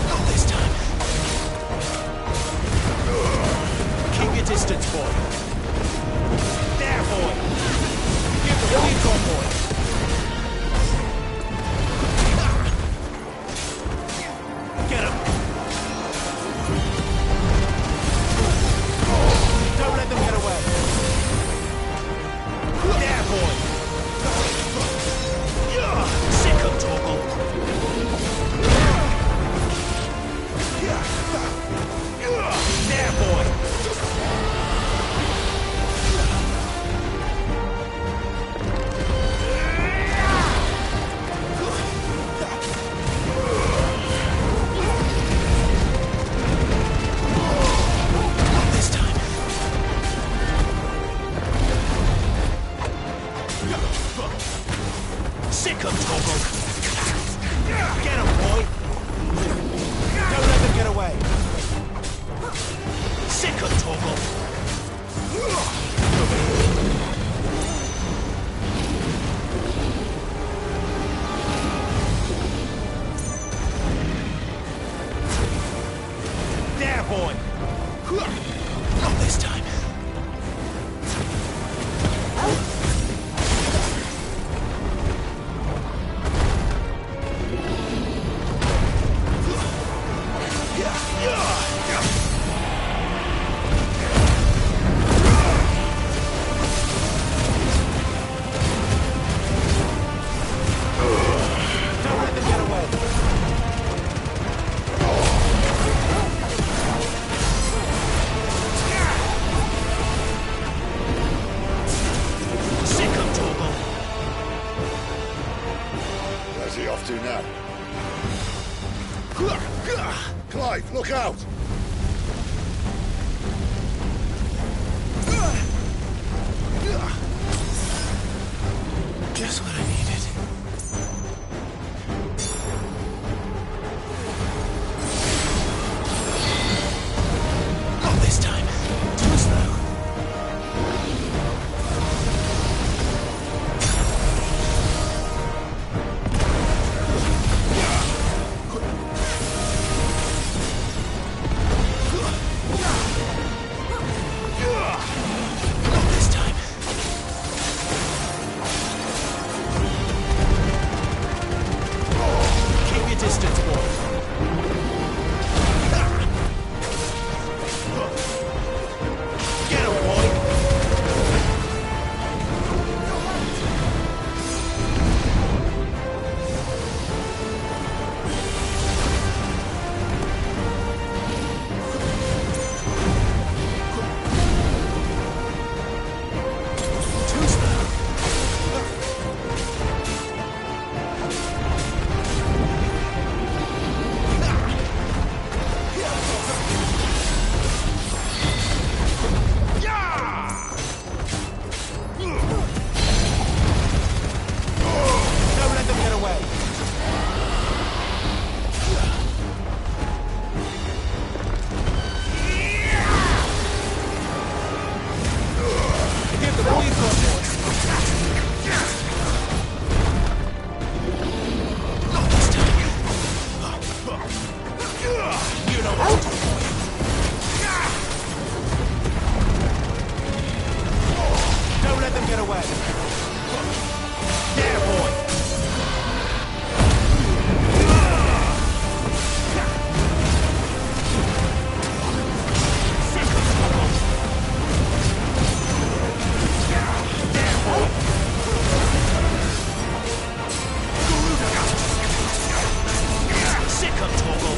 Not this time. Keep your distance, boy. There, boy! Give them all you've got, boy! Get him! Don't let them get away! There, boy! Sick of Torgal! There, boy! Not this time. Sick of Torgal! Get him, boy! Don't let them get away! Sick of Torgal! There, boy! Not this time. Don't let them get away. Sick of Torgal. Where's he off to now? Clive, look out! Just what I needed. Not this time. Too slow. Not this time. Keep your distance, boy. Get him, boy. Too slow. Don't let them get away. Give them all you've got, boy. Not this time. You know what to do, boy. Don't let them get away. Yeah, boy. Sick of Torgal.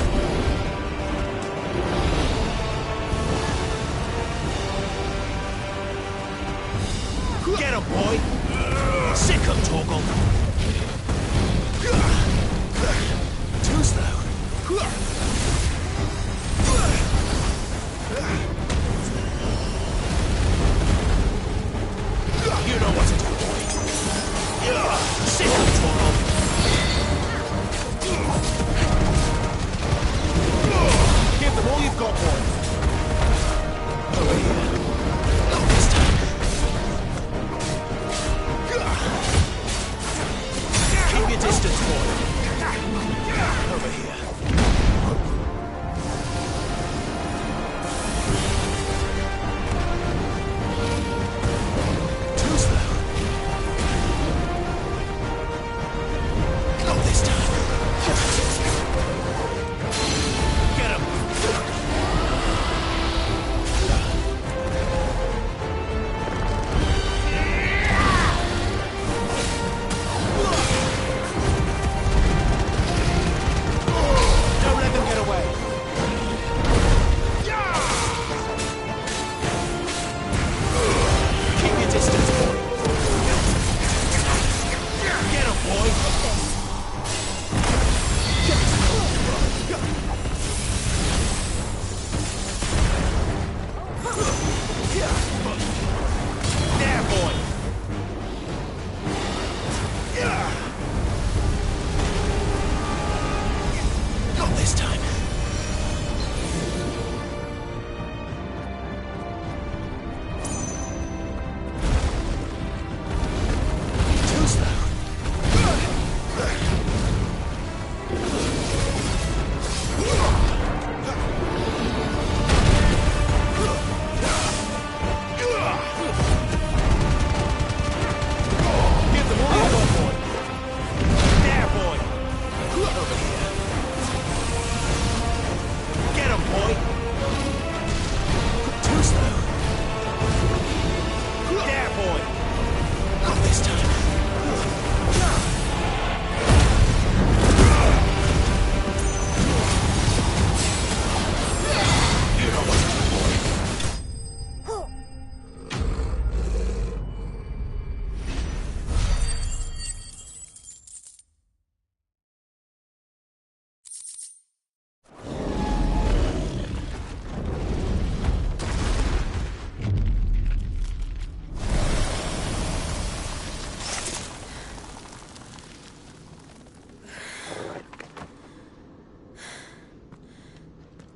Get him, boy. Sick of Torgal. Too slow. You know what to do, boy. Sick of Torgal. Give them all you've got, boy. Over here. Not this time.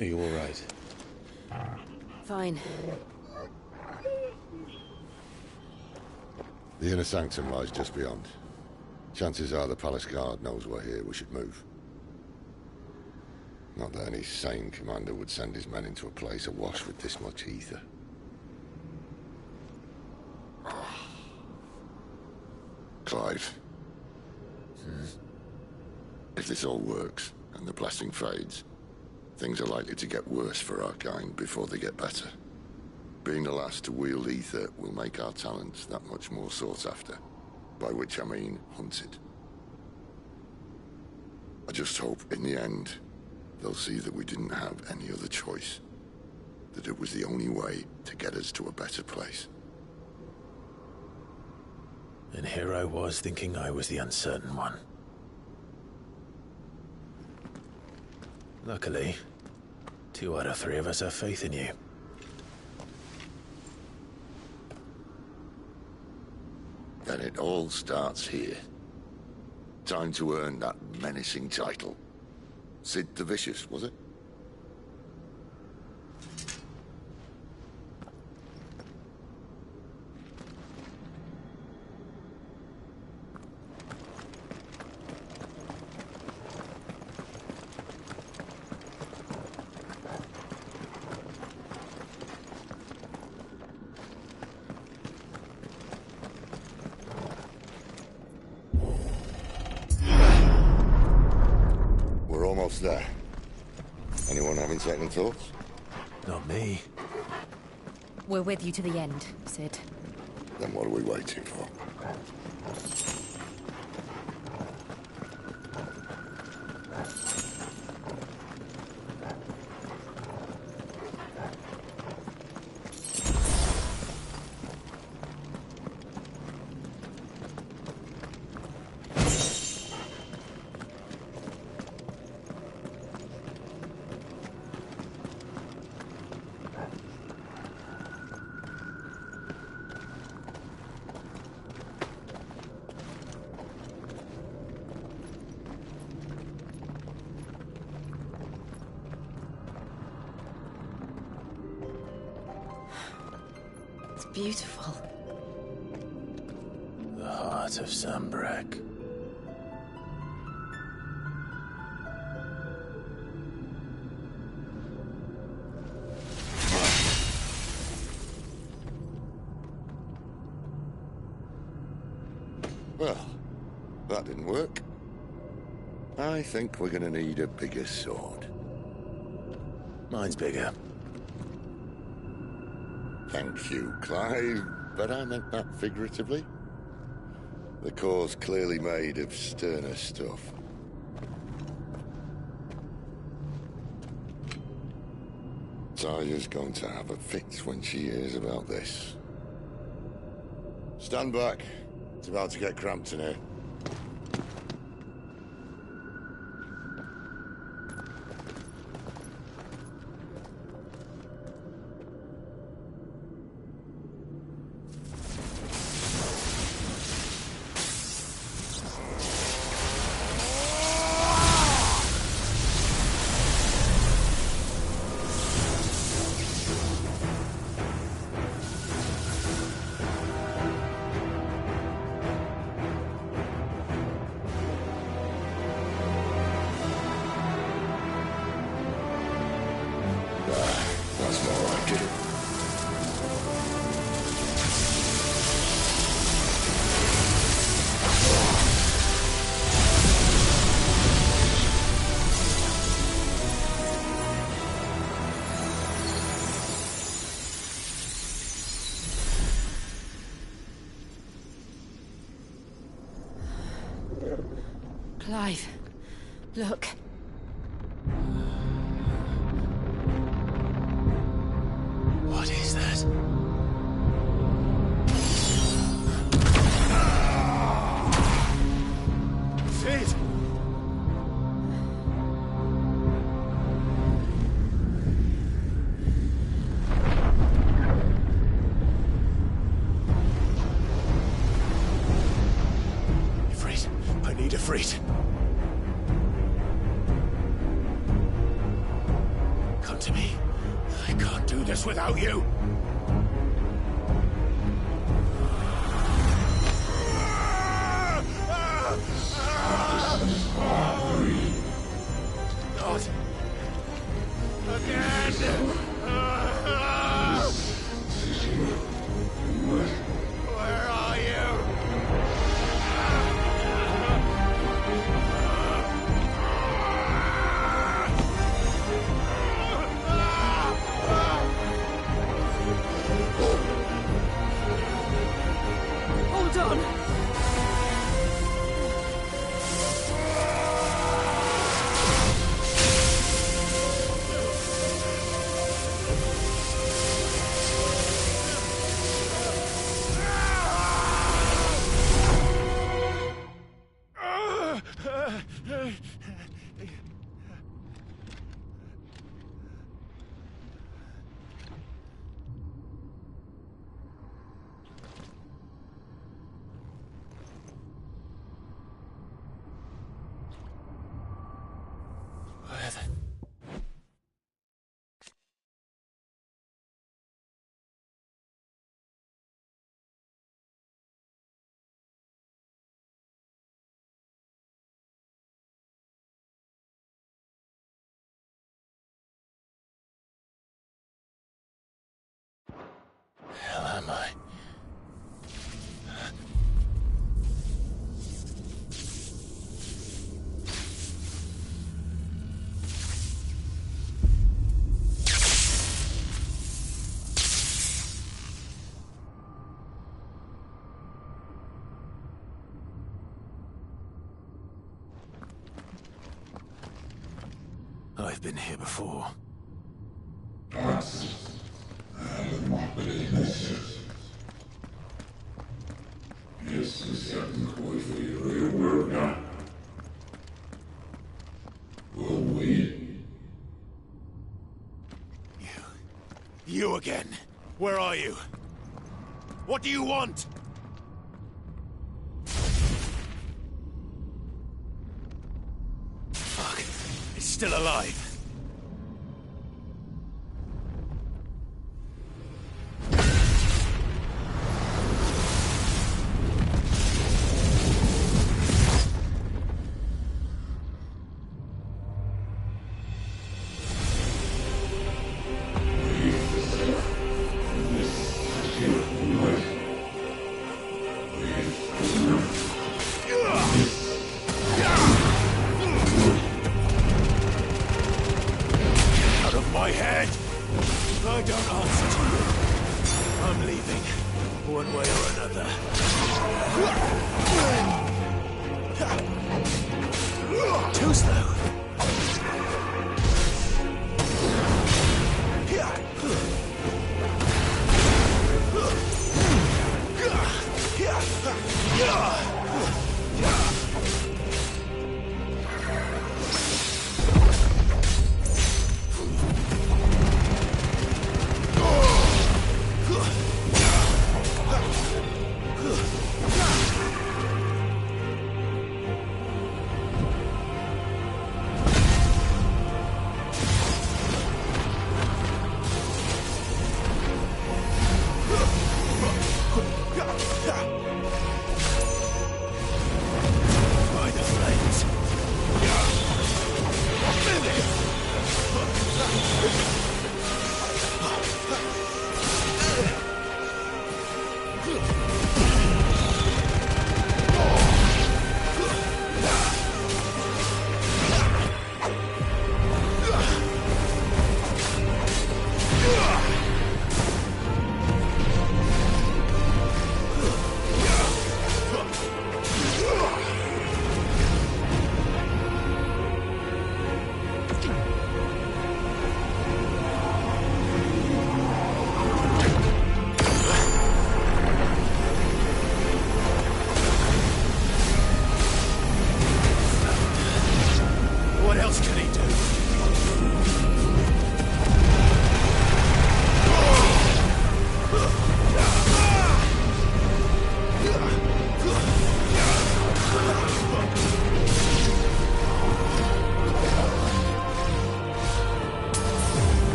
Are you all right? Fine. The inner sanctum lies just beyond. Chances are the palace guard knows we're here. We should move. Not that any sane commander would send his men into a place awash with this much ether. Clive. If this all works, and the blessing fades, things are likely to get worse for our kind before they get better. Being the last to wield ether will make our talents that much more sought after. By which I mean hunted. I just hope, in the end, they'll see that we didn't have any other choice. That it was the only way to get us to a better place. And here I was thinking I was the uncertain one. Luckily, 2 out of 3 of us have faith in you. Then it all starts here. Time to earn that menacing title. Sid the Vicious, was it? There. Anyone having second thoughts? Not me. We're with you to the end, Sid. Then what are we waiting for? Beautiful. The heart of Sanbreque. Well, that didn't work. I think we're gonna need a bigger sword. Mine's bigger. Thank you, Clive, but I meant that figuratively. The core's clearly made of sterner stuff. Taya's going to have a fit when she hears about this. Stand back. It's about to get cramped in here. That's more like it. Clive, look. What is that? Sid! Ifrit, I need Ifrit. Come us without you. Not again. Where are you? Hold on! Hell am I? I've been here before. You again. Where are you? What do you want? Fuck. It's still alive.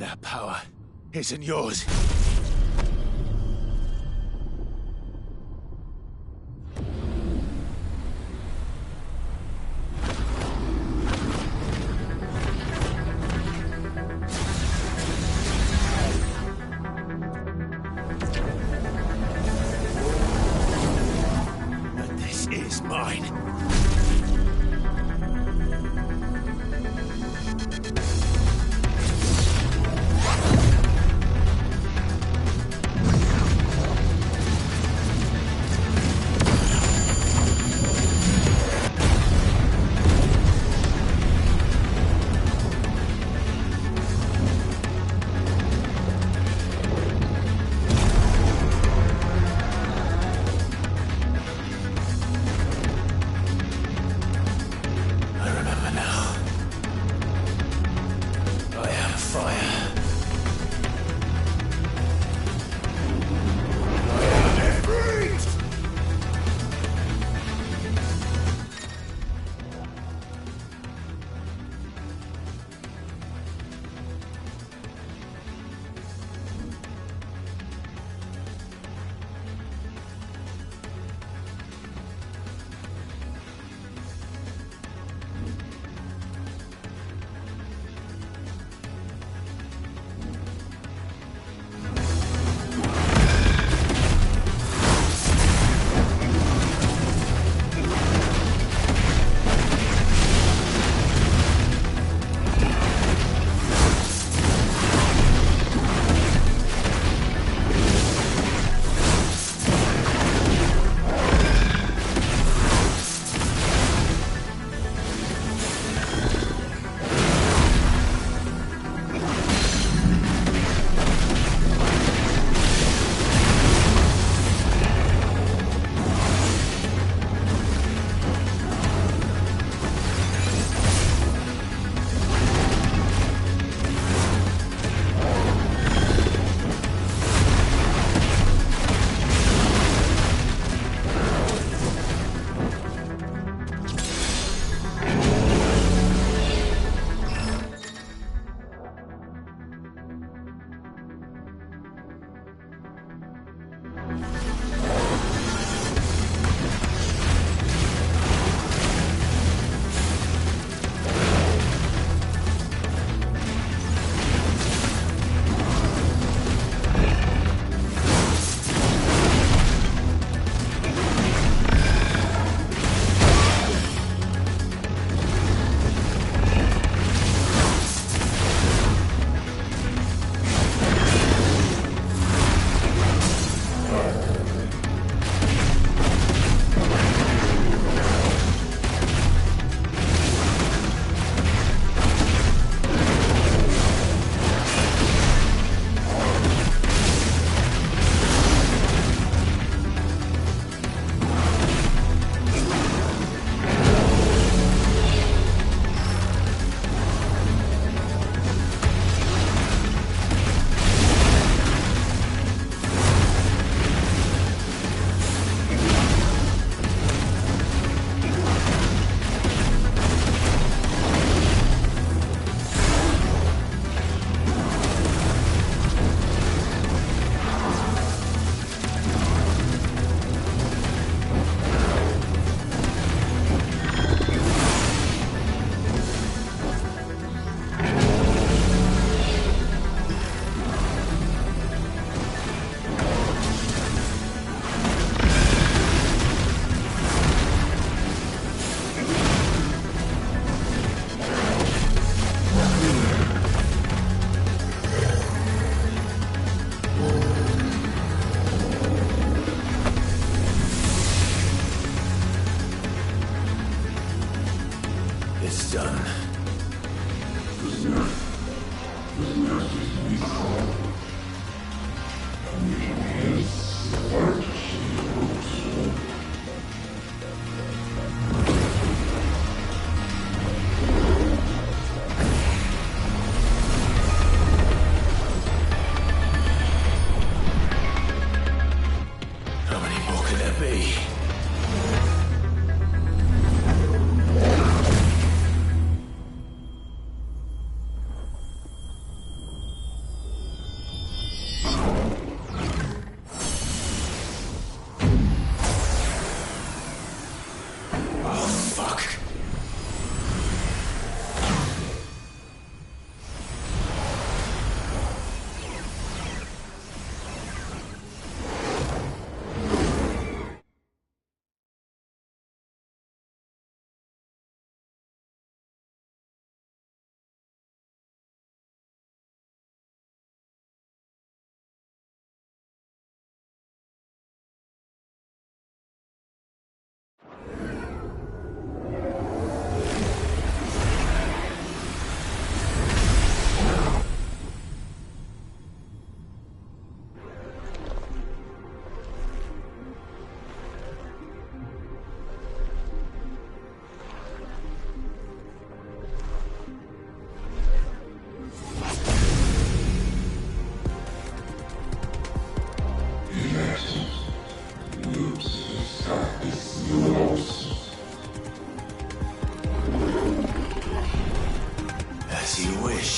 That power isn't yours. But this is mine.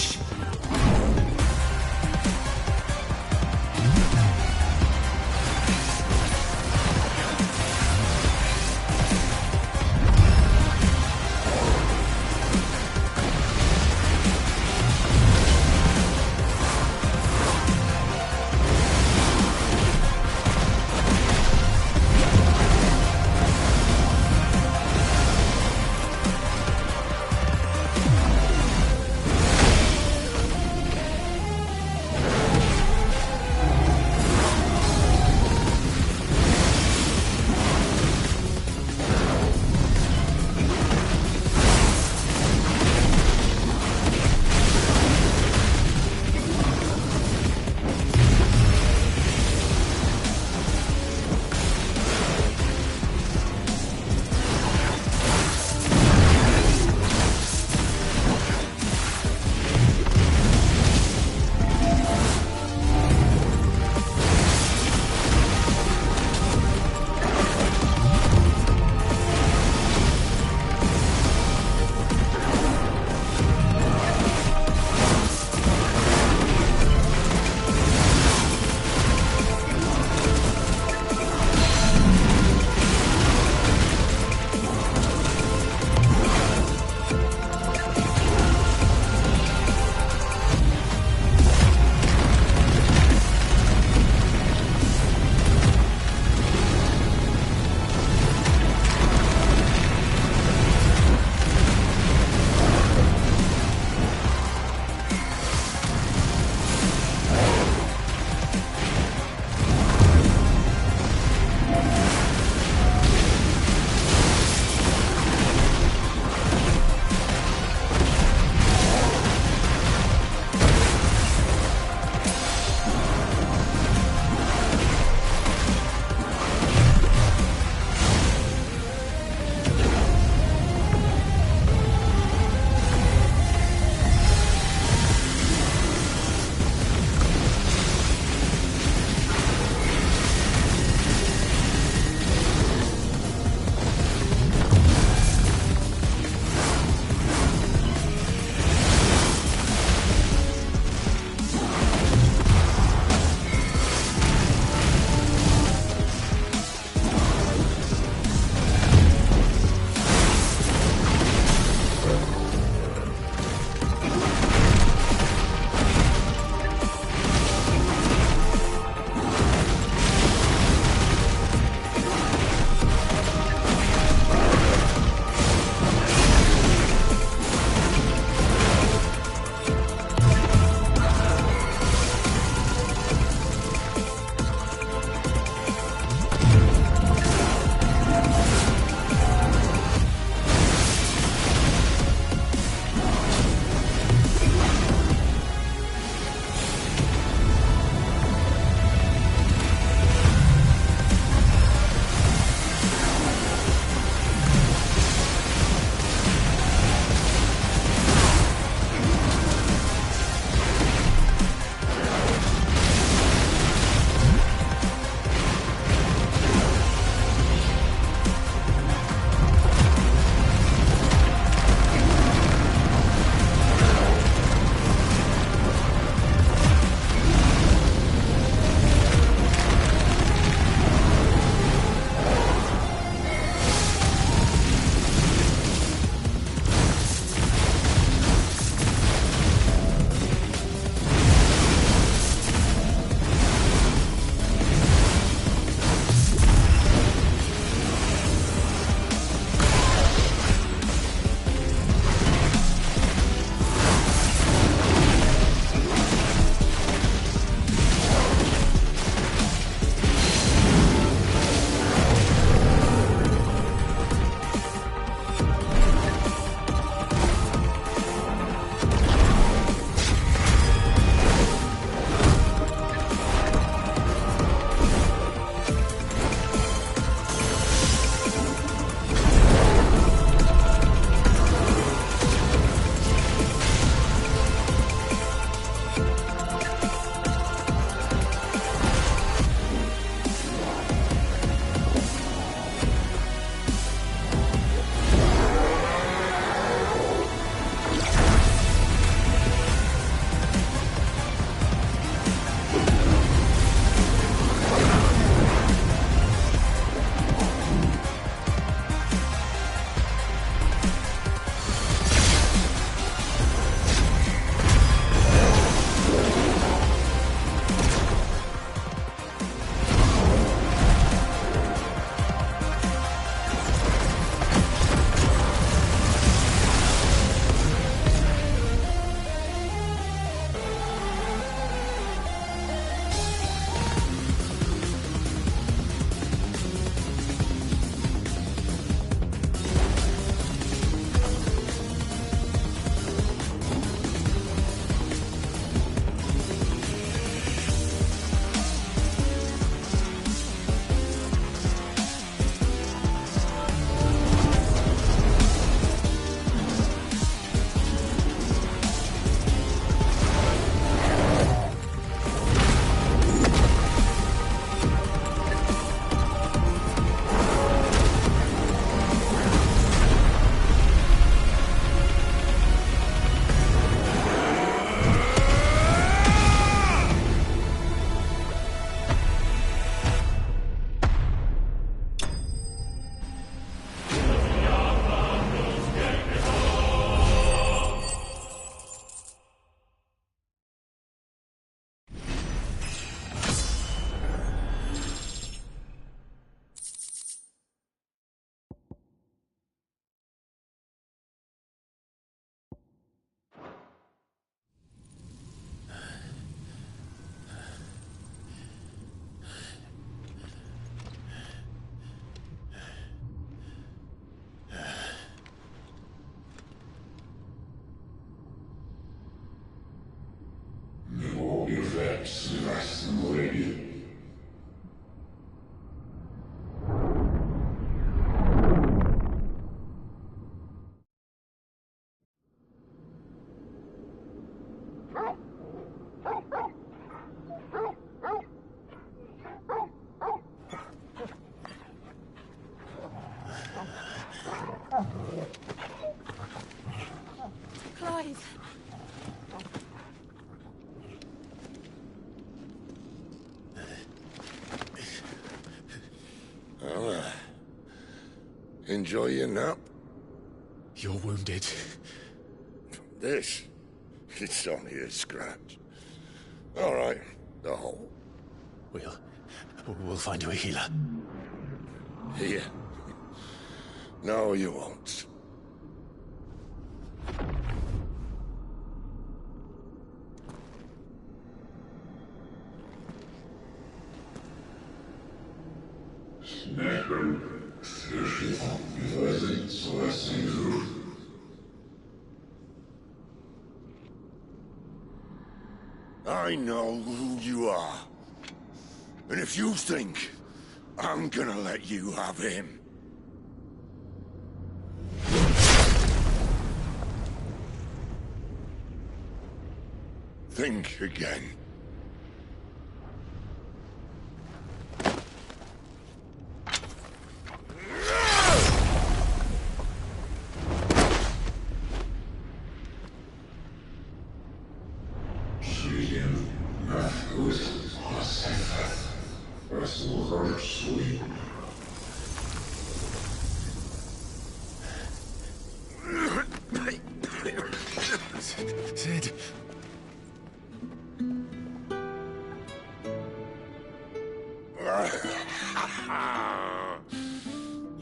bitch! Clive. Well, enjoy your nap. You're wounded. This? It's only a scratch. All right, the hole. We'll find you a healer. Here? No, you won't. I know who you are. And if you think I'm gonna let you have him... think again. Sid.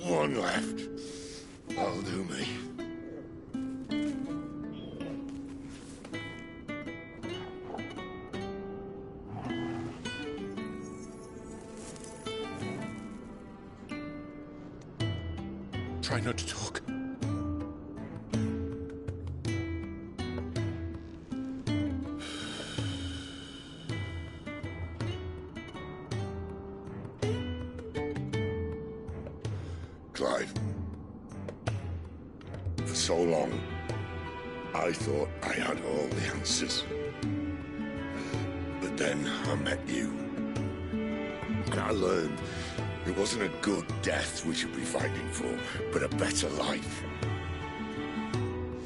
One left. That'll do me. Try not to talk. Clive. For so long, I thought I had all the answers. But then I met you. And I learned it wasn't a good death we should be fighting for, but a better life.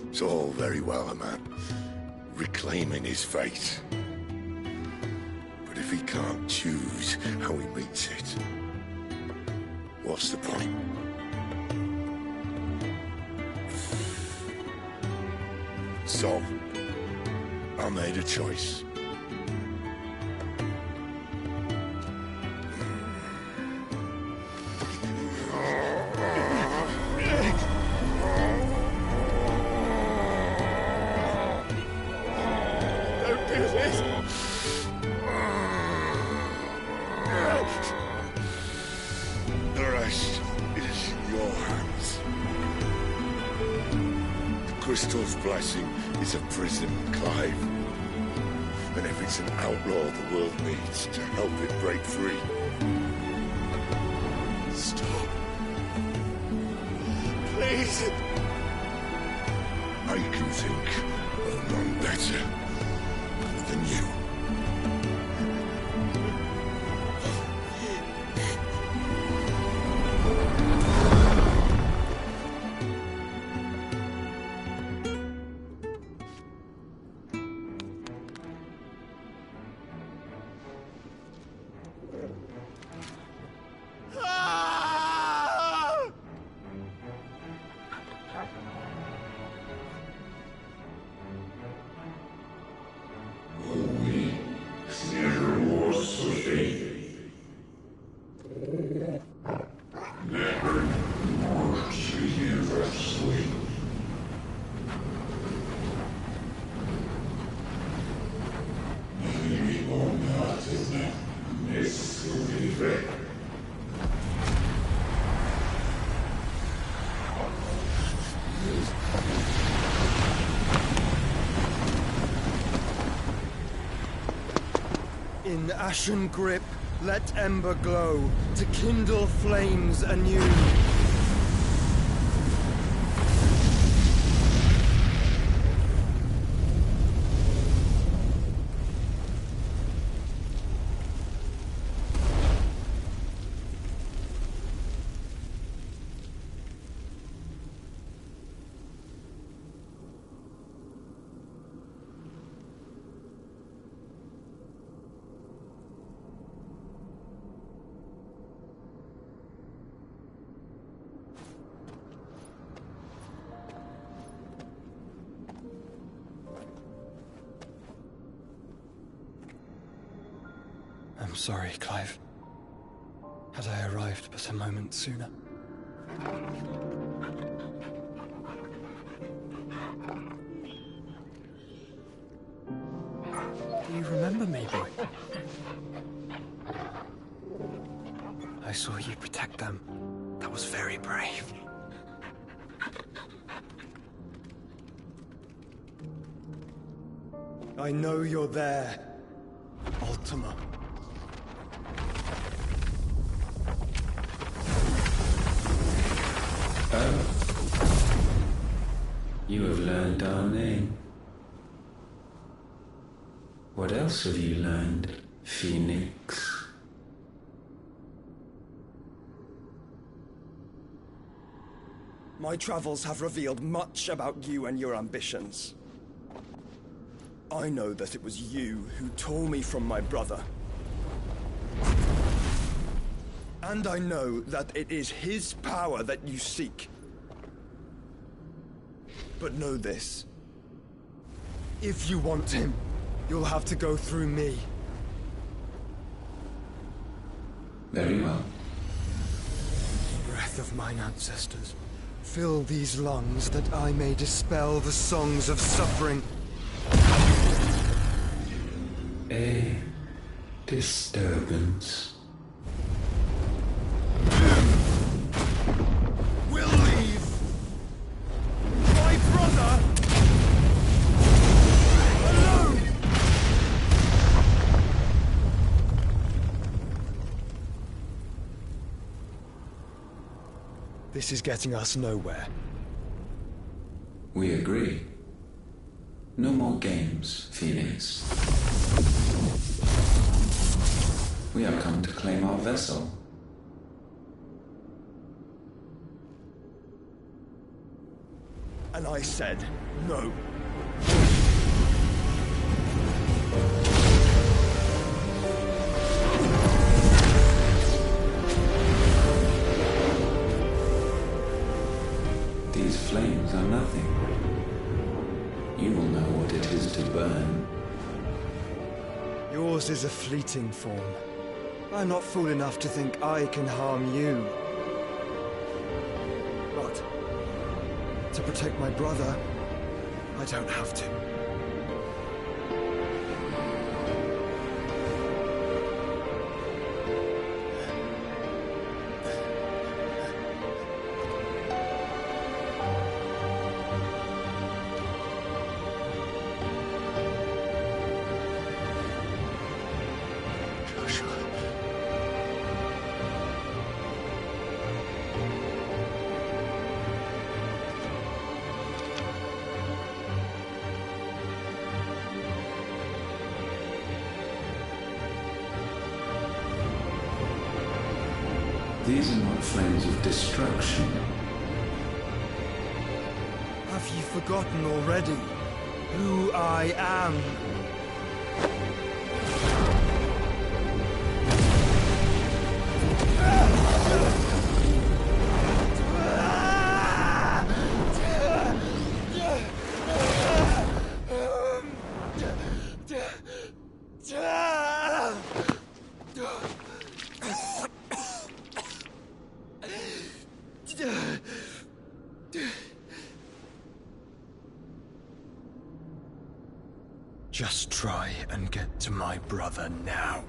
It's all very well, a man reclaiming his fate. But if he can't choose how he meets it, what's the point? So, I made a choice. Don't do this! The rest is in your hands. The Crystal's blessing is a prison, Clive. And if it's an outlaw the world needs to help it break free. Stop. Please. I can think of none better than you. In ashen grip, let ember glow, to kindle flames anew. I'm sorry, Clive. Had I arrived but a moment sooner. Do you remember me, boy? I saw you protect them. That was very brave. I know you're there, Ultima. You have learned our name. What else have you learned, Phoenix? My travels have revealed much about you and your ambitions. I know that it was you who tore me from my brother. And I know that it is his power that you seek. But know this. If you want him, you'll have to go through me. Very well. Breath of mine ancestors, fill these lungs that I may dispel the songs of suffering. A disturbance. We'll leave. My brother alone. This is getting us nowhere. We agree. No more games, Phoenix. We have come to claim our vessel. And I said no. These flames are nothing. You will know what it is to burn. Yours is a fleeting form. I'm not fool enough to think I can harm you. But to protect my brother, I don't have to. These are not flames of destruction. Have you forgotten already who I am? Just try and get to my brother now.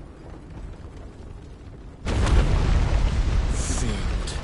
Fiend.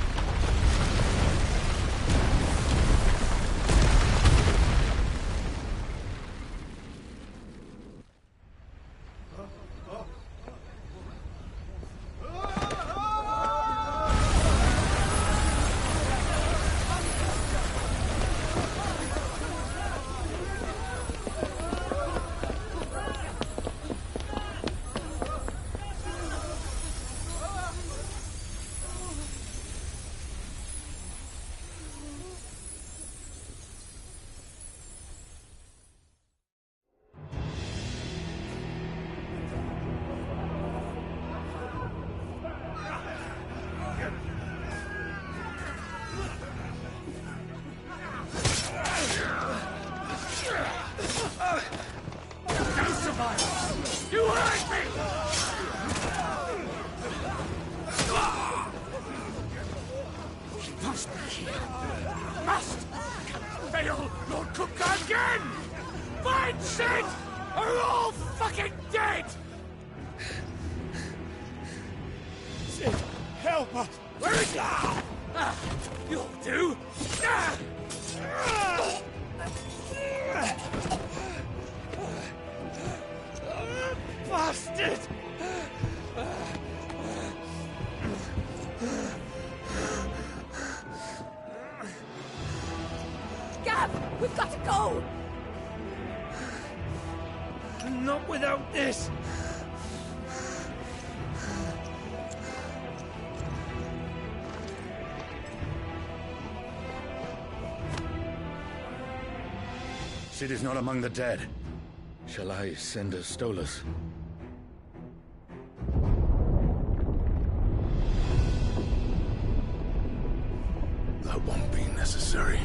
fucking dead! Sid, help us! Where is he? You'll do! Bastard! Gav, we've got to go! Not without this! Sid is not among the dead. Shall I send a Stolas? That won't be necessary.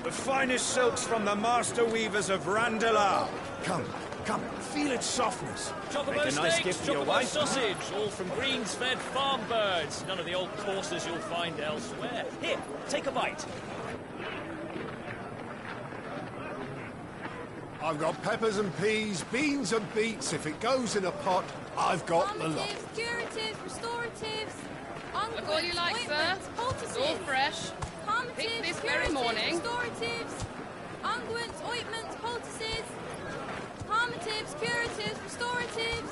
The finest silks from the master weavers of Randalar. Come, feel its softness. Chocobo Make a nice steaks, gift for your chocobo wife. sausage, all from greens-fed farm birds. None of the old courses you'll find elsewhere. Here, take a bite. I've got peppers and peas, beans and beets. If it goes in a pot, I've got the lot. Curatives, restoratives, Look all you like, sir. It's all fresh. Picked this very morning. Restoratives, unguents, ointments, poultices, harmatives, curatives, restoratives,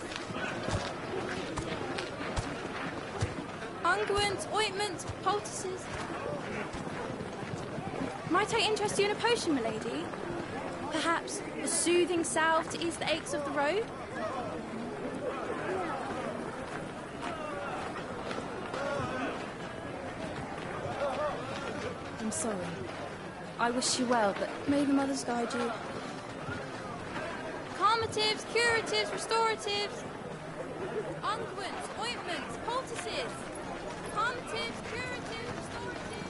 unguents, ointments, poultices. Might I interest you in a potion, milady? Perhaps a soothing salve to ease the aches of the road? I'm sorry. I wish you well, but may the mothers guide you. Calmatives, curatives, restoratives, unguents, ointments, poultices. Calmatives, curatives, restoratives.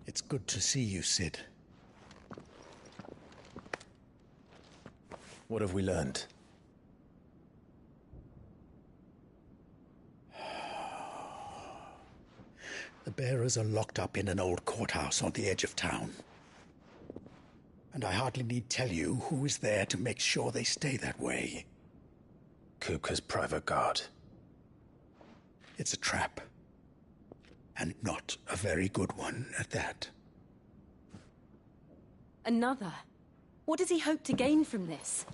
It's good to see you, Sid. What have we learned? The bearers are locked up in an old courthouse on the edge of town. And I hardly need tell you who is there to make sure they stay that way. Kupka's private guard. It's a trap. And not a very good one at that. Another? What does he hope to gain from this?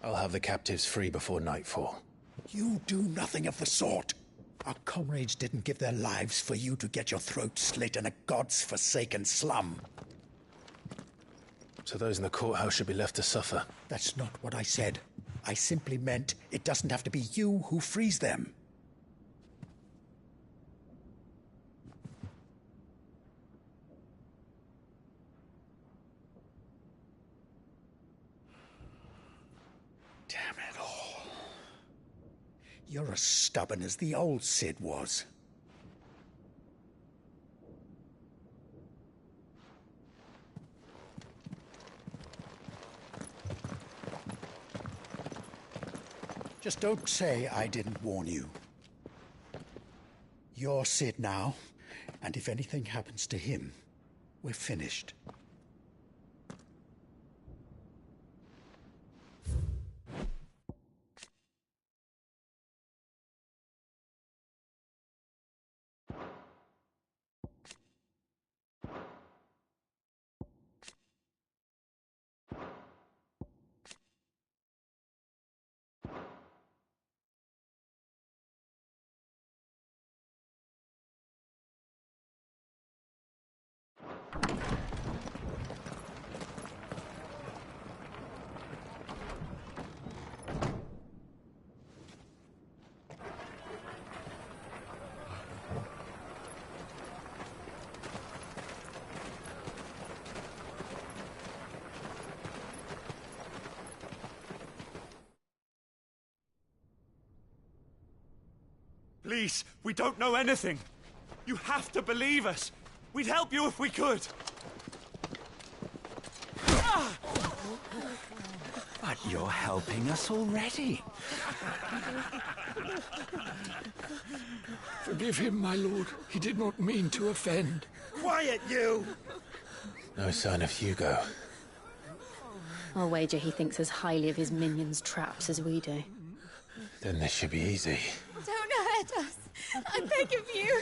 I'll have the captives free before nightfall. You do nothing of the sort. Our comrades didn't give their lives for you to get your throat slit in a god's-forsaken slum. So those in the courthouse should be left to suffer. That's not what I said. I simply meant it doesn't have to be you who frees them. Damn it all. You're as stubborn as the old Sid was. Just don't say I didn't warn you. You're Sid now, and if anything happens to him, we're finished. Please, we don't know anything. You have to believe us. We'd help you if we could. But you're helping us already. Forgive him, my lord. He did not mean to offend. Quiet, you! No sign of Hugo. I'll wager he thinks as highly of his minions' traps as we do. Then this should be easy. Don't hurt us. I beg of you.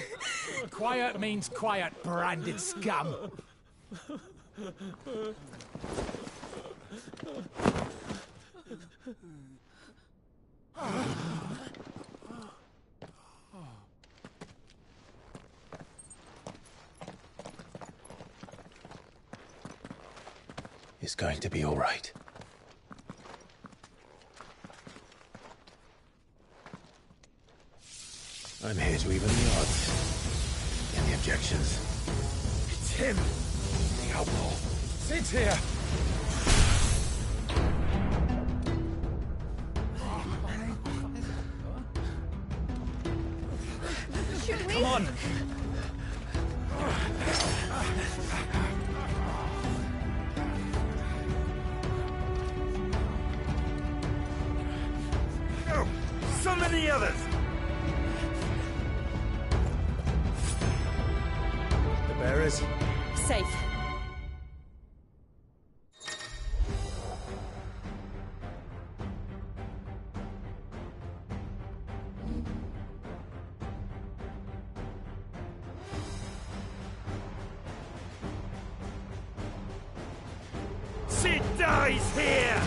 Quiet means quiet, branded scum. It's going to be all right. I'm here to even the odds. Any objections? It's him! The outlaw. Sit here! Should we? Come on! No! Summon the others! The bearers? Safe. Sid dies here!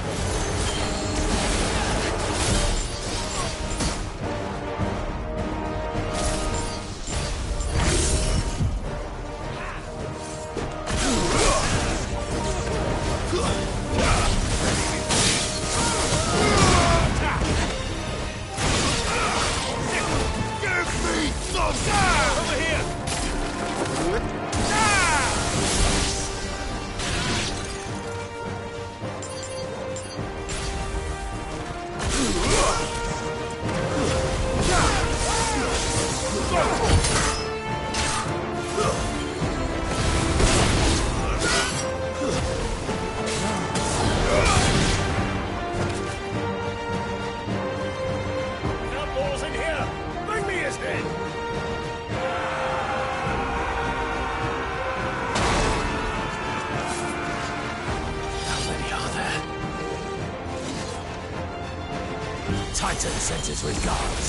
Outlaws in here! Bring me his head! How many are there? Titan sends his regards.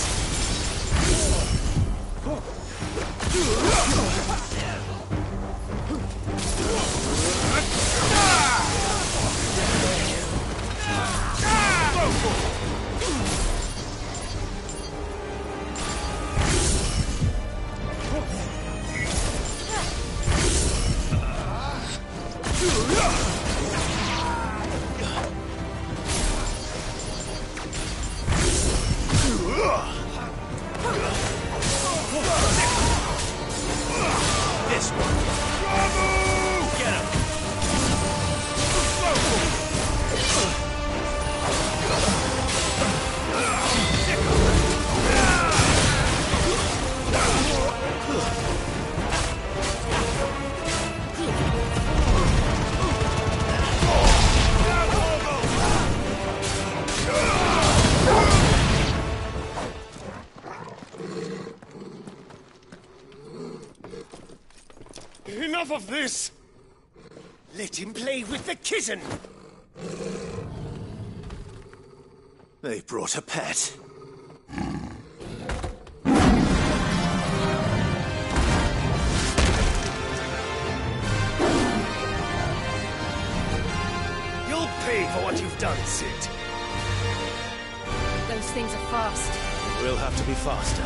This one. Get him! Enough of this! Let him play with the kitten! They brought a pet. what you've done, Cid. Those things are fast. We'll have to be faster.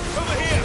Over here!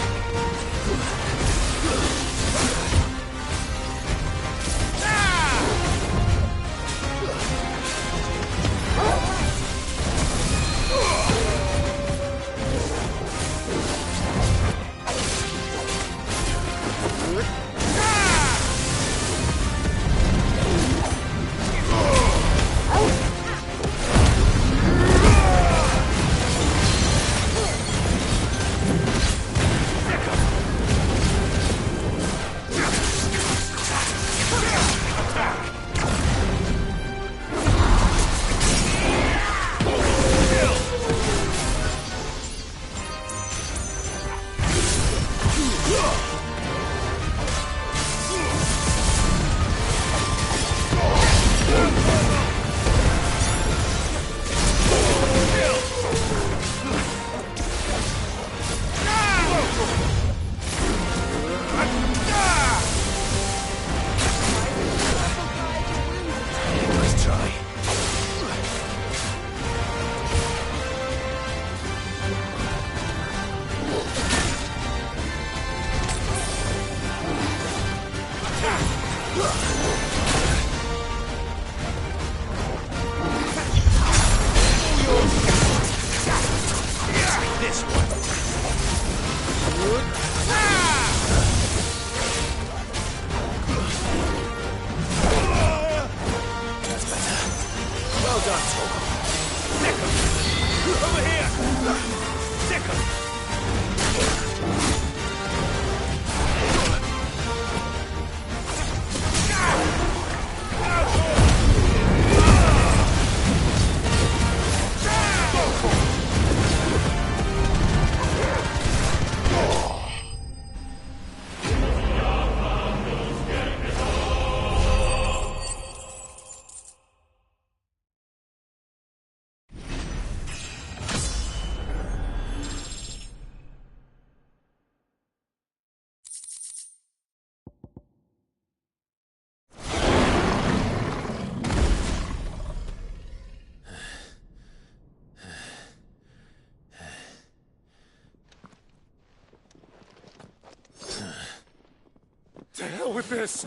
To hell with this!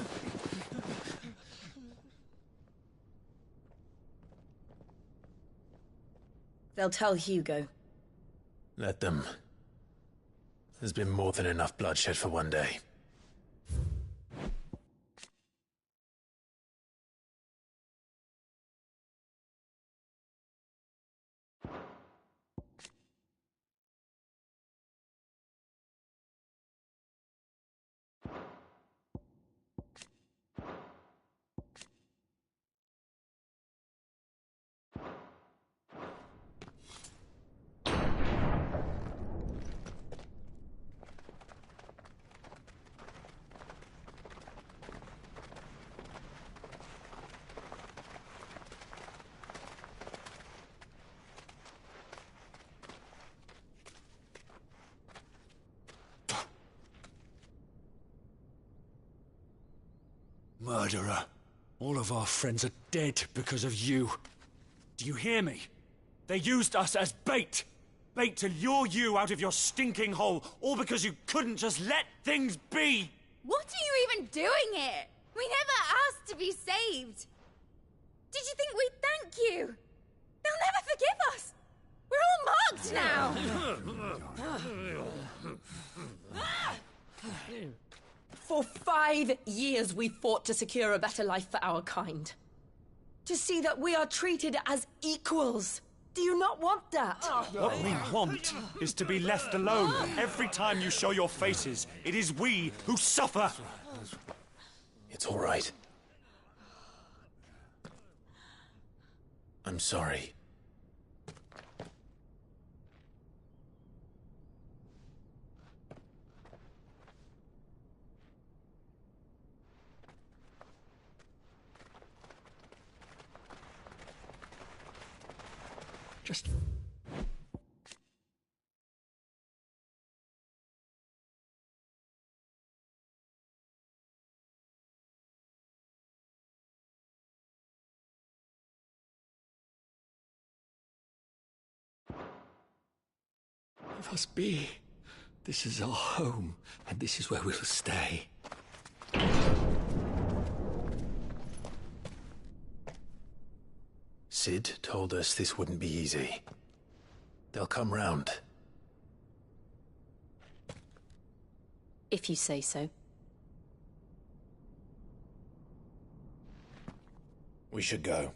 They'll tell Hugo. Let them. There's been more than enough bloodshed for one day. Murderer. All of our friends are dead because of you. Do you hear me? They used us as bait. Bait to lure you out of your stinking hole, all because you couldn't just let things be. What are you even doing here? We never asked to be saved. Did you think we'd thank you? They'll never forgive us. We're all marked now. For 5 years we fought to secure a better life for our kind. To see that we are treated as equals. Do you not want that? What we want is to be left alone. Every time you show your faces, it is we who suffer. It's all right. I'm sorry. Just of us be. This is our home, and this is where we'll stay. Cid told us this wouldn't be easy. They'll come round. If you say so. We should go.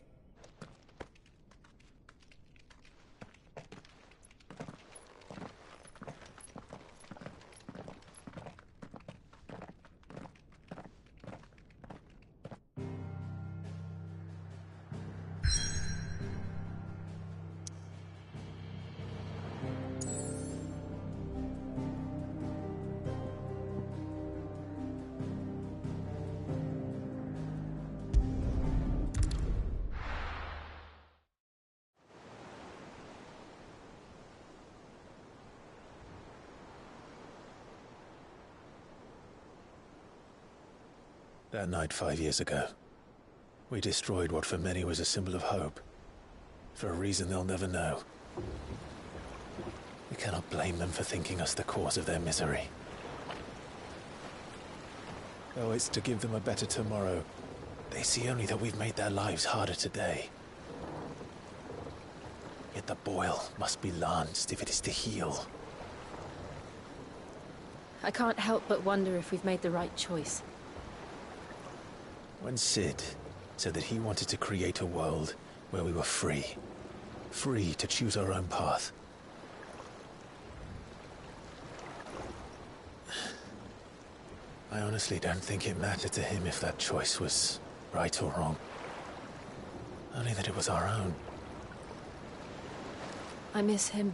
That night 5 years ago, we destroyed what for many was a symbol of hope. For a reason they'll never know. We cannot blame them for thinking us the cause of their misery. Though it's to give them a better tomorrow, they see only that we've made their lives harder today. Yet the boil must be lanced if it is to heal. I can't help but wonder if we've made the right choice. When Cid said that he wanted to create a world where we were free. Free to choose our own path. I honestly don't think it mattered to him if that choice was right or wrong. Only that it was our own. I miss him.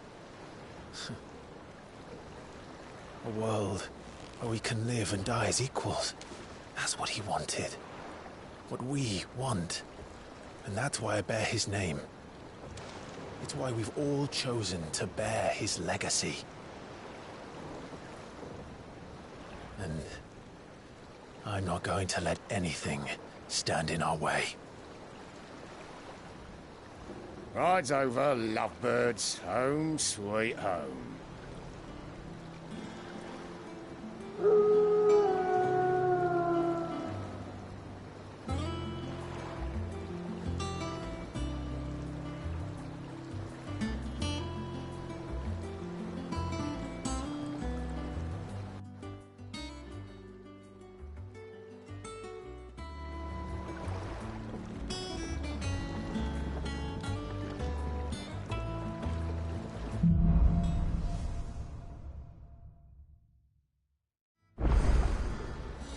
A world where we can live and die as equals. That's what he wanted. What we want. And that's why I bear his name. It's why we've all chosen to bear his legacy. And I'm not going to let anything stand in our way. Ride's over, lovebirds. Home sweet home.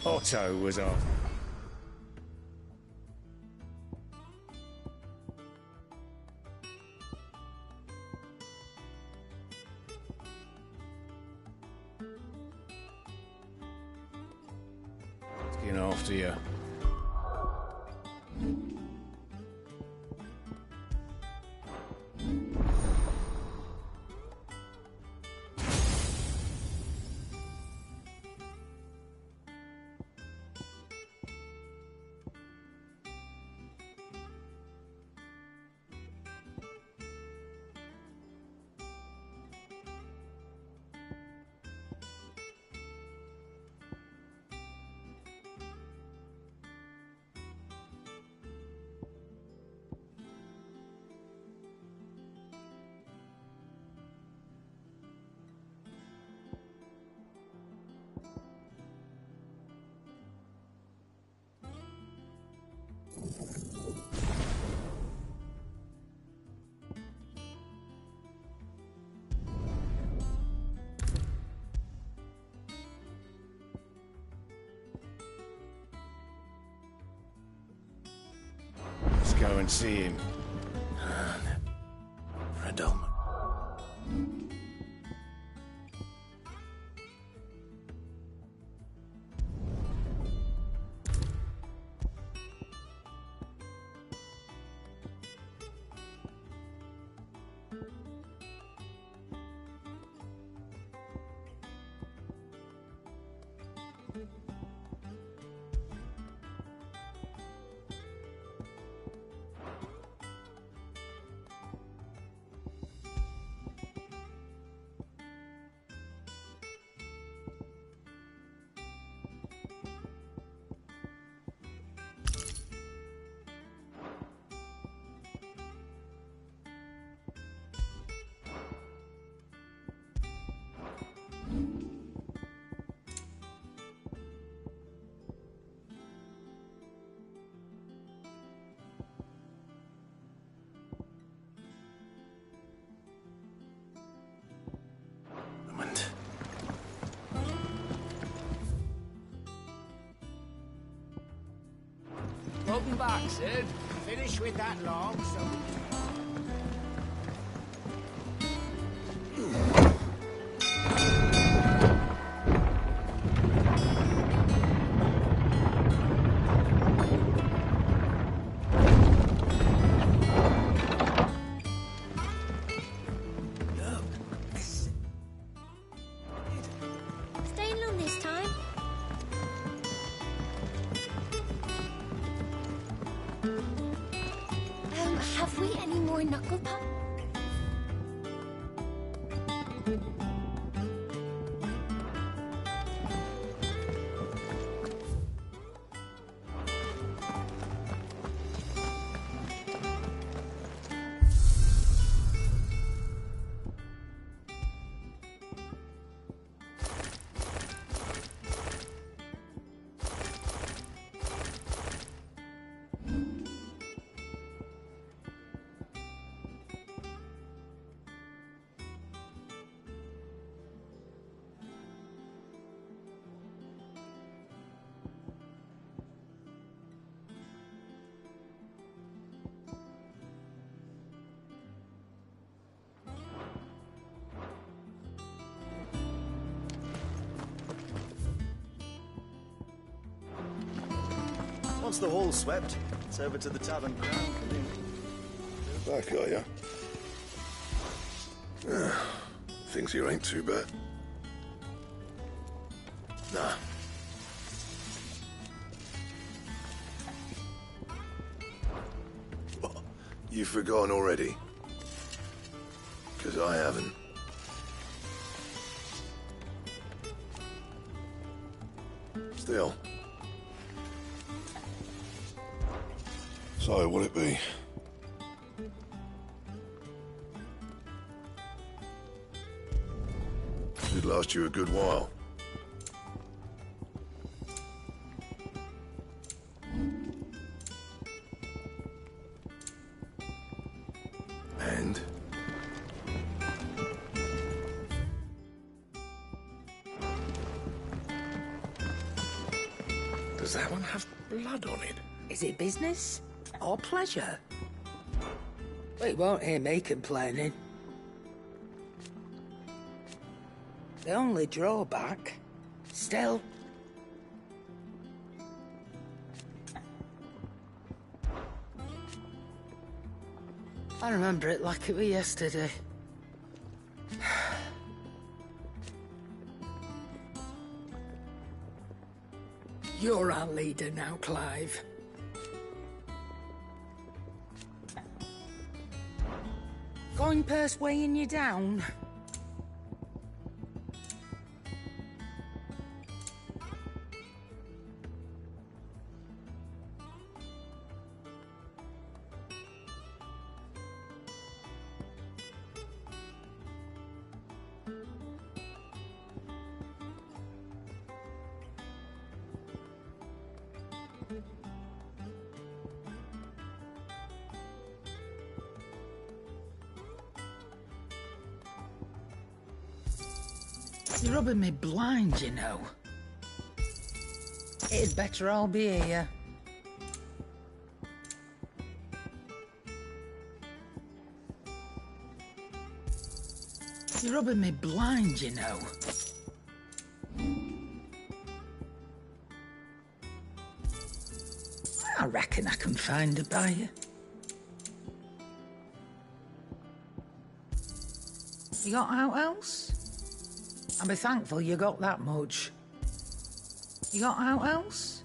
Otto was off. Looking after you. Let's go and see him. Redom. Come back, Sid. Finish with that log, so... Staying long this time? Have we any more knuckle puck? Once the hall's swept, it's over to the tavern ground for me. Back, are ya? Things here ain't too bad. Nah. What? You've forgotten already? 'Cause I haven't. Still. So, what'll it be? Should last you a good while. And? Does that one have blood on it? Is it business or pleasure? Well, you won't hear me complaining. The only drawback, still... I remember it like it was yesterday. You're our leader now, Clive. Going purse weighing you down? You're rubbing me blind, you know. It'd better all be here. You're rubbing me blind, you know. I reckon I can find a buyer. You got out else? I'll be thankful you got that much. You got out else?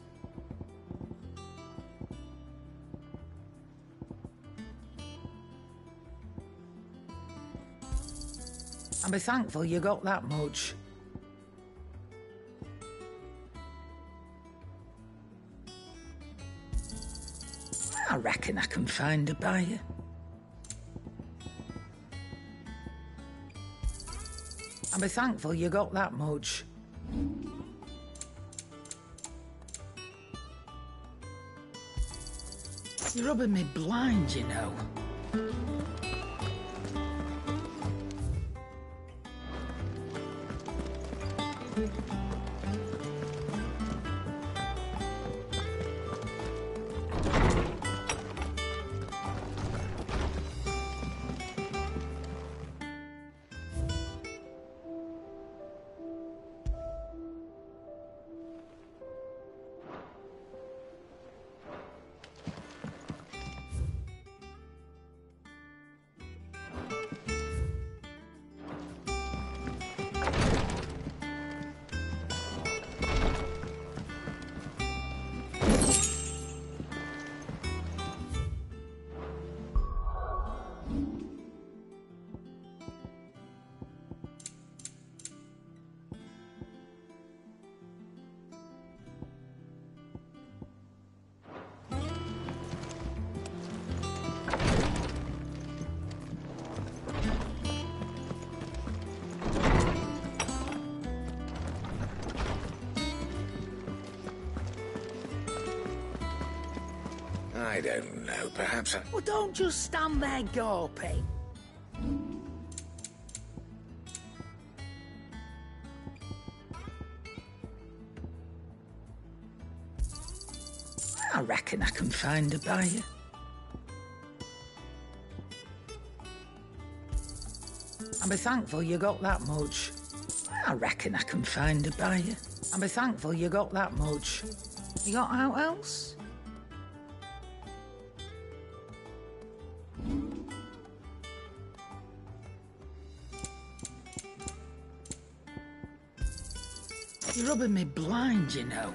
I'll be thankful you got that much. I reckon I can find a buyer. I'll be thankful you got that much. You're rubbing me blind, you know. I don't know, perhaps I... Well, don't just stand there gawping. I reckon I can find a buyer. I'll be thankful you got that much. I reckon I can find a buyer. I'll be thankful you got that much. You got out else? You're rubbing me blind, you know.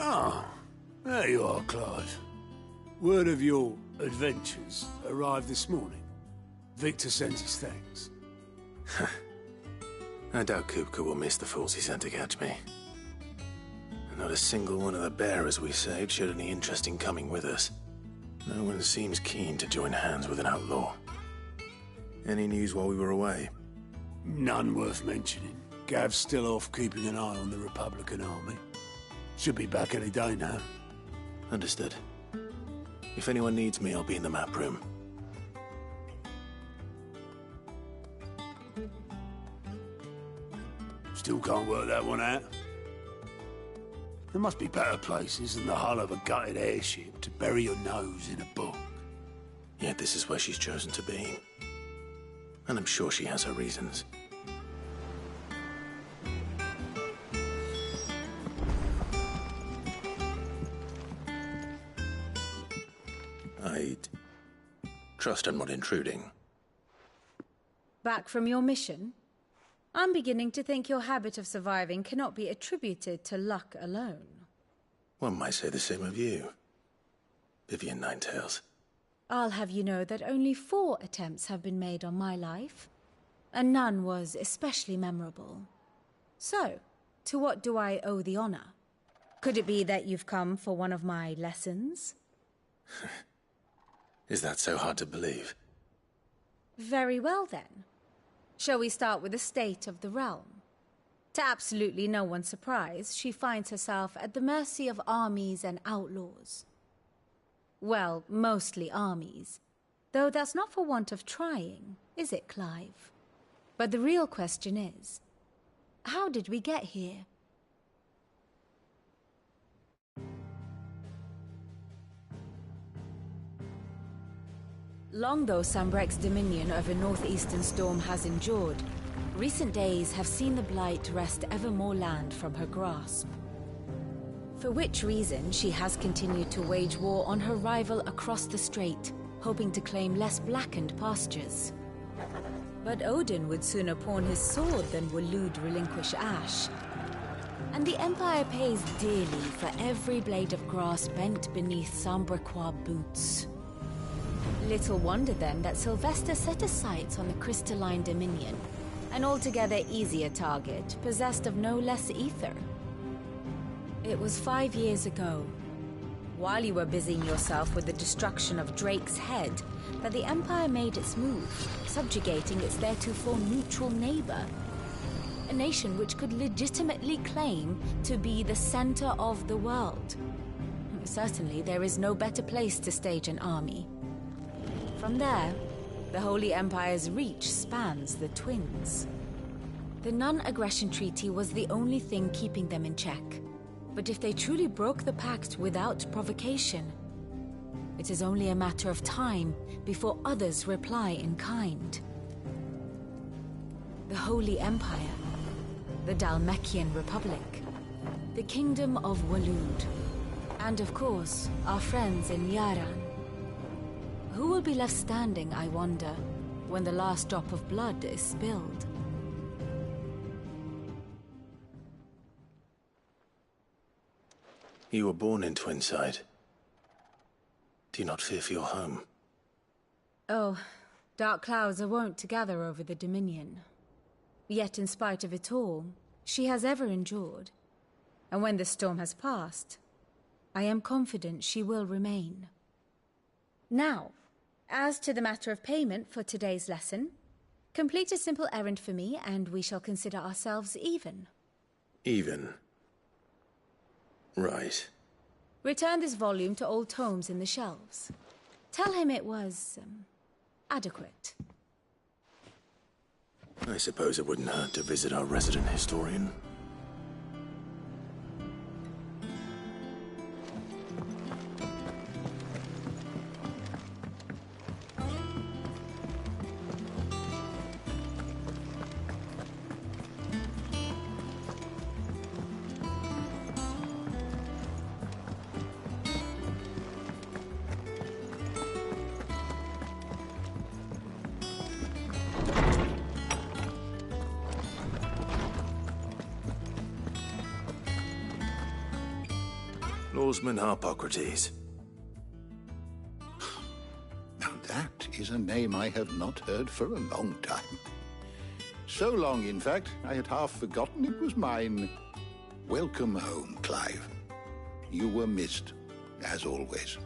Ah, there you are, Clive. Word of your adventures arrived this morning. Victor sends his thanks. I doubt Kupka will miss the fools he sent to catch me. Not a single one of the bearers we saved showed any interest in coming with us. No one seems keen to join hands with an outlaw. Any news while we were away? None worth mentioning. Gav's still off keeping an eye on the Republican army. Should be back any day now. Understood. If anyone needs me, I'll be in the map room. Still can't work that one out. There must be better places than the hull of a gutted airship to bury your nose in a book. Yet this is where she's chosen to be. And I'm sure she has her reasons. I'd trust I'm not intruding. Back from your mission? I'm beginning to think your habit of surviving cannot be attributed to luck alone. One might say the same of you, Vivian Ninetails. I'll have you know that only 4 attempts have been made on my life, and none was especially memorable. So, to what do I owe the honor? Could it be that you've come for one of my lessons? Is that so hard to believe? Very well then. Shall we start with the state of the realm? To absolutely no one's surprise, she finds herself at the mercy of armies and outlaws. Well, mostly armies. Though that's not for want of trying, is it, Clive? But the real question is, how did we get here? Long though Sambrek's dominion over northeastern Storm has endured, recent days have seen the Blight wrest ever more land from her grasp. For which reason she has continued to wage war on her rival across the strait, hoping to claim less blackened pastures. But Odin would sooner pawn his sword than Waloed relinquish Ash. And the Empire pays dearly for every blade of grass bent beneath Sambrequois boots. Little wonder then that Sylvester set his sights on the Crystalline Dominion, an altogether easier target, possessed of no less ether. It was 5 years ago, while you were busying yourself with the destruction of Drake's head, that the Empire made its move, subjugating its theretofore neutral neighbor. A nation which could legitimately claim to be the center of the world. Certainly, there is no better place to stage an army. From there, the Holy Empire's reach spans the Twins. The non-aggression treaty was the only thing keeping them in check. But if they truly broke the pact without provocation, it is only a matter of time before others reply in kind. The Holy Empire, the Dhalmekian Republic, the Kingdom of Waloed, and of course, our friends in Yaran. Who will be left standing, I wonder, when the last drop of blood is spilled. You were born in Twinside. Do you not fear for your home? Oh, dark clouds are wont to gather over the Dominion. Yet in spite of it all, she has ever endured. And when the storm has passed, I am confident she will remain. Now, as to the matter of payment for today's lesson, complete a simple errand for me and we shall consider ourselves even. Even? Right. Return this volume to old tomes in the shelves. Tell him it was, adequate. I suppose it wouldn't hurt to visit our resident historian. Lawsman Harpocrates. Now that is a name I have not heard for a long time. So long, in fact, I had half forgotten it was mine. Welcome home, Clive. You were missed, as always.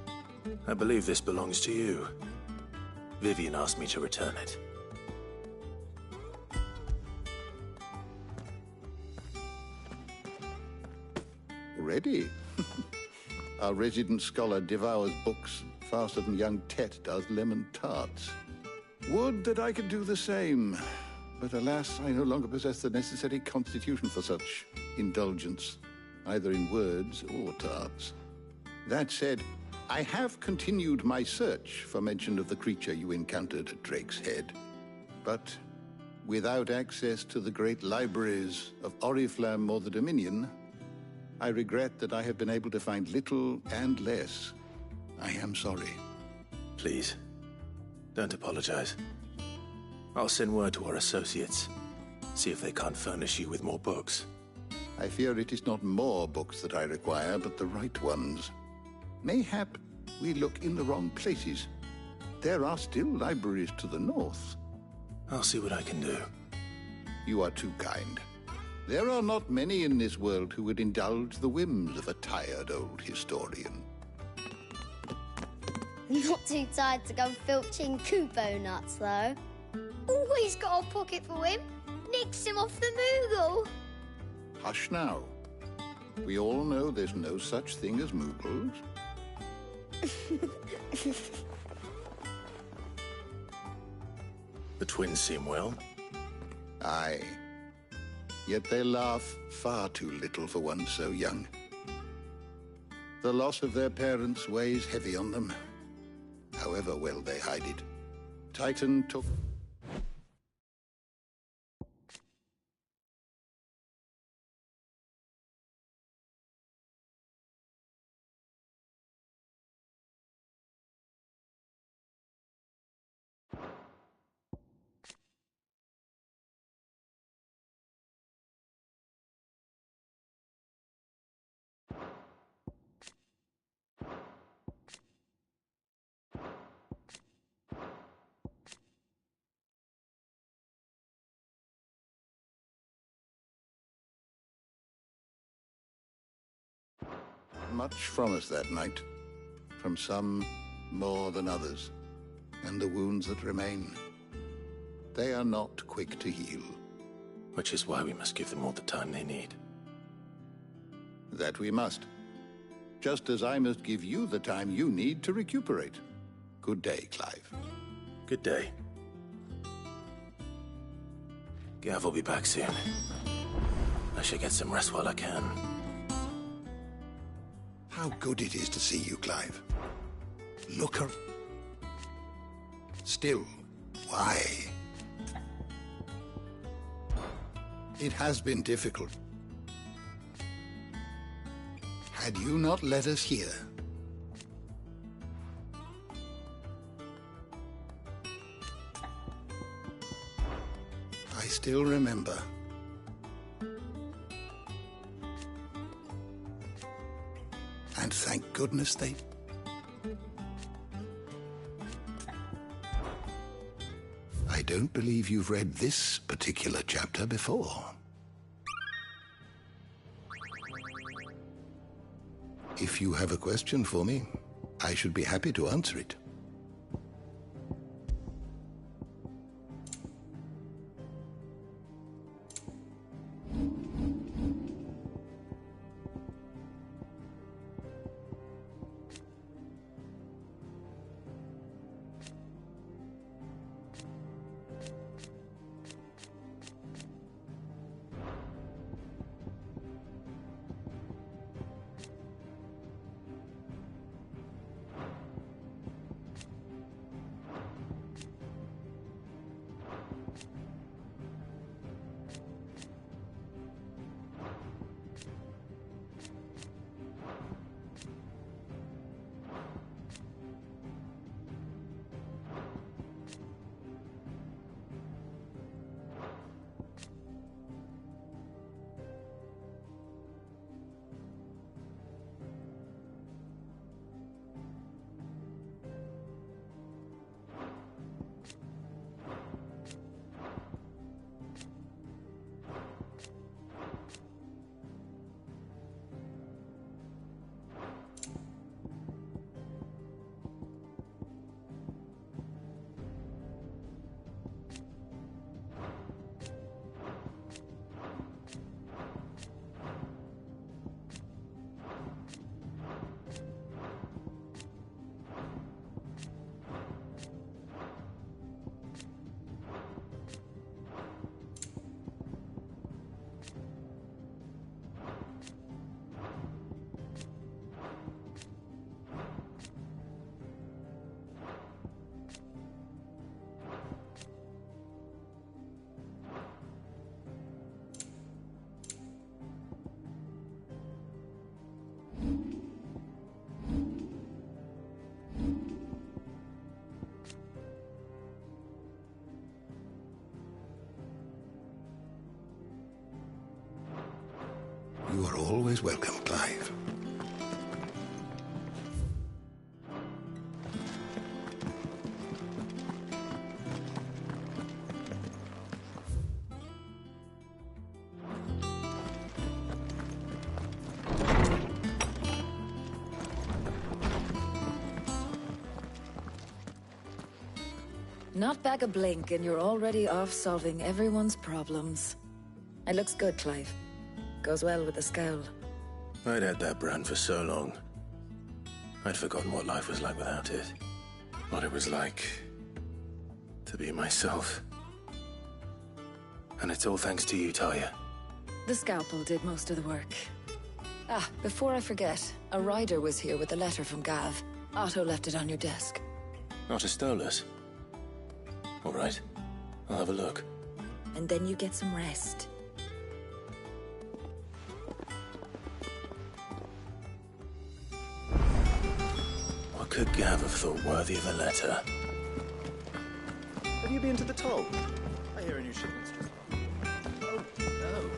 I believe this belongs to you. Vivian asked me to return it. Ready? Our resident scholar devours books faster than young Tet does lemon tarts. Would that I could do the same. But alas, I no longer possess the necessary constitution for such indulgence, either in words or tarts. That said, I have continued my search for mention of the creature you encountered at Drake's Head. But without access to the great libraries of Oriflamme or the Dominion, I regret that I have been able to find little and less. I am sorry. Please, don't apologize. I'll send word to our associates. See if they can't furnish you with more books. I fear it is not more books that I require, but the right ones. Mayhap we look in the wrong places. There are still libraries to the north. I'll see what I can do. You are too kind. There are not many in this world who would indulge the whims of a tired old historian. Not too tired to go filching Kupo nuts, though. Always got a pocket for him. Nicks him off the Moogle. Hush now. We all know there's no such thing as Moogles. The twins seem well. Aye. Yet they laugh far too little for one so young. The loss of their parents weighs heavy on them, however well they hide it. Titan took... Much from us that night, from some more than others, and the wounds that remain. They are not quick to heal. Which is why we must give them all the time they need. That we must. Just as I must give you the time you need to recuperate. Good day, Clive. Good day. Gav will be back soon. I should get some rest while I can. How good it is to see you, Clive. Look her. Still, why? It has been difficult. Had you not let us hear, I still remember. And thank goodness they... I don't believe you've read this particular chapter before. If you have a question for me, I should be happy to answer it. You are always welcome, Clive. Not back a blink and you're already off solving everyone's problems. It looks good, Clive. Goes well with the scowl. I'd had that brand for so long. I'd forgotten what life was like without it. What it was like to be myself. And it's all thanks to you, Talia. The scalpel did most of the work. Ah, before I forget, a rider was here with a letter from Gav. Otto left it on your desk. Otto stole it. All right. I'll have a look. And then you get some rest. What could Gav have thought worthy of a letter? Have you been to the toll? I hear a new shipment's just... Oh, no.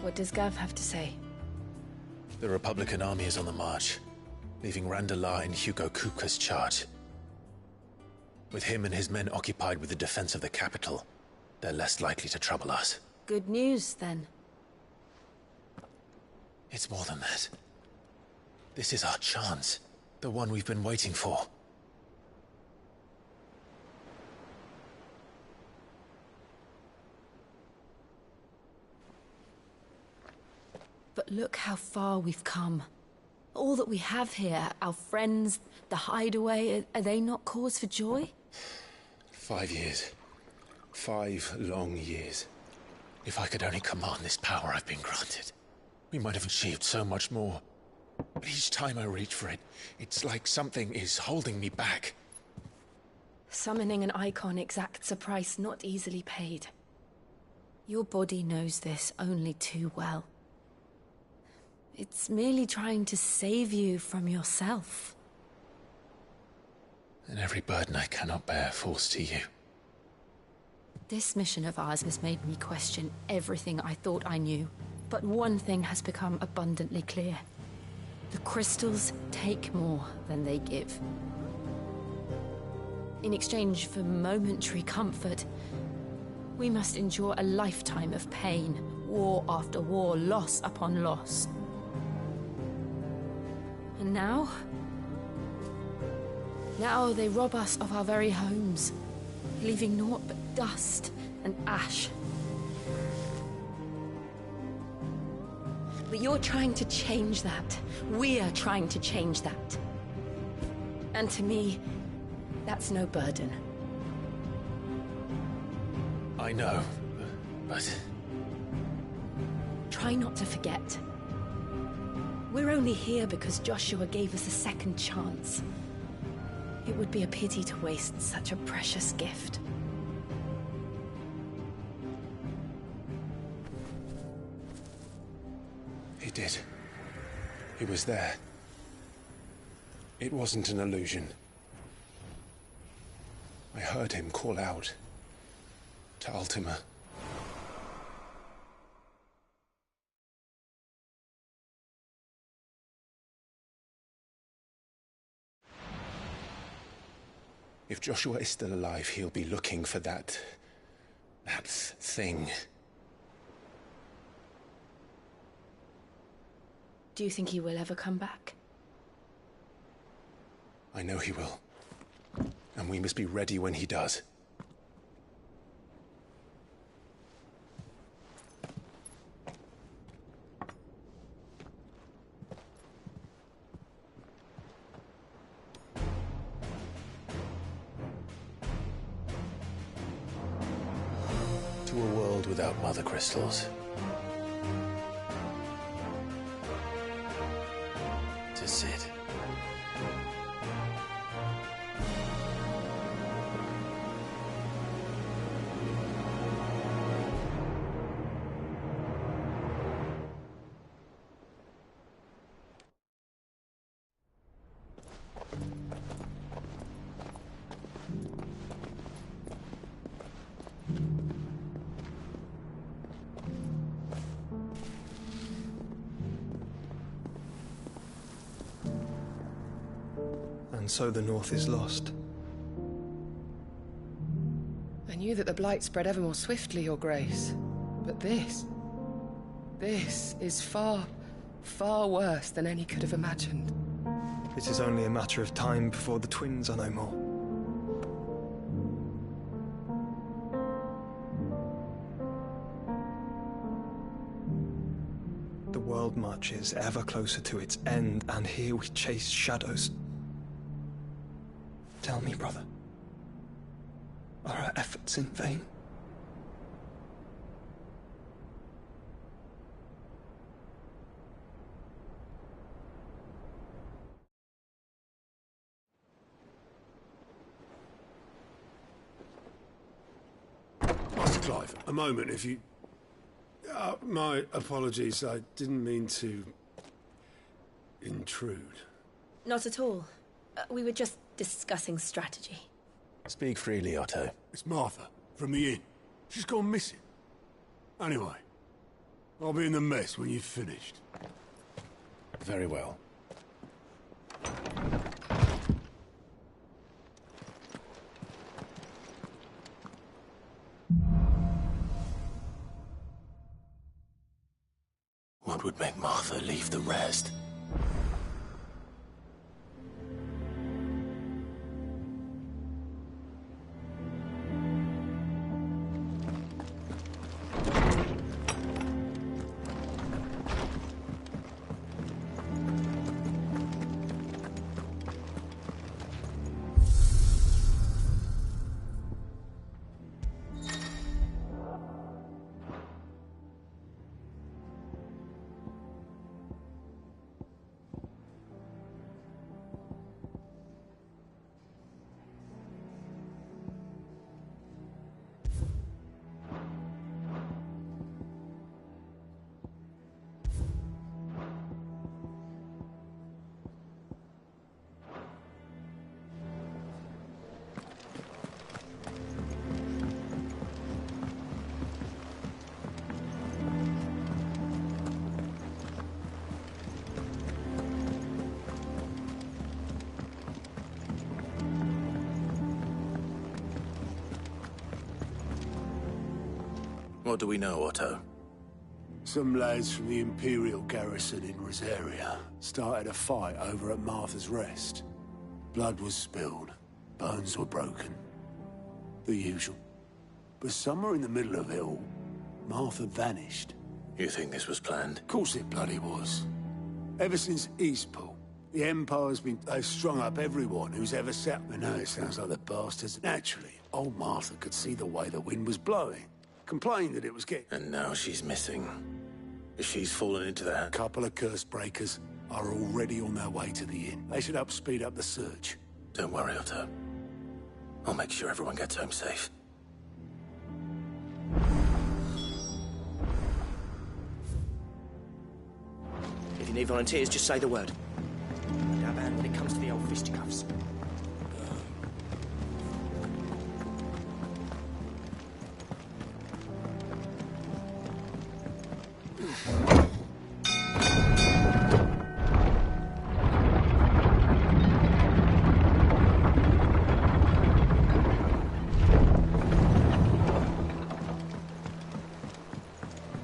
What does Gav have to say? The Republican army is on the march, leaving Randalar in Hugo Kupka's charge. With him and his men occupied with the defense of the capital, they're less likely to trouble us. Good news, then. It's more than that. This is our chance. The one we've been waiting for. But look how far we've come. All that we have here, our friends, the hideaway, are they not cause for joy? 5 years. 5 long years. If I could only command this power I've been granted. We might have achieved so much more. But each time I reach for it, it's like something is holding me back. Summoning an icon exacts a price not easily paid. Your body knows this only too well. It's merely trying to save you from yourself. And every burden I cannot bear falls to you. This mission of ours has made me question everything I thought I knew. But one thing has become abundantly clear. The crystals take more than they give. In exchange for momentary comfort, we must endure a lifetime of pain, war after war, loss upon loss. And now? Now they rob us of our very homes, leaving naught but dust and ash. But you're trying to change that. We're trying to change that. And to me, that's no burden. I know, but... Try not to forget. We're only here because Joshua gave us a second chance. It would be a pity to waste such a precious gift. He did. He was there. It wasn't an illusion. I heard him call out to Ultima. If Joshua is still alive, he'll be looking for that thing. Do you think he will ever come back? I know he will. And we must be ready when he does. To a world without mother crystals. To Cid. And so the North is lost. I knew that the Blight spread ever more swiftly, Your Grace. But this is far, far worse than any could have imagined. It is only a matter of time before the twins are no more. The world marches ever closer to its end, and here we chase shadows. Tell me, brother, are our efforts in vain? Master Clive, a moment, if you... my apologies, I didn't mean to... intrude. Not at all. We were just discussing strategy. Speak freely, Otto. It's Martha, from the inn. She's gone missing. Anyway, I'll be in the mess when you've finished. Very well. What would make Martha leave the rest? What do we know, Otto? Some lads from the Imperial garrison in Rosaria started a fight over at Martha's Rest. Blood was spilled, bones were broken. The usual. But somewhere in the middle of it all, Martha vanished. You think this was planned? Of course it bloody was. Ever since Eastpool, the Empire's they've strung up everyone who's ever set. I know it sounds like the bastards. Naturally, old Martha could see the way the wind was blowing. Complained that it was getting... And now she's missing. She's fallen into that. A couple of curse breakers are already on their way to the inn. They should help speed up the search. Don't worry, Otto. I'll make sure everyone gets home safe. If you need volunteers, just say the word. Our band when it comes to the old fisticuffs.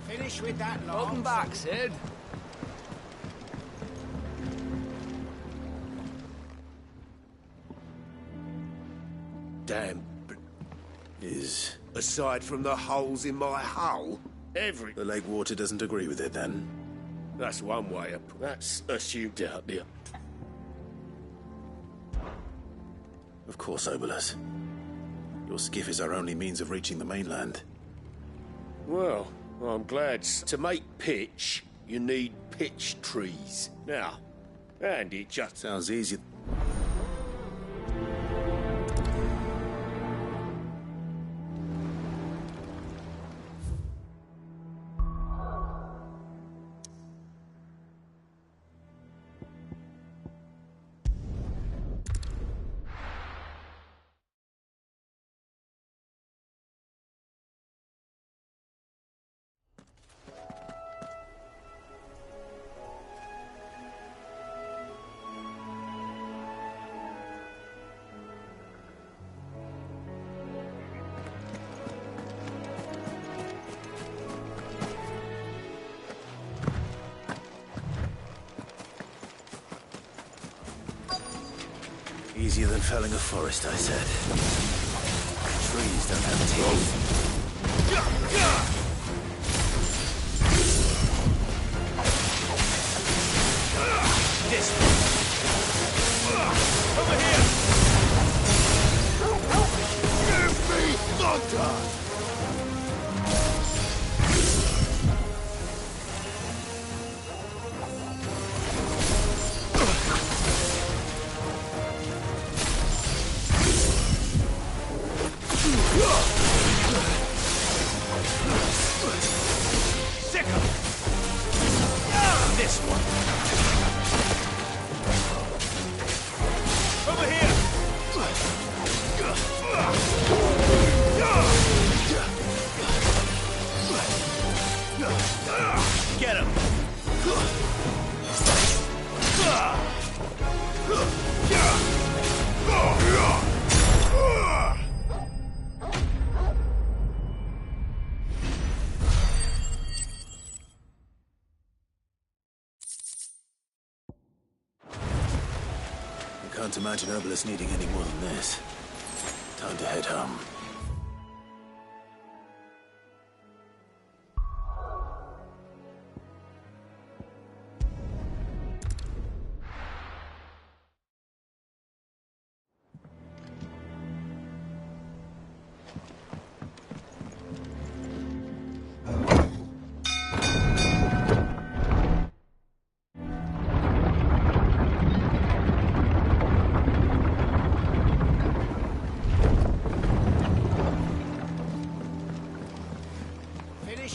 Finish with that, Lance. Welcome back, Sid. Damn. Is... Aside from the holes in my hull, The lake water doesn't agree with it, then? That's one way of... That's assumed out there. Of course, Obolus. Your skiff is our only means of reaching the mainland. Well, I'm glad. To make pitch, you need pitch trees. Now, and it just... Sounds easy. Easier than felling a forest, I said. Trees don't have teeth. This over here! Give me thunder! This one. Over here. Get him. Can't imagine Obolus needing any more than this. Time to head home.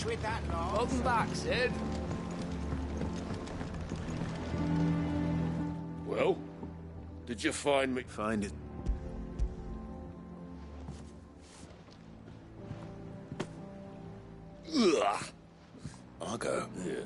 With that, Lance. Welcome back, Sid. Well, did you find me? Find it. Ugh. I'll go. Yeah.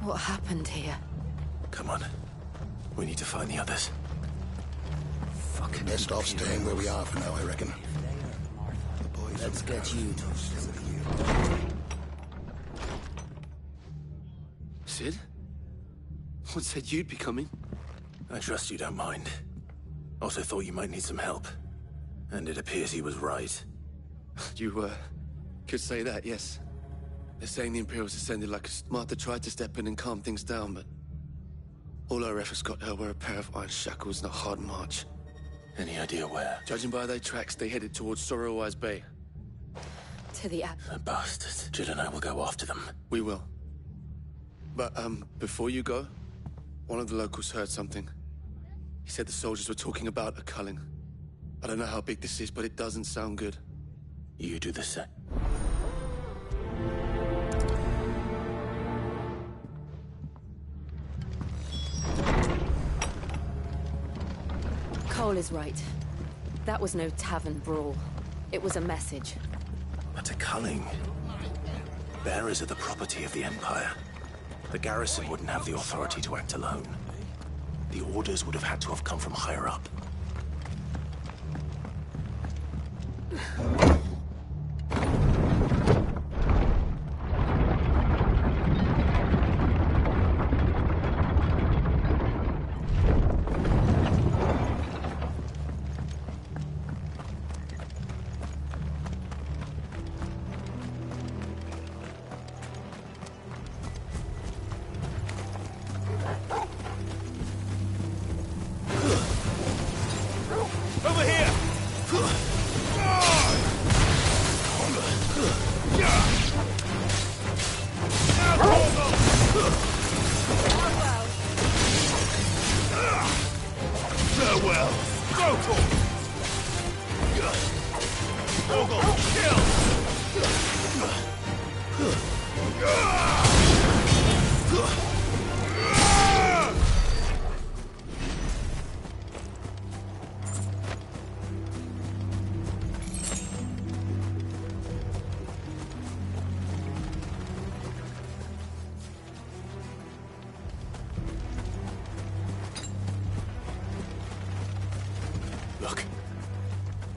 What happened here? Come on. We need to find the others. Fucking best off staying where we are for now, I reckon. Let's get you. Sid? What said you'd be coming? I trust you don't mind. Also thought you might need some help. And it appears he was right. You, could say that, yes. They're saying the Imperials descended like Martha tried to step in and calm things down, but all our efforts got her were a pair of iron shackles and a hard march. Any idea where? Judging by their tracks, they headed towards Sorrowwise Bay. To the Abbey. The bastards. Jill and I will go after them. We will. But, before you go, one of the locals heard something. He said the soldiers were talking about a culling. I don't know how big this is, but it doesn't sound good. You do the same. Cole is right. That was no tavern brawl. It was a message. But a culling. Bearers are the property of the Empire. The garrison wouldn't have the authority to act alone. The orders would have had to have come from higher up. Over here! Farewell! Go, Orgel, kill! Look.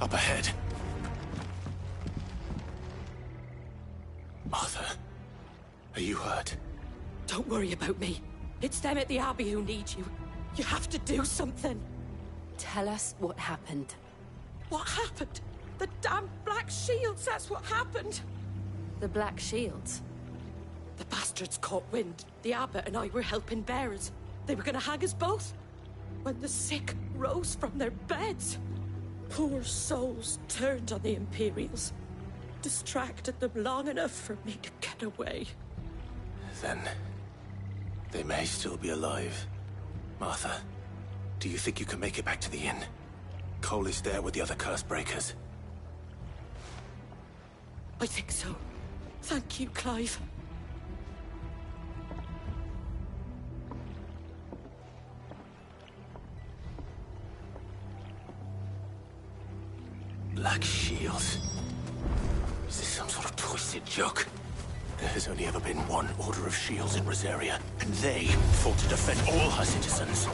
Up ahead. Martha, are you hurt? Don't worry about me. It's them at the Abbey who need you. You have to do something. Tell us what happened. What happened? The damn Black Shields, that's what happened. The Black Shields? The bastards caught wind. The Abbot and I were helping bearers. They were gonna hang us both. When the sick rose from their beds, poor souls turned on the Imperials. Distracted them long enough for me to get away. Then they may still be alive. Martha, do you think you can make it back to the inn? Cole is there with the other curse breakers. I think so. Thank you, Clive. Black Shields. Is this some sort of twisted joke? There has only ever been one Order of Shields in Rosaria, and they fought to defend all her citizens.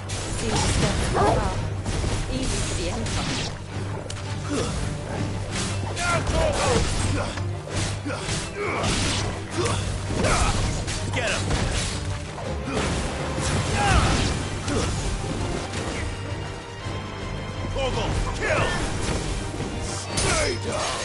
Seems a step too far. Even for the Empire. Get him! Orgel, kill! Stay down!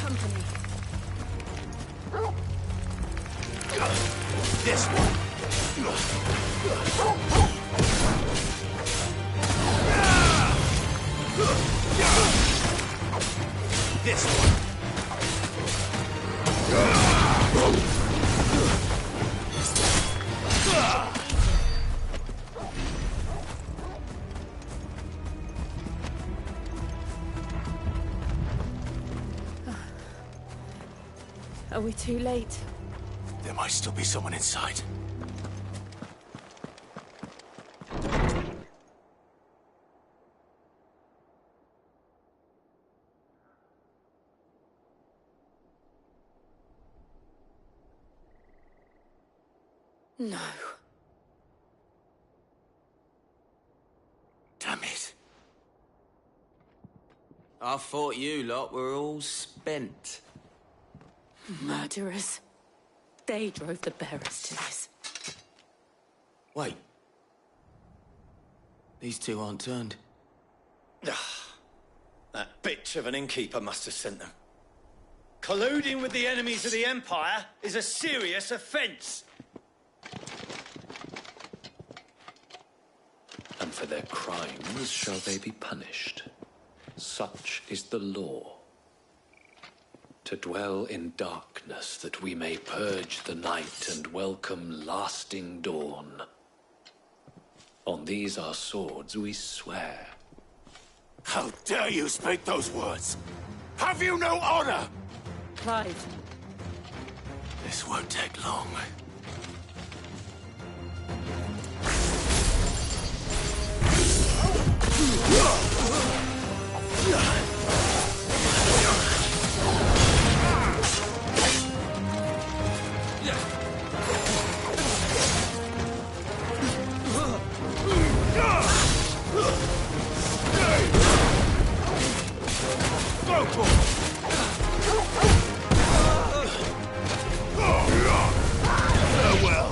Company. This one! This one! Are we too late? There might still be someone inside. No. Damn it. I thought you lot were all spent. Murderers. They drove the bearers to this. Wait. These two aren't turned. That bitch of an innkeeper must have sent them. Colluding with the enemies of the Empire is a serious offence. And for their crimes shall they be punished. Such is the law. To dwell in darkness that we may purge the night and welcome lasting dawn. On these our swords we swear. How dare you speak those words? Have you no honor? Clive. This won't take long. Farewell.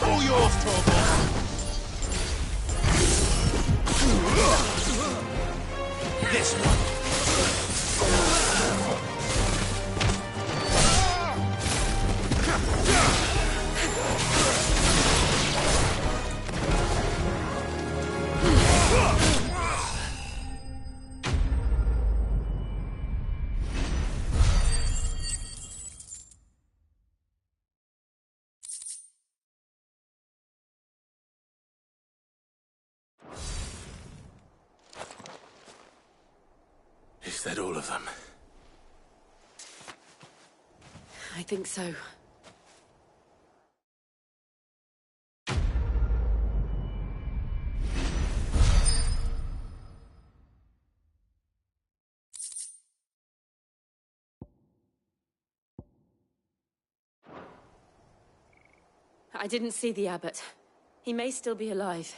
All yours, Torvald. This one. Is that all of them? I think so. I didn't see the abbot. He may still be alive.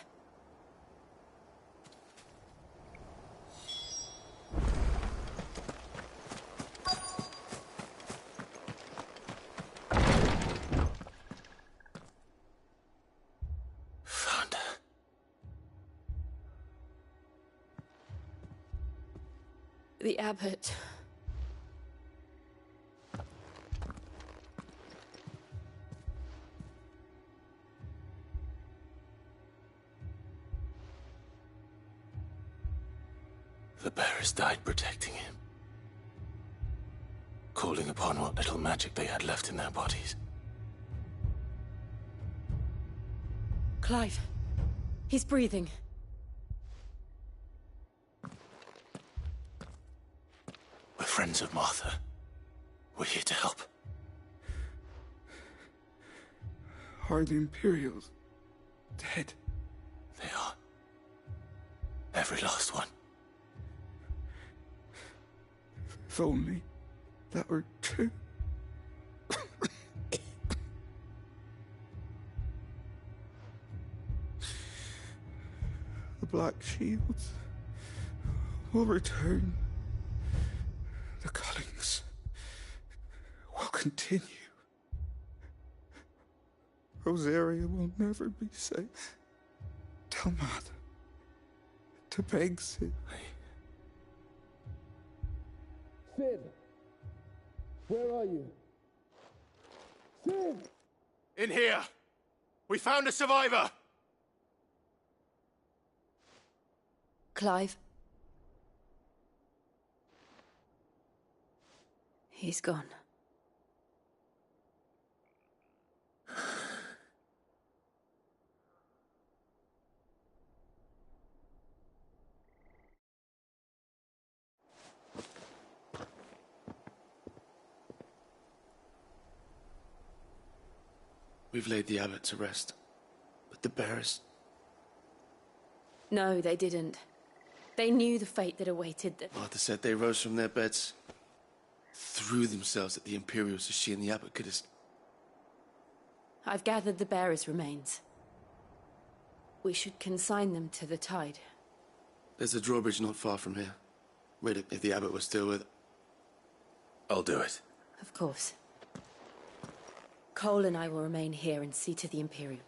The abbot. The bearers died protecting him. Calling upon what little magic they had left in their bodies. Clive. He's breathing. We're friends of Martha. We're here to help. Are the Imperials dead? They are. Every last one. If only that were true. The Black Shields will return. The Cullings will continue. Rosaria will never be safe. Tell Mother to beg Sid. Sid! Where are you? Sid! In here! We found a survivor! Clive. He's gone. We've laid the abbot to rest. But the bearers... No, they didn't. They knew the fate that awaited them. Martha said they rose from their beds, threw themselves at the Imperials so she and the abbot could I've gathered the bearers' remains. We should consign them to the tide. There's a drawbridge not far from here. Wait, if the abbot was still with... I'll do it. Of course. Cole and I will remain here and see to the Imperium.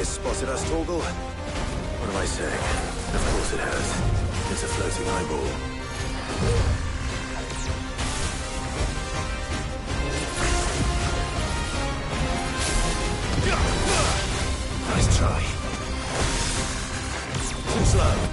Spotted us, Torgal? What am I saying? Of course it has. It's a floating eyeball. Nice try. Too slow.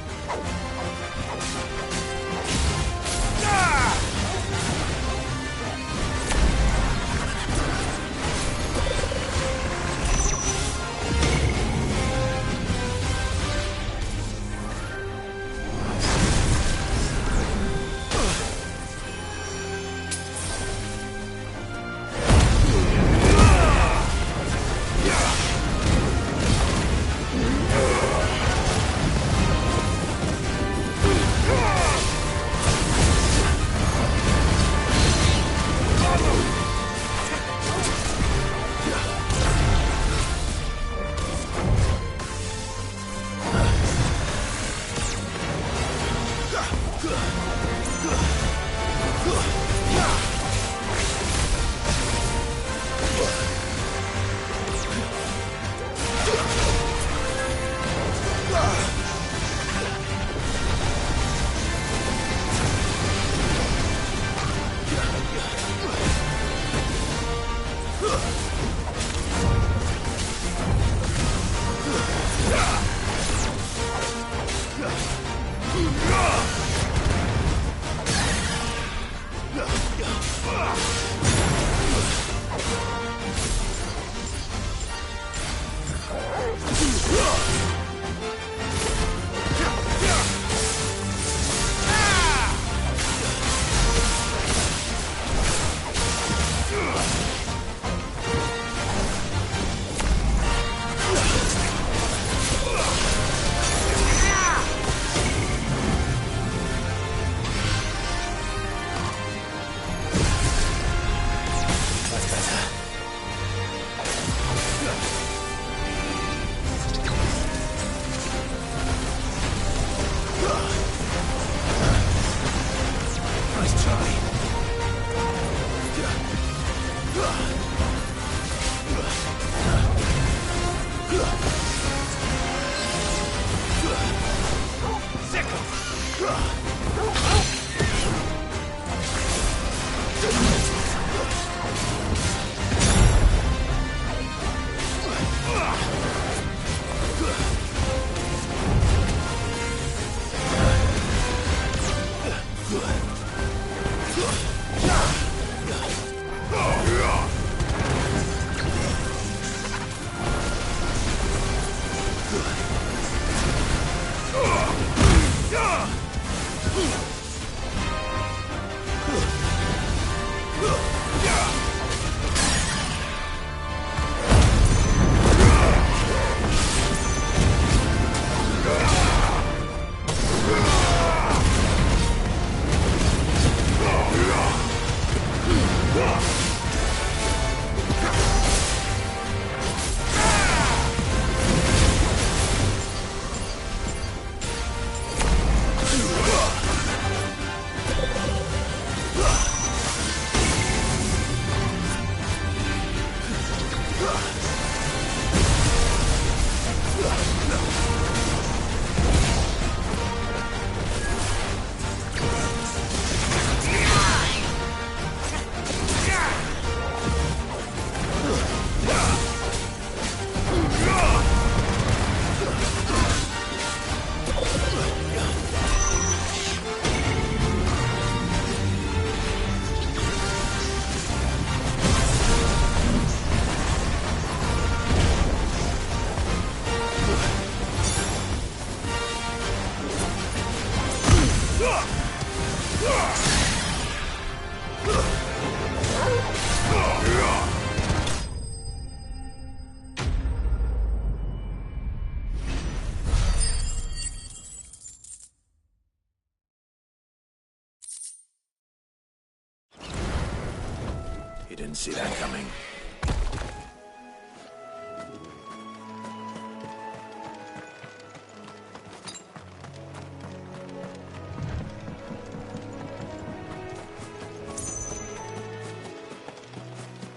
You didn't see that coming.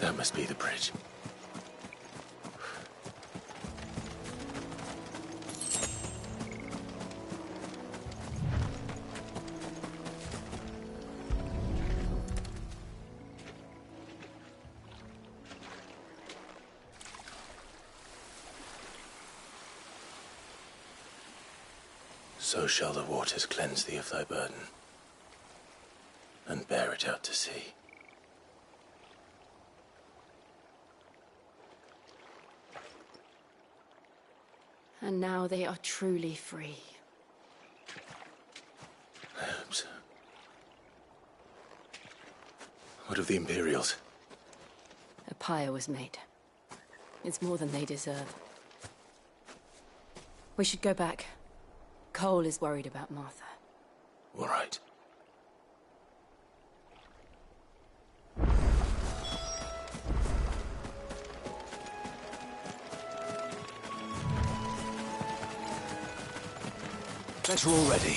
That must be the bridge. So shall the waters cleanse thee of thy burden, and bear it out to sea. And now they are truly free. I hope so. What of the Imperials? A pyre was made. It's more than they deserve. We should go back. Cole is worried about Martha. All right. Better already.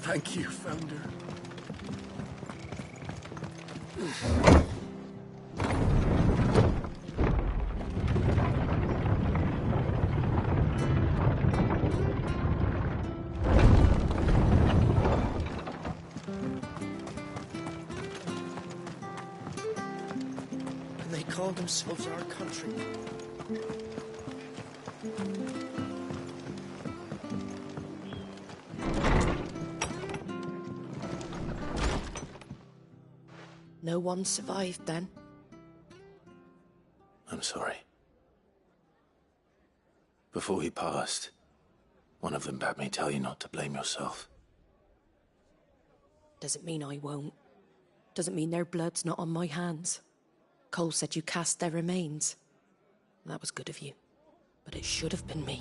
Thank you, Founder. And they call themselves our country. No one survived then? I'm sorry. Before he passed, one of them bade me tell you not to blame yourself. Doesn't mean I won't. Doesn't mean their blood's not on my hands. Cole said you cast their remains. That was good of you. But it should have been me.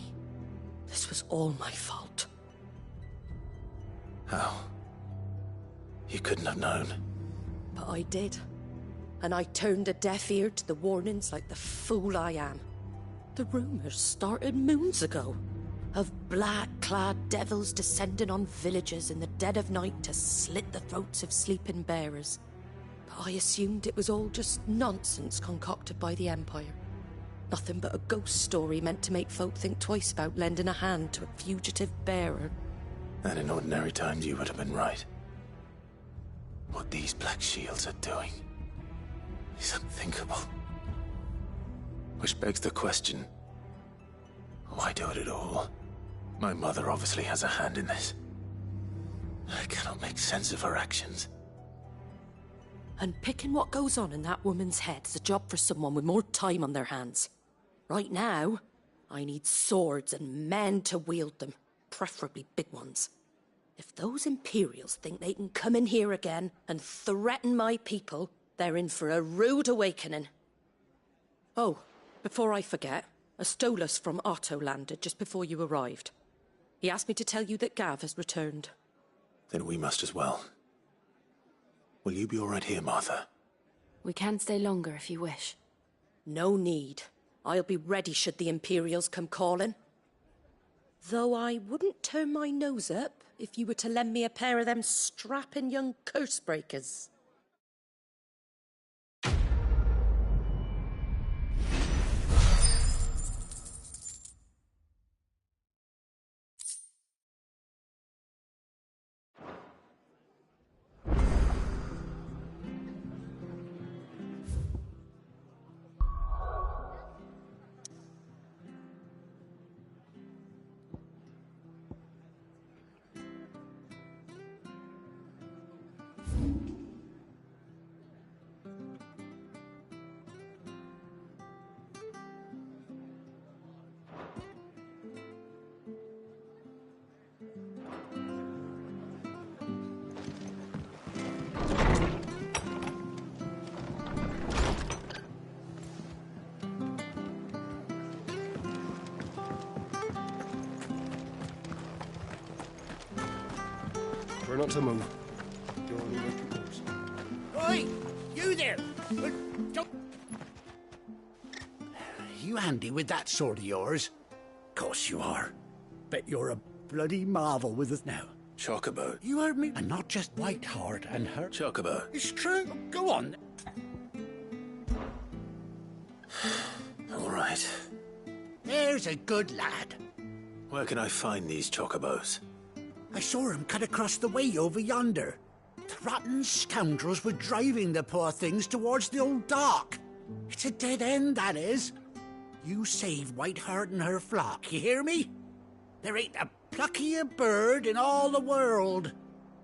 This was all my fault. How? You couldn't have known. But I did. And I turned a deaf ear to the warnings like the fool I am. The rumours started moons ago. Of black-clad devils descending on villages in the dead of night to slit the throats of sleeping bearers. But I assumed it was all just nonsense concocted by the Empire. Nothing but a ghost story meant to make folk think twice about lending a hand to a fugitive bearer. And in ordinary times you would have been right. What these Black Shields are doing is unthinkable. Which begs the question, why do it at all? My mother obviously has a hand in this. I cannot make sense of her actions. And picking what goes on in that woman's head is a job for someone with more time on their hands. Right now, I need swords and men to wield them, preferably big ones. If those Imperials think they can come in here again and threaten my people, they're in for a rude awakening. Oh, before I forget, a Stolas from Otto landed just before you arrived. He asked me to tell you that Gav has returned. Then we must as well. Will you be all right here, Martha? We can stay longer if you wish. No need. I'll be ready should the Imperials come calling. Though I wouldn't turn my nose up if you were to lend me a pair of them strapping young curse-breakers. Try not to move. You're only making moves. Oi! You there! Don't... You handy with that sword of yours? Course you are. Bet you're a bloody marvel with it now. Chocobo. You heard me? And not just Whiteheart and her... Chocobo. It's true. Go on. All right. There's a good lad. Where can I find these chocobos? I saw him cut across the way over yonder. The rotten scoundrels were driving the poor things towards the old dock. It's a dead end, that is. You save Whiteheart and her flock, you hear me? There ain't a pluckier bird in all the world.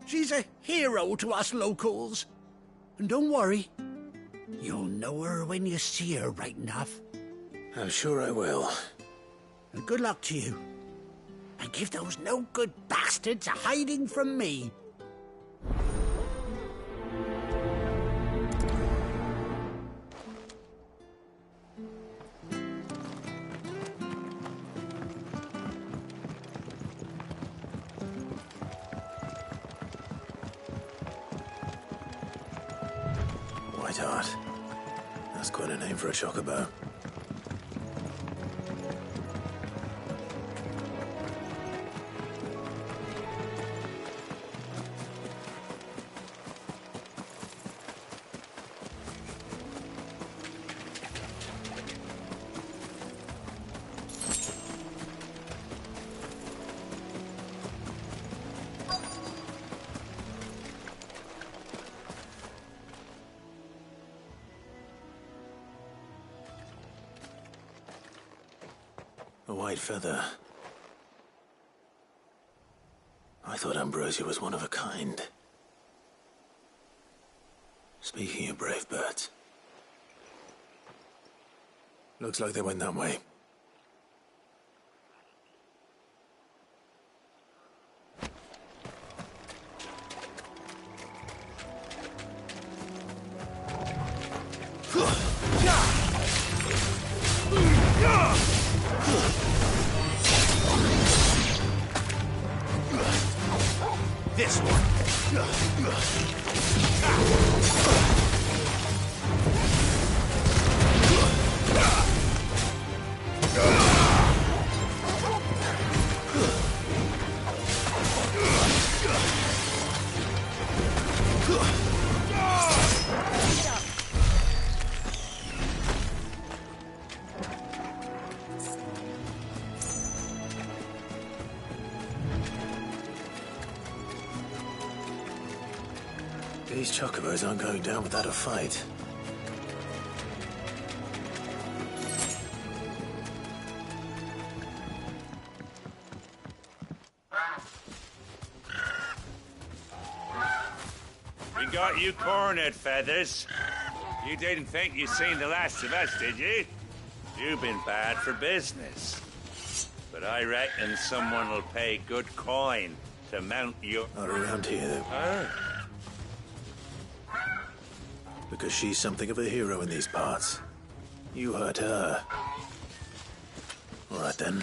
She's a hero to us locals. And don't worry, you'll know her when you see her right enough. I'm sure I will. And good luck to you. And give those no-good bastards a hiding from me. Whiteheart. That's quite a name for a chocobo. A white feather. I thought Ambrosia was one of a kind. Speaking of brave birds. Looks like they went that way. this one. These chocobos aren't going down without a fight. We got you cornered, Feathers. You didn't think you'd seen the last of us, did you? You've been bad for business. But I reckon someone will pay good coin to mount your... Not around here, though. Oh. Because she's something of a hero in these parts. You hurt her. All right, then.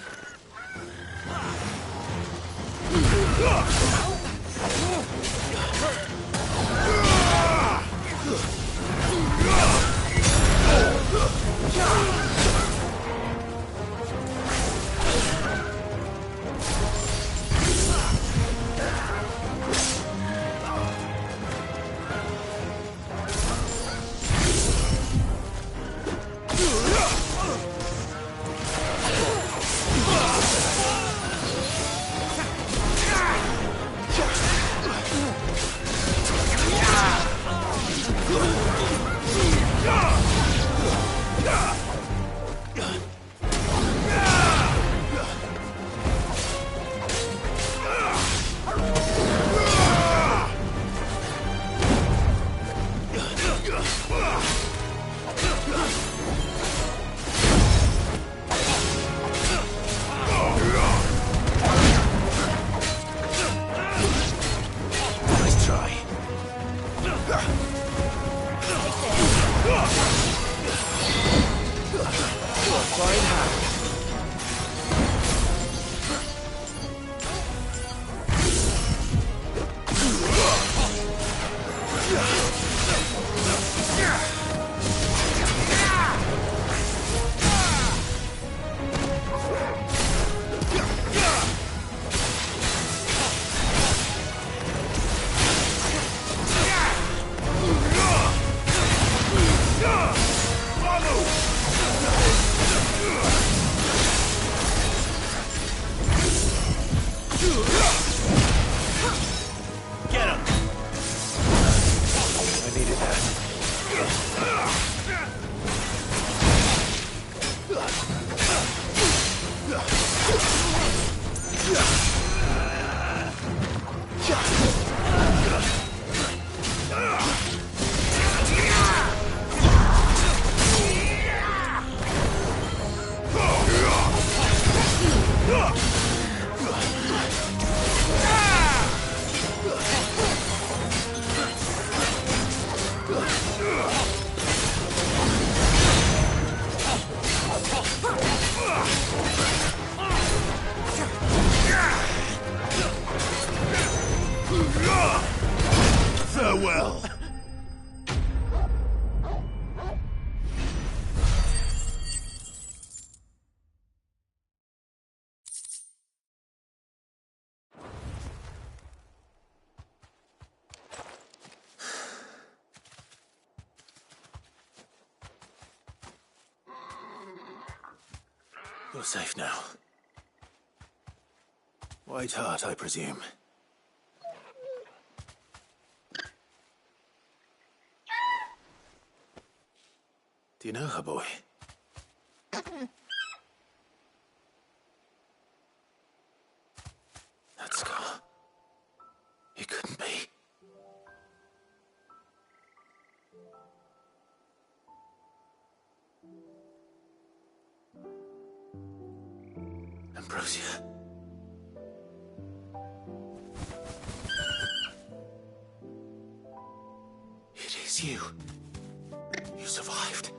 Farewell. You're safe now. White Heart, I presume. Do you know her, boy? That scar. It couldn't be. Ambrosia. It is you. You survived.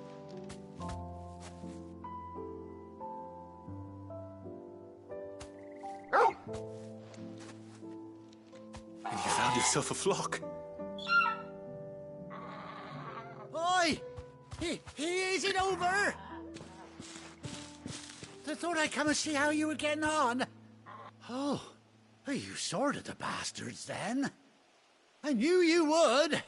And you found yourself a flock. Oi! Is it over? I thought I'd come and see how you were getting on. Oh, you sorted the bastards then. I knew you would.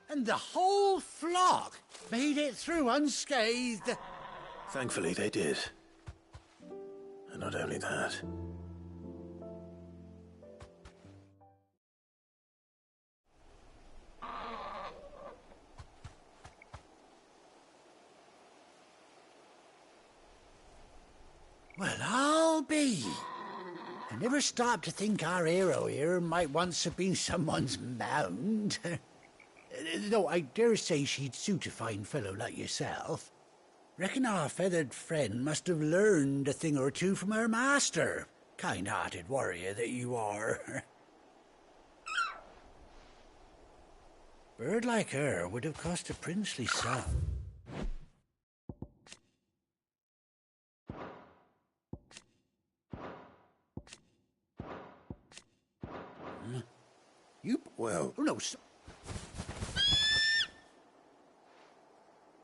And the whole flock made it through unscathed. Thankfully, they did. And not only that. Well, I'll be. I never stopped to think our hero here might once have been someone's mount. Though I dare say she'd suit a fine fellow like yourself. Reckon our feathered friend must have learned a thing or two from her master. Kind-hearted warrior that you are. Bird like her would have cost a princely sum. You... Well... Oh, no,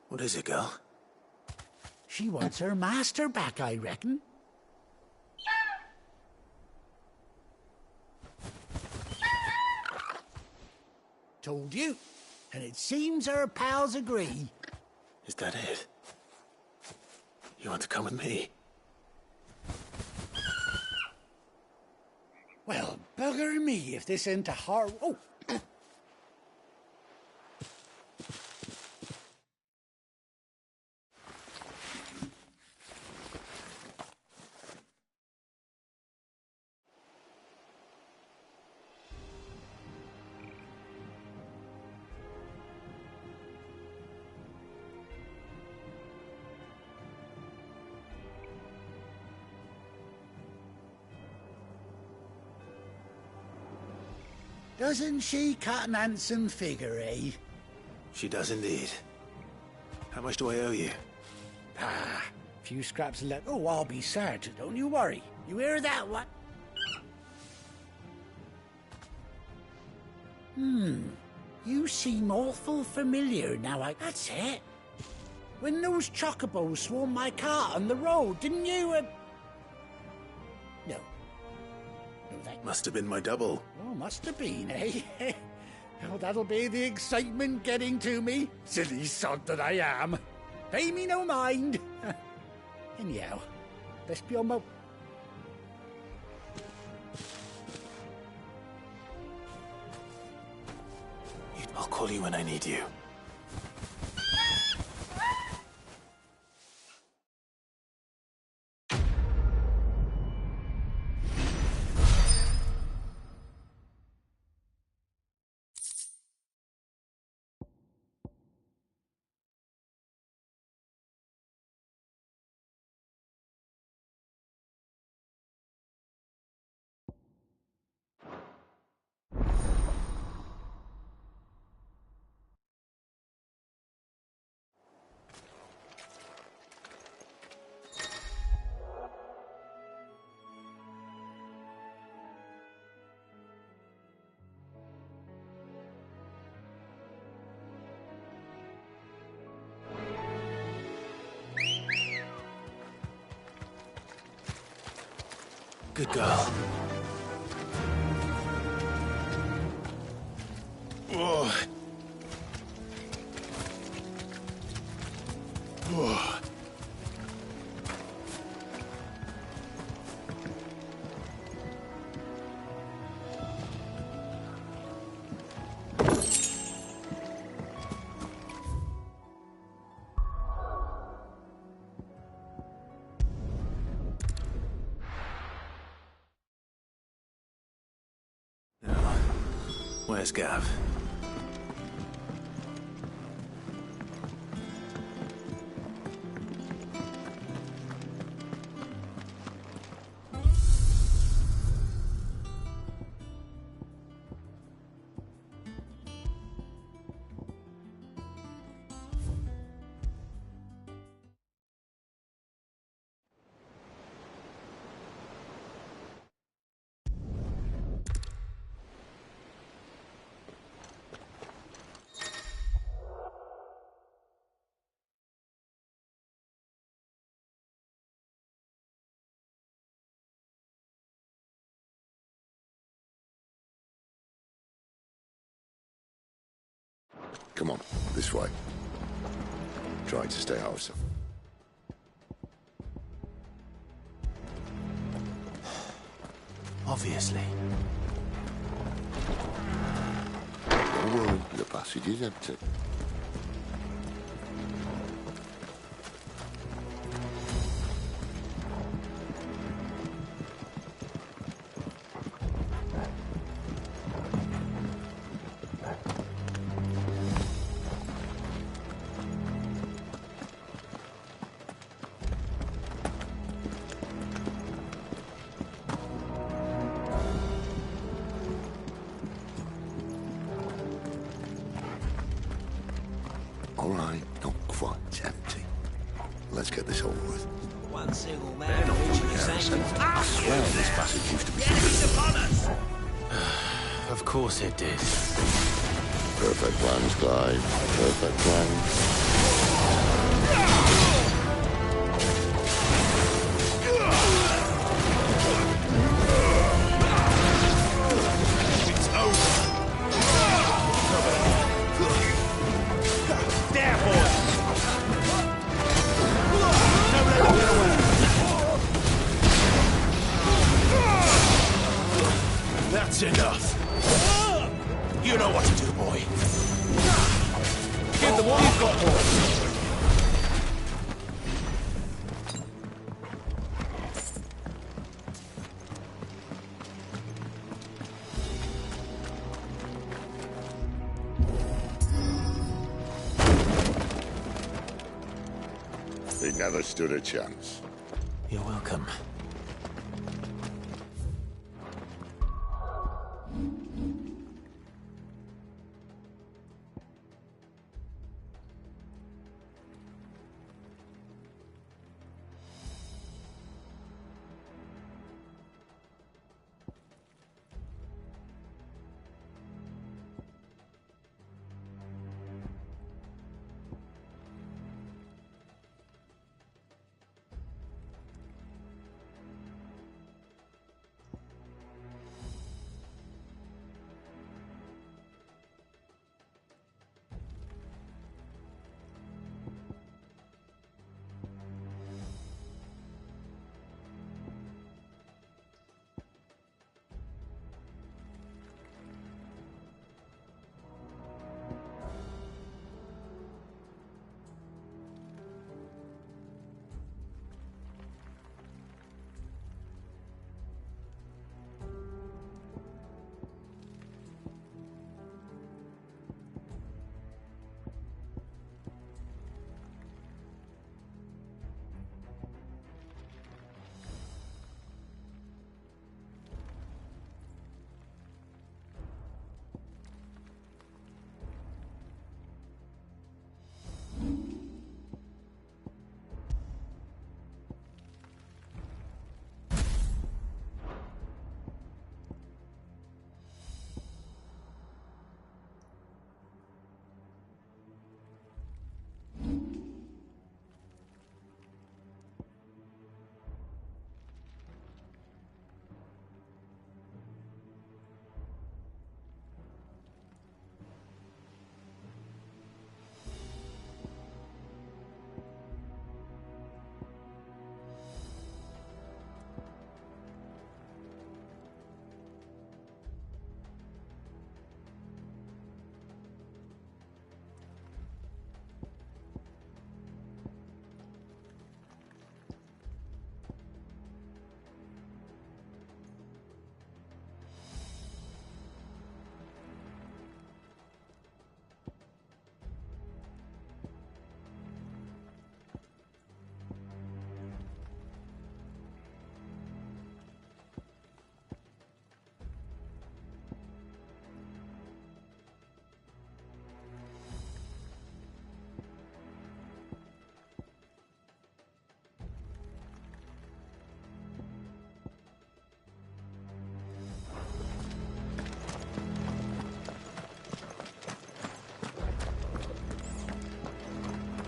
What is it, girl? She wants her master back, I reckon. Told you. And it seems her pals agree. Is that it? You want to come with me? Well, bugger me if this ain't a hard... Oh! Doesn't she cut an handsome figure, eh? She does indeed. How much do I owe you? Ah, few scraps of left. Oh, I'll be sad. Don't you worry. You hear that, what? You seem awful familiar now. That's it. When those chocobos swarmed my cart on the road, didn't you? No. No, that must have been my double. Oh, must have been, eh? Oh, that'll be the excitement getting to me. Silly sod that I am. Pay me no mind. Anyhow, let's be on my... I'll call you when I need you. Good girl. Whoa. Whoa. Where's Gav? Come on, this way. Try to stay out of some. Obviously. Oh, well, the passage is empty. All right, not quite empty. Let's get this over with. One single man reaching the same. I swear this passage used to be... upon us! Of course it did. Perfect plans, Clive. Perfect plans. That's enough. You know what to do, boy. Give them all you've got, boy. He never stood a chance. You're welcome.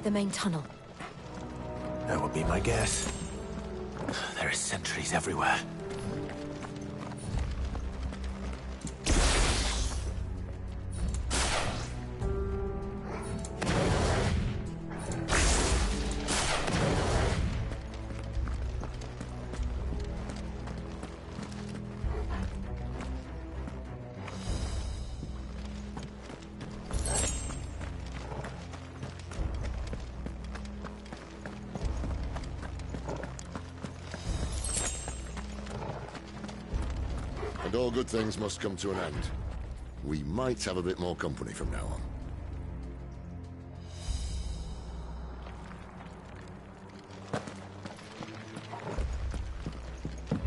The main tunnel. That would be my guess. There are sentries everywhere. And all good things must come to an end. We might have a bit more company from now on.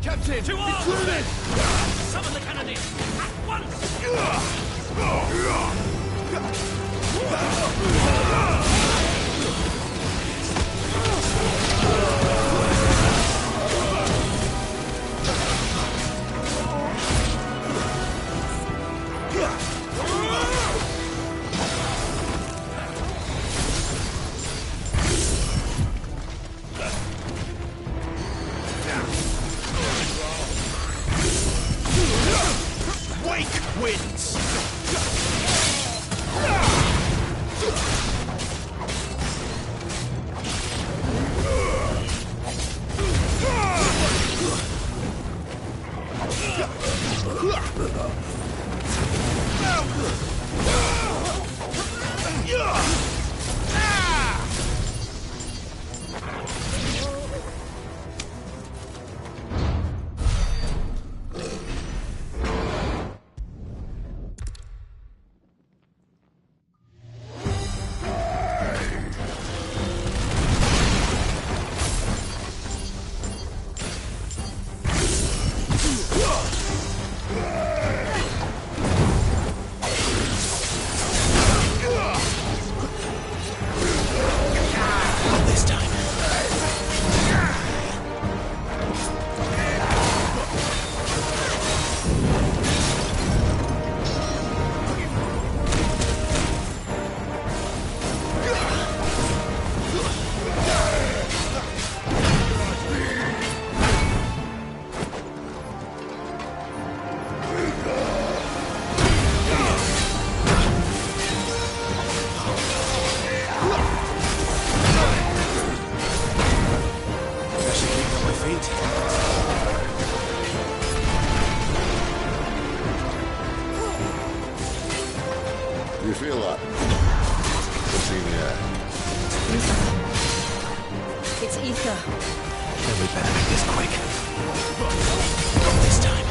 Captain! To arms! Summon the cannoneers! At once! Wake winds! You feel that? What's in the air? It's ether. Then we better make this quick. Not this time.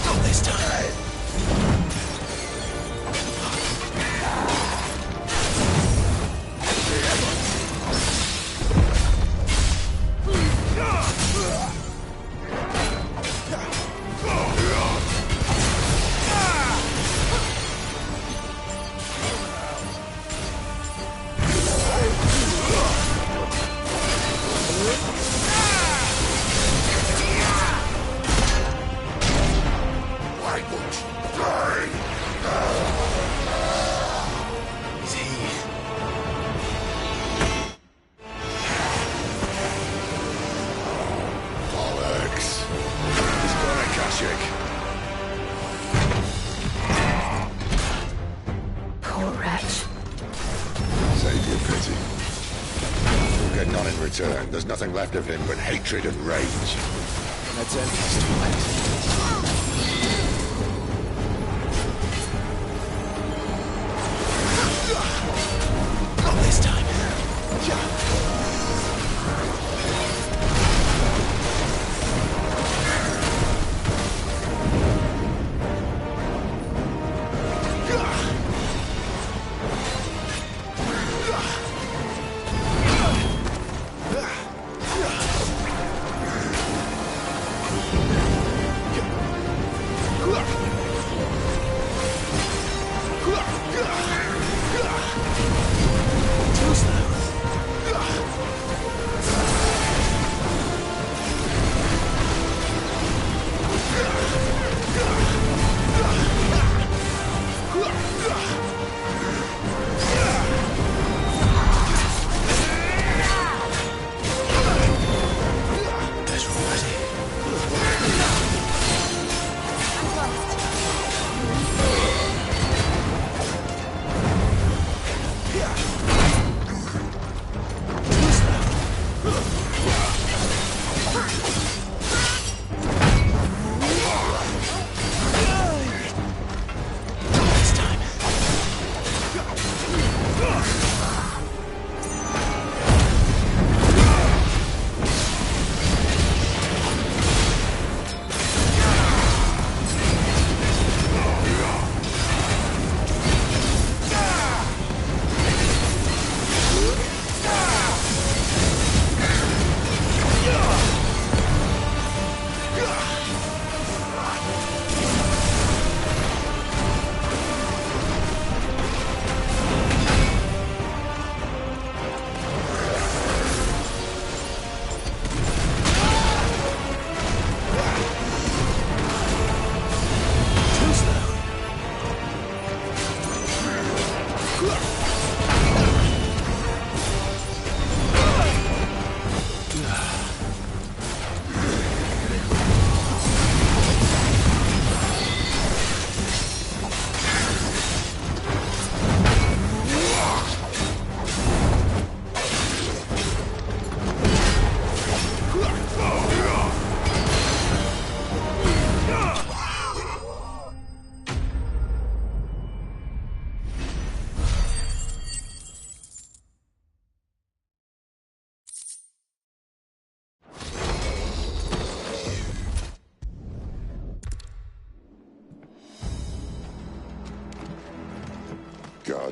Not this time. Poor wretch. Save your pity. You'll get none in return. There's nothing left of him but hatred and rage. That's it. It's too late. Not this time.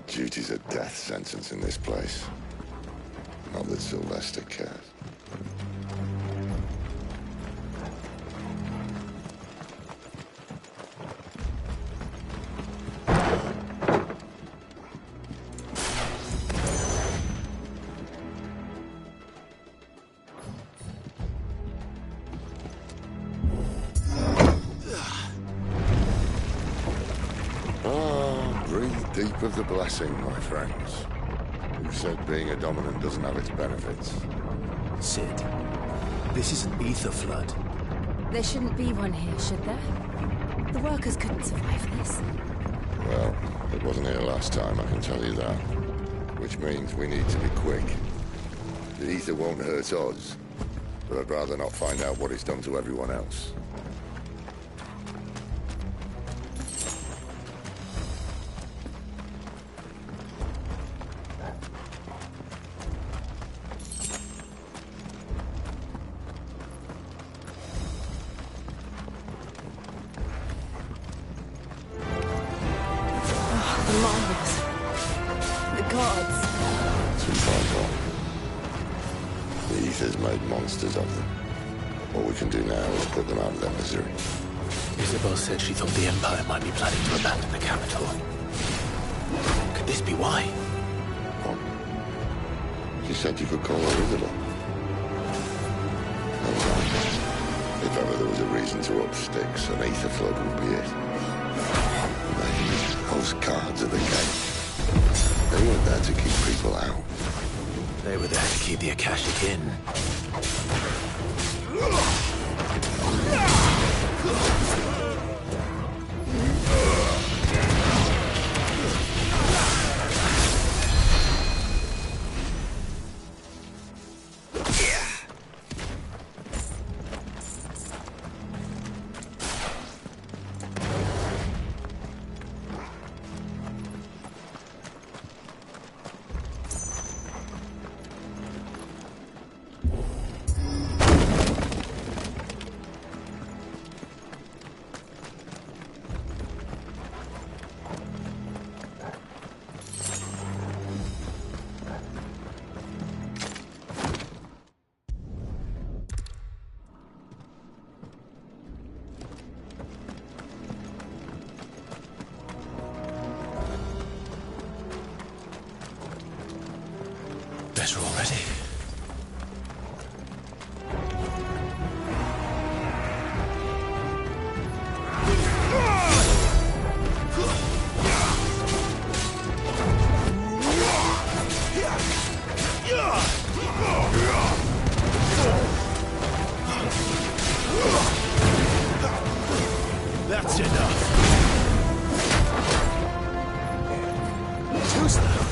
Our duty's a death sentence in this place. Not that Sylvester cares. Deep of the blessing, my friends. Who said being a dominant doesn't have its benefits? Cid, this is an ether flood. There shouldn't be one here, should there? The workers couldn't survive this. Well, it wasn't here last time, I can tell you that. Which means we need to be quick. The ether won't hurt us, but I'd rather not find out what it's done to everyone else. Monsters of them. What we can do now is put them out of their misery. Isabel said she thought the Empire might be planning to abandon the capital. Could this be why? What? She said you could call her Isabel. Never mind. If ever there was a reason to up sticks, an ether flood would be it. Those guards at the gate. They weren't there to keep people out. They were there to keep the Akashic in. Better already. That's enough. Too slow.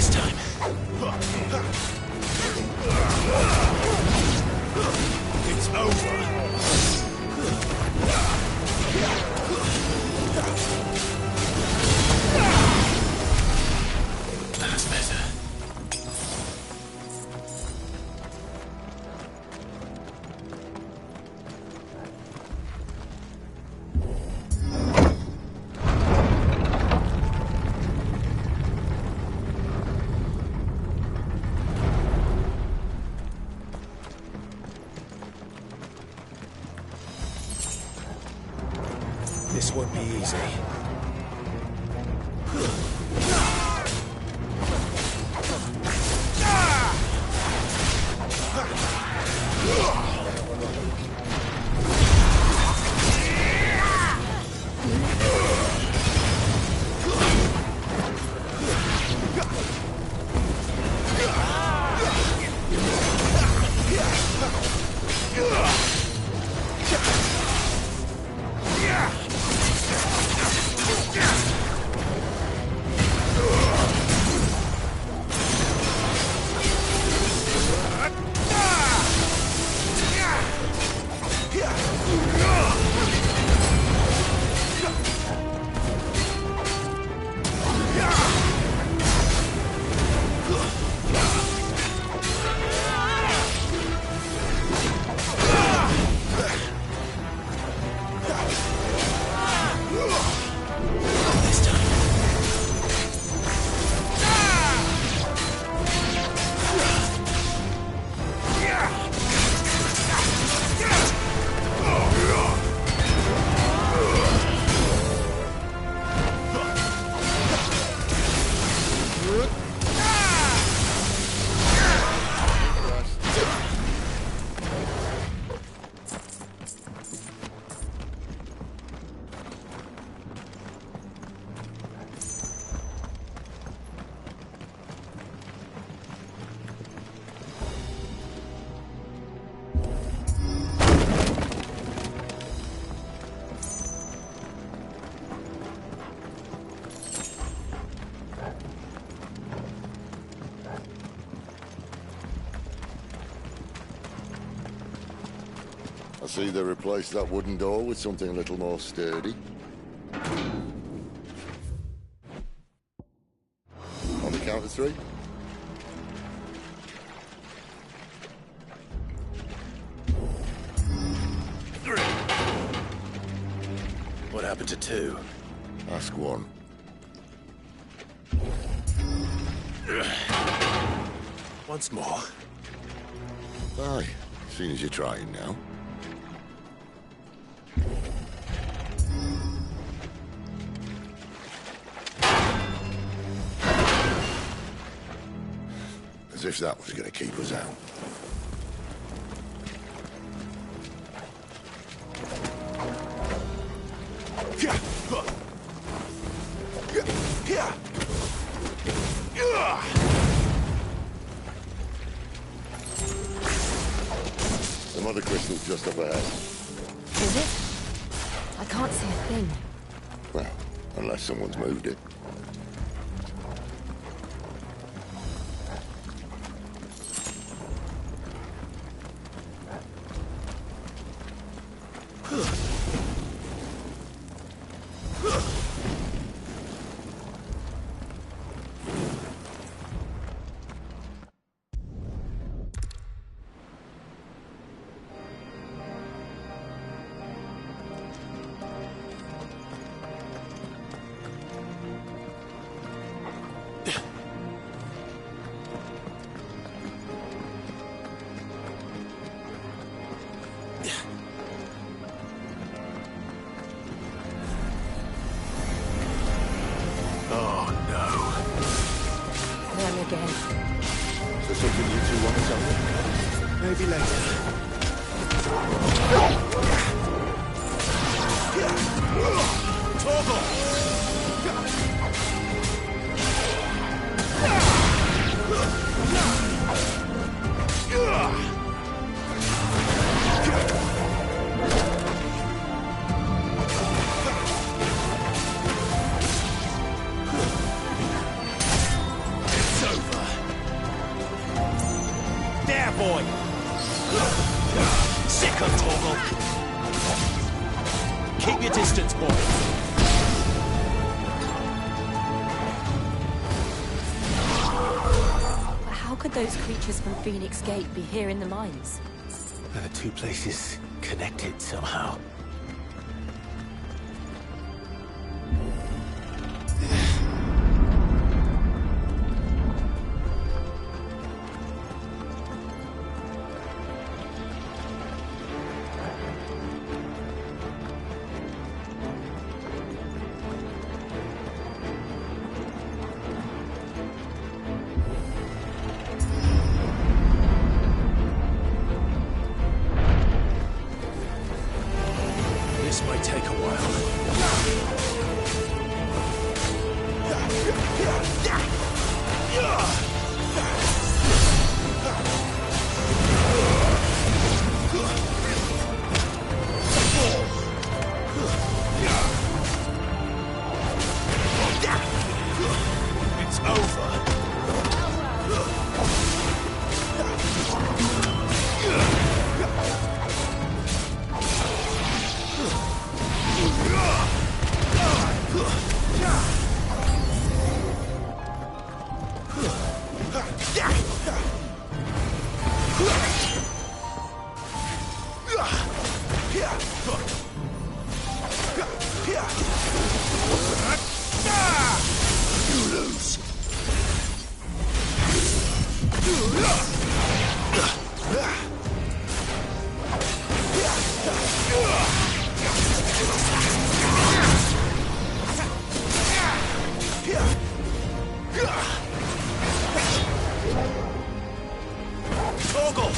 this time. It's over. That's better. This won't be easy. I see they replaced that wooden door with something a little more sturdy. On the count of three. What happened to two? Ask one. Once more. Aye, seeing as you're trying now. As if that was going to keep us out. Some other crystals just up ahead. Is it? I can't see a thing. Well, unless someone's moved it. Again. Is there something you two want to tell me? Maybe later. So boy! Sick of Torgal! Keep your distance, boy! How could those creatures from Phoenix Gate be here in the mines? Are the two places connected somehow? This might take a while. It's over. You lose. Torgal!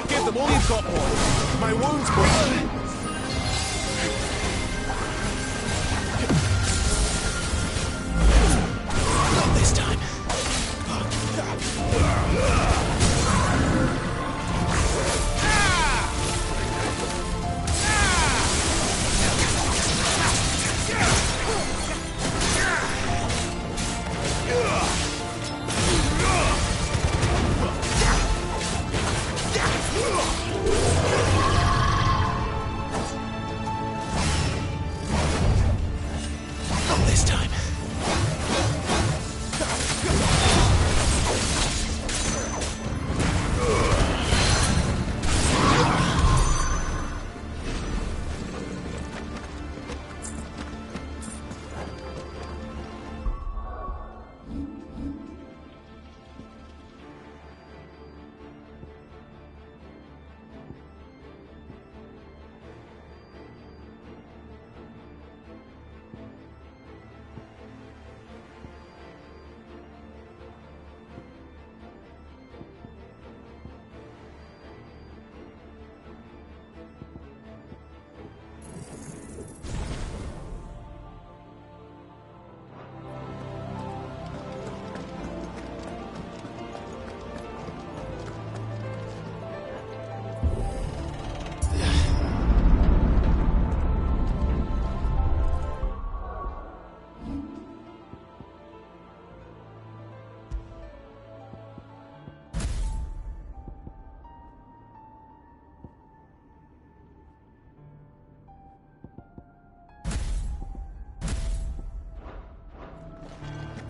Give them all you've got, boy! My wounds, boy! Not this time. Not this time.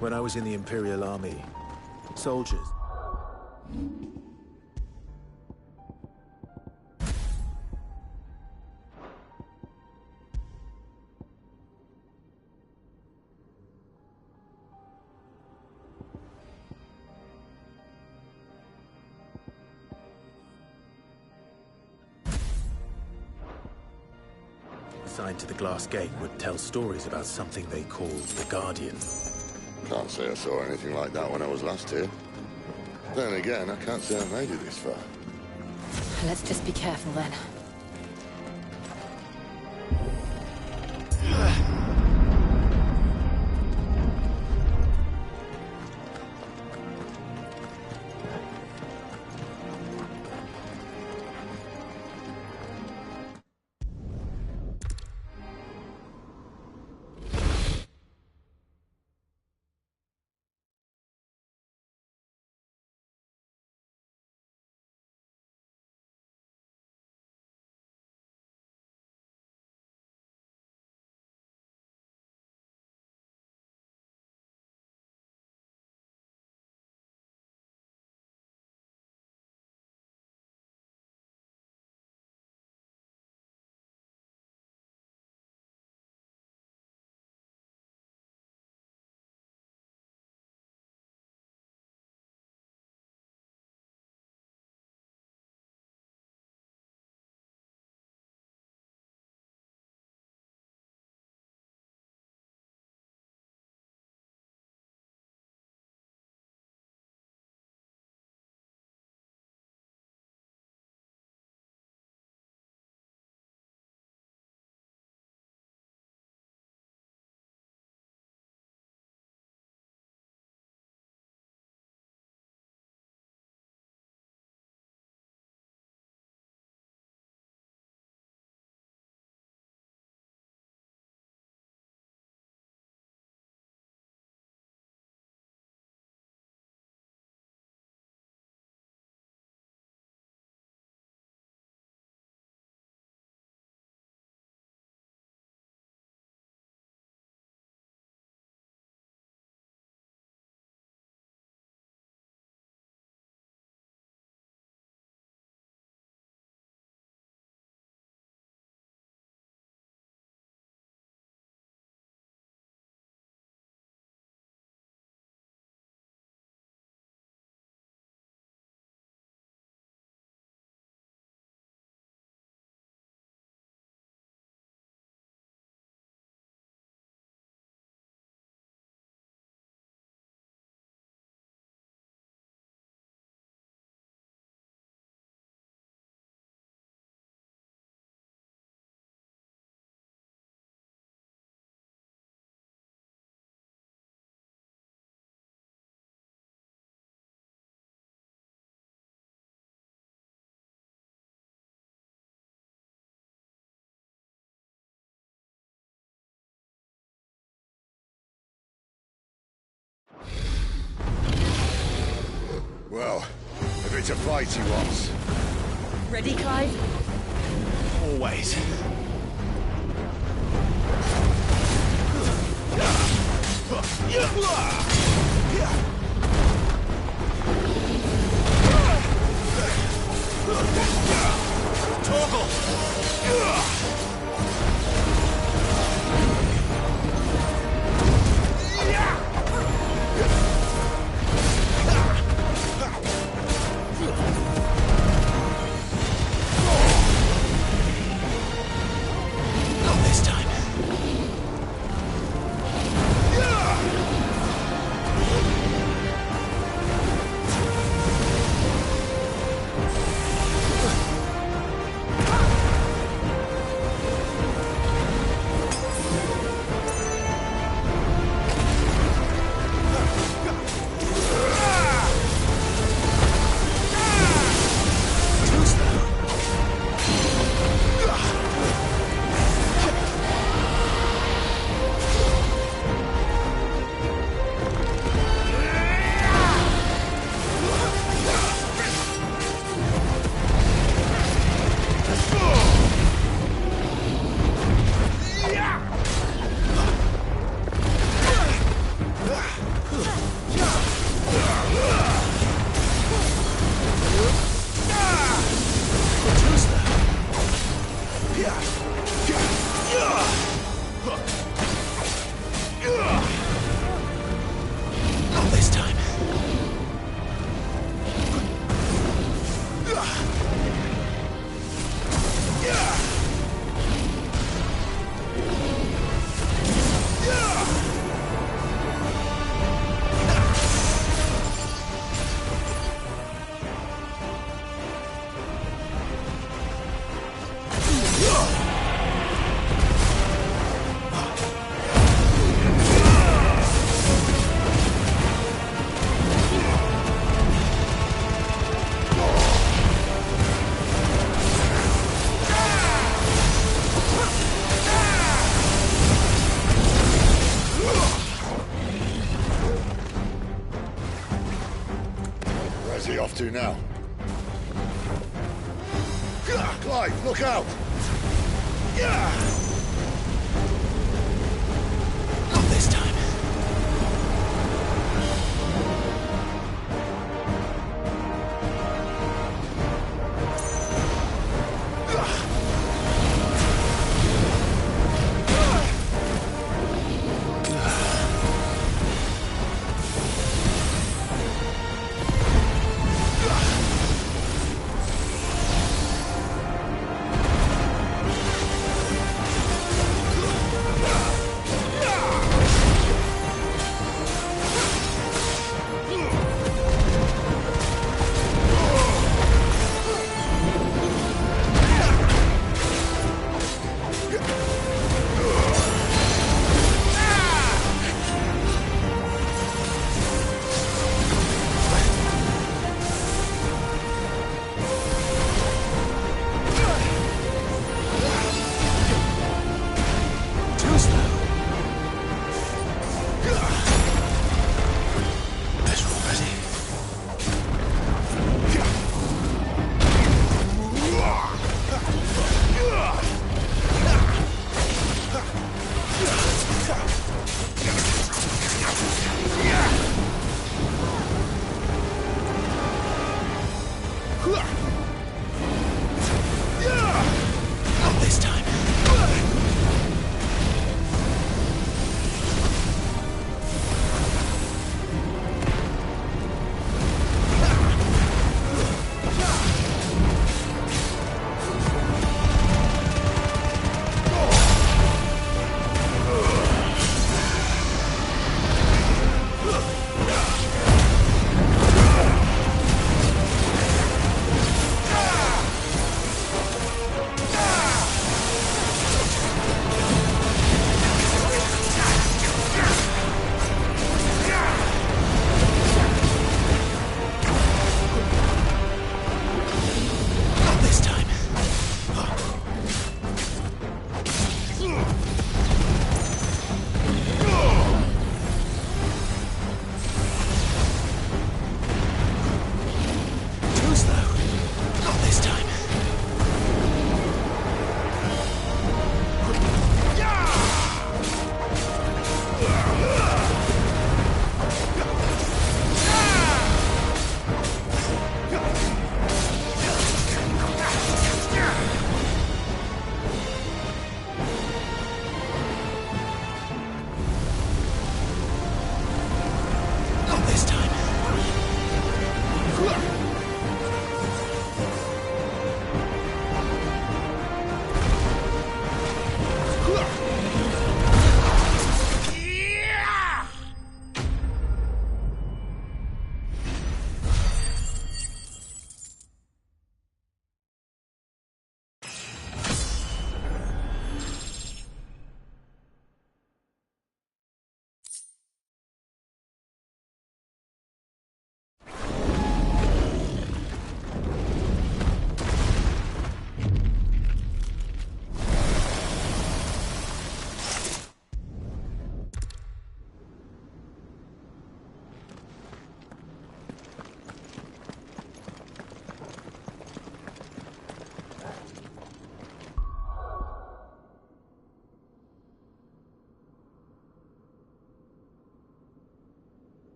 When I was in the Imperial Army, soldiers... assigned to the Glass Gate would tell stories about something they called the Guardian. Can't say I saw anything like that when I was last here. Then again, I can't say I made it this far. Let's just be careful then. Well, if it's a fight he wants. Ready, Clive? Always. Not this time. Not this time. Where's he off to now? Clive, look out! Not this time.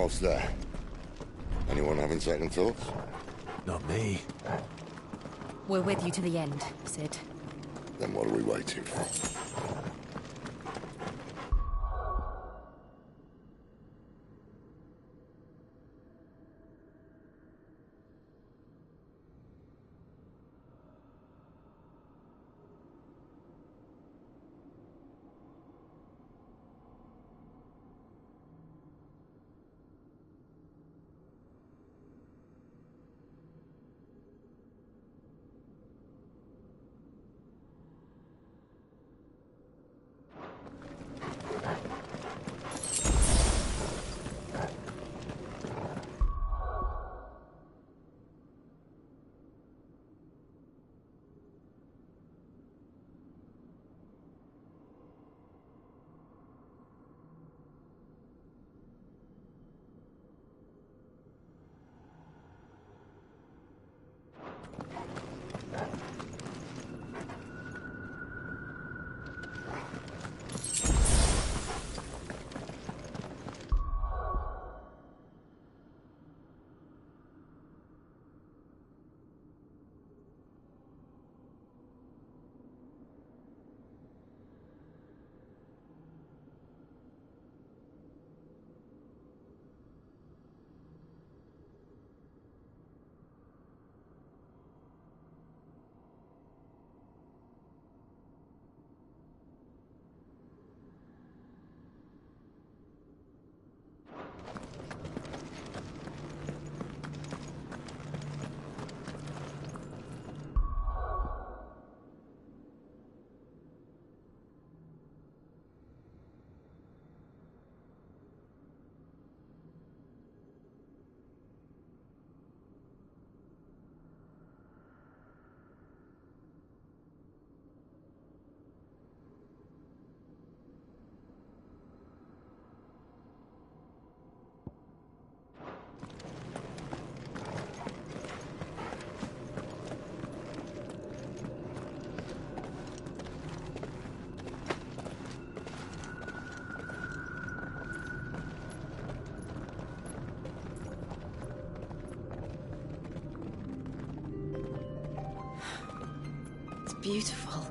almost there. Anyone having second thoughts? Not me. We're with you to the end, Sid. Then what are we waiting for? Beautiful.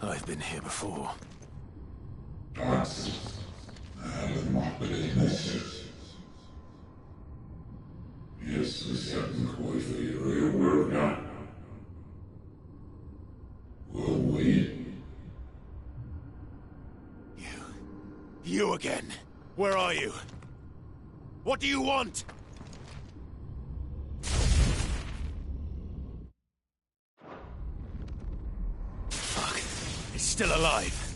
I've been here before. You again. Where are you? What do you want? Fuck. It's still alive.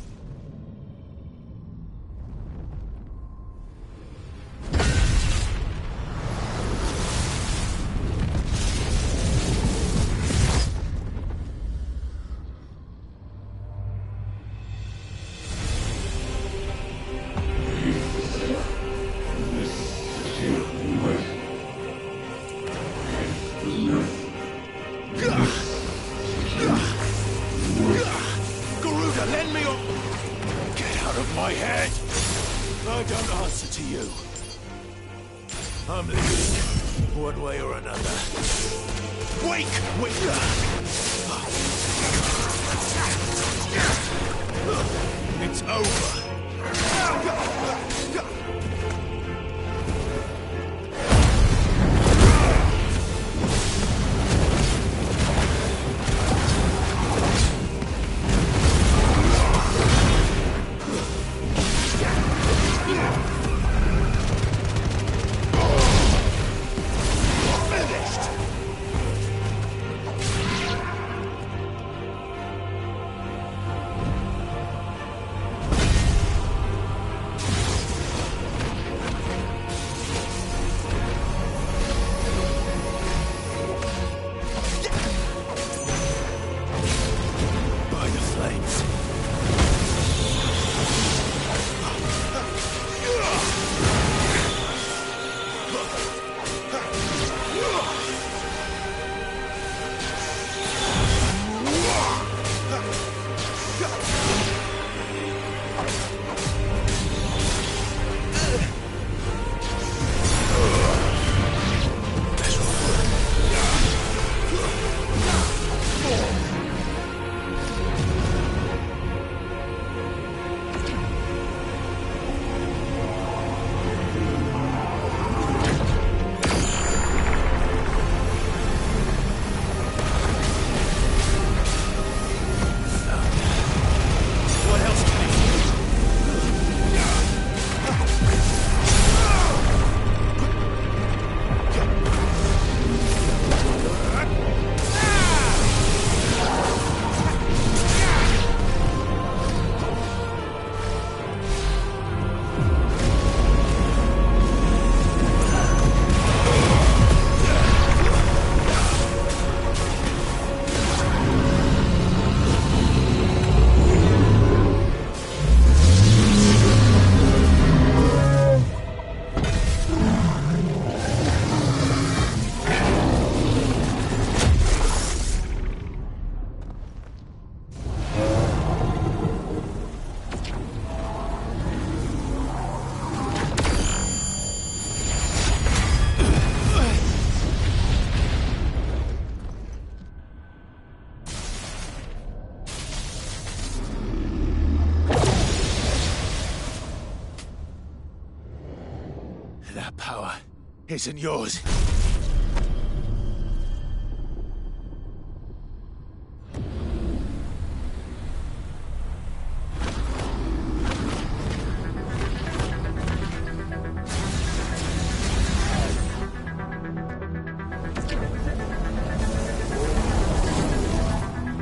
isn't yours.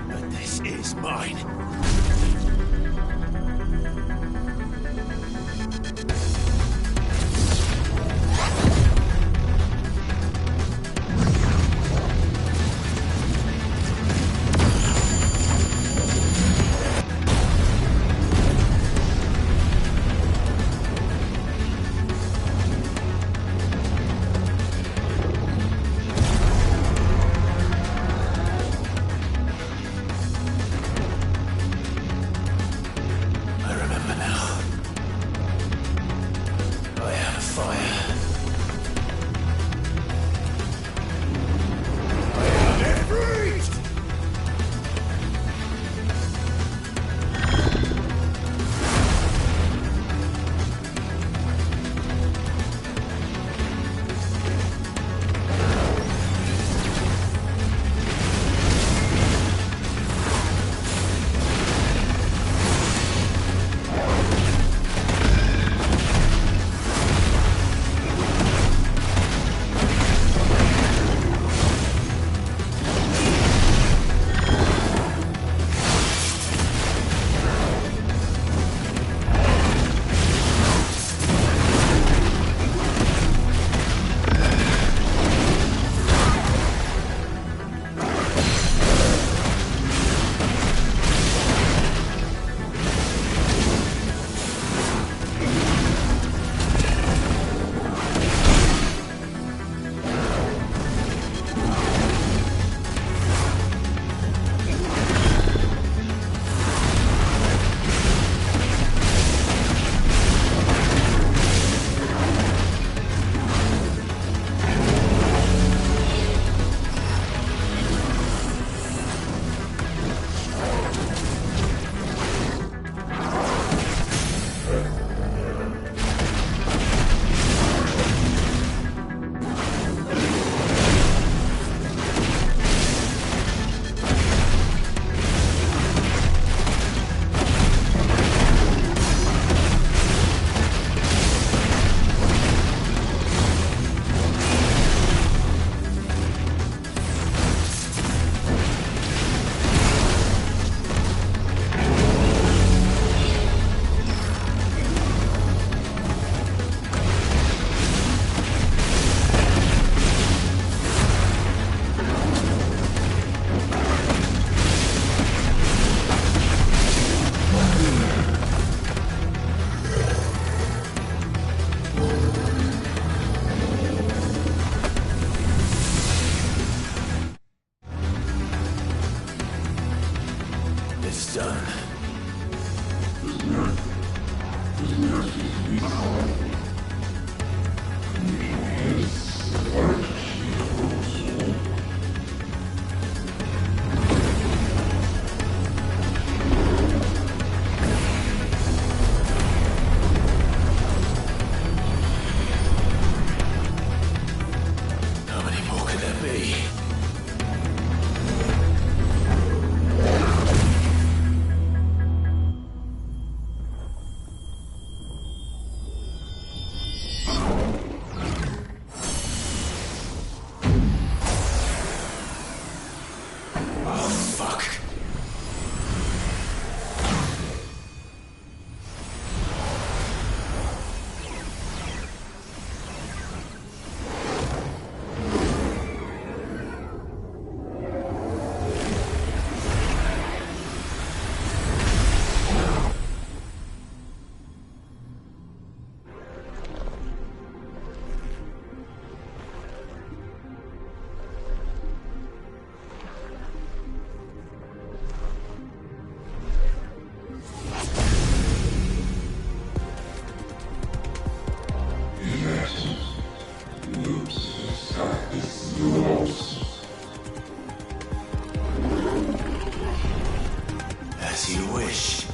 But this is mine. It's done. How many more could there be? As you wish.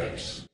place.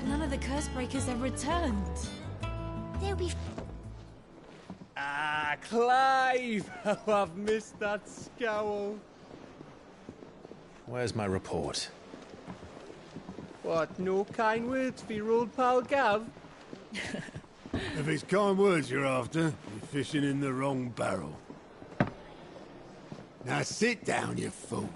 None of the Cursebreakers have returned. They'll be... Ah, Clive! Oh, I've missed that scowl. Where's my report? What, no kind words for your old pal Gav? If it's kind words you're after, you're fishing in the wrong barrel. Now sit down, you fool.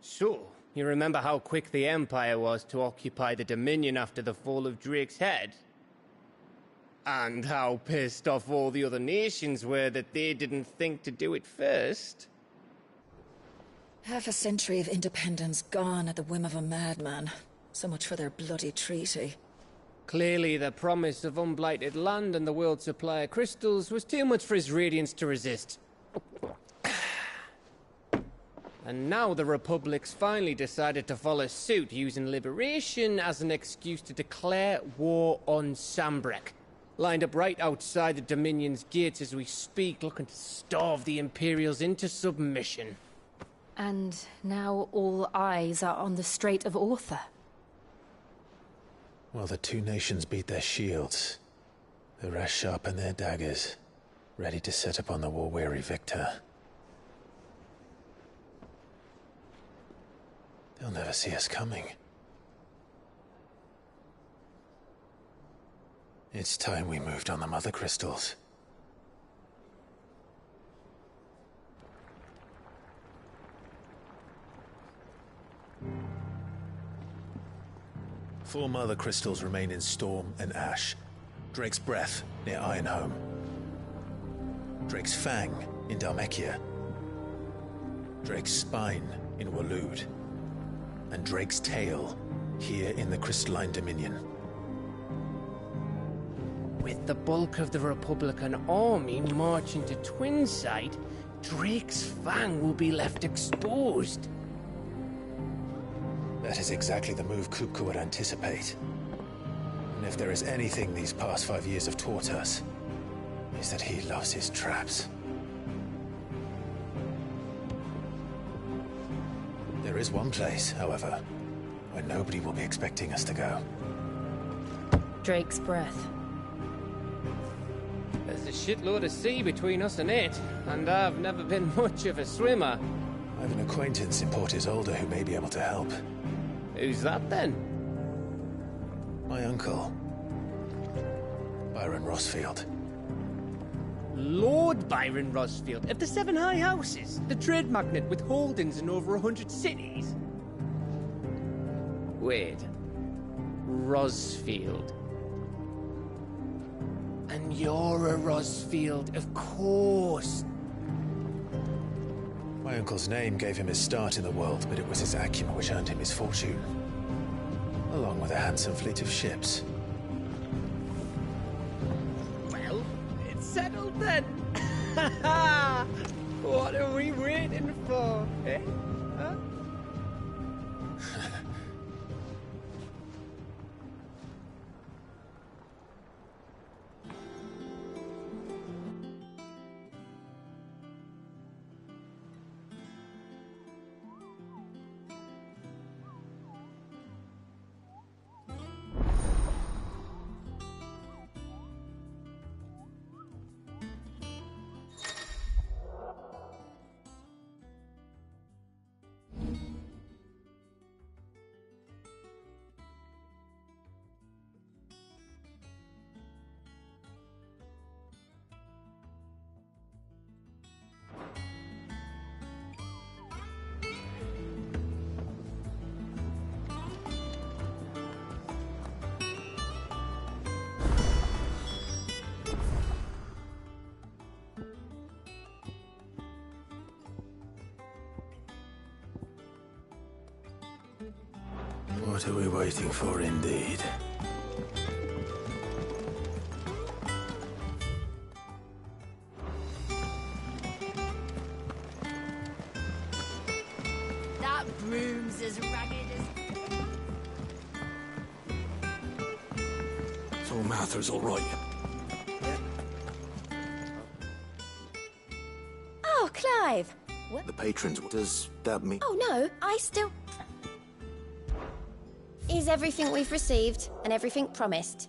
So, you remember how quick the Empire was to occupy the Dominion after the fall of Drake's head? And how pissed off all the other nations were that they didn't think to do it first? Half a century of independence gone at the whim of a madman. So much for their bloody treaty. Clearly, the promise of unblighted land and the world's supply of crystals was too much for his radiance to resist. And now the Republic's finally decided to follow suit, using liberation as an excuse to declare war on Sanbreque. Lined up right outside the Dominion's gates as we speak, looking to starve the Imperials into submission. And now all eyes are on the Strait of Author. Well, the two nations beat their shields. The rest sharpen their daggers, ready to set upon the war-weary victor. They'll never see us coming. It's time we moved on the Mother Crystals. Four Mother Crystals remain in Storm and Ash. Drake's Breath near Ironhome. Drake's Fang in Dhalmekia. Drake's Spine in Waloed. And Drake's Tail here in the Crystalline Dominion. With the bulk of the Republican army marching to Twinside, Drake's Fang will be left exposed. That is exactly the move Kupka would anticipate. And if there is anything these past 5 years have taught us, is that he loves his traps. There is one place, however, where nobody will be expecting us to go. Drake's Breath. There's a shitload of sea between us and it, and I've never been much of a swimmer. I have an acquaintance in Port Isolde who may be able to help. Who's that then? My uncle, Byron Rosfield. Lord Byron Rosfield of the Seven High Houses, the trade magnate with holdings in over 100 cities. Wait, Rosfield. And you're a Rosfield, of course. My uncle's name gave him his start in the world, but it was his acumen which earned him his fortune. Along with a handsome fleet of ships. Well, it's settled then. What are we waiting for, eh? Huh? What are we waiting for, indeed? That broom's as ragged as... So Martha's all right. Oh, Clive! What? The patrons, does that mean... Oh, no, I still... Is everything we've received and everything promised?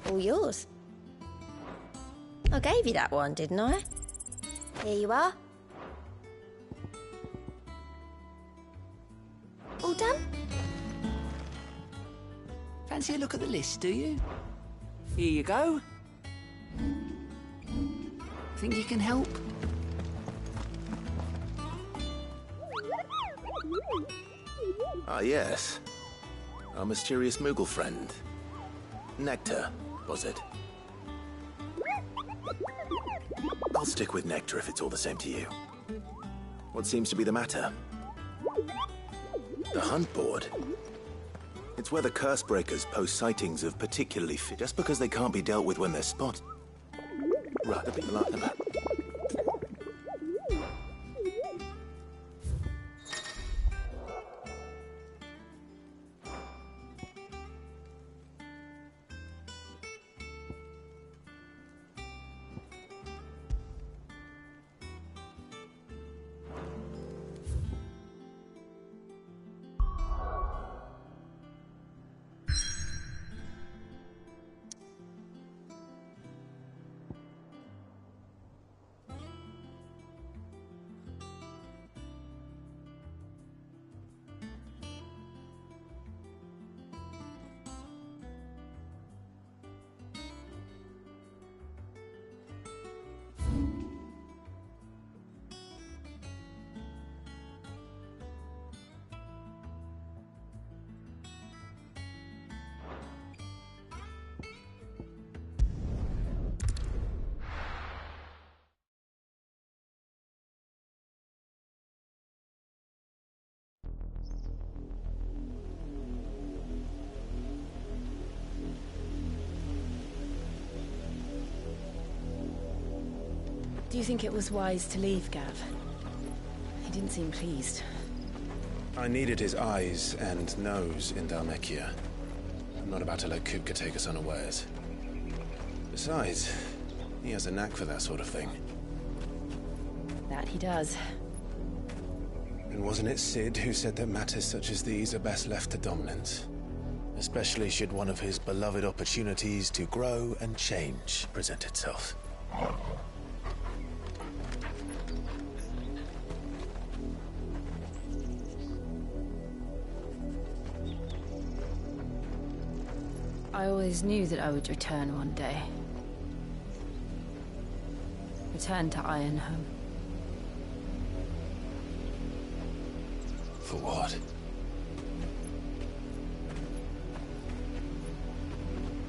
All yours. I gave you that one, didn't I? Here you are. All done? Fancy a look at the list, do you? Here you go. Think you can help? Ah, yes. Our mysterious Moogle friend. Nectar, was it? I'll stick with Nectar if it's all the same to you. What seems to be the matter? The hunt board? It's where the Cursebreakers post sightings of particularly fit, just because they can't be dealt with when they're spotted. Right, the people like that. Do you think it was wise to leave, Gav? He didn't seem pleased. I needed his eyes and nose in Dhalmekia. I'm not about to let Kupka take us unawares. Besides, he has a knack for that sort of thing. That he does. And wasn't it Sid who said that matters such as these are best left to dominance? Especially should one of his beloved opportunities to grow and change present itself. I always knew that I would return one day. Return to Ironhome. For what?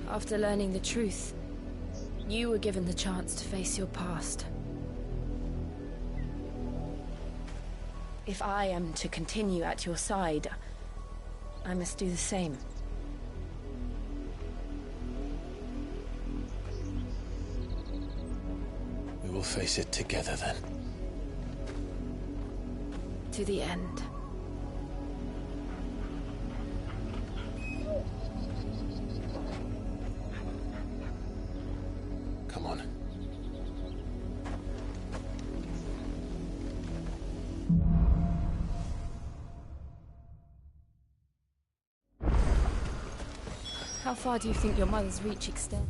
After learning the truth, you were given the chance to face your past. If I am to continue at your side, I must do the same. We will face it together then. To the end. Come on. How far do you think your mother's reach extends?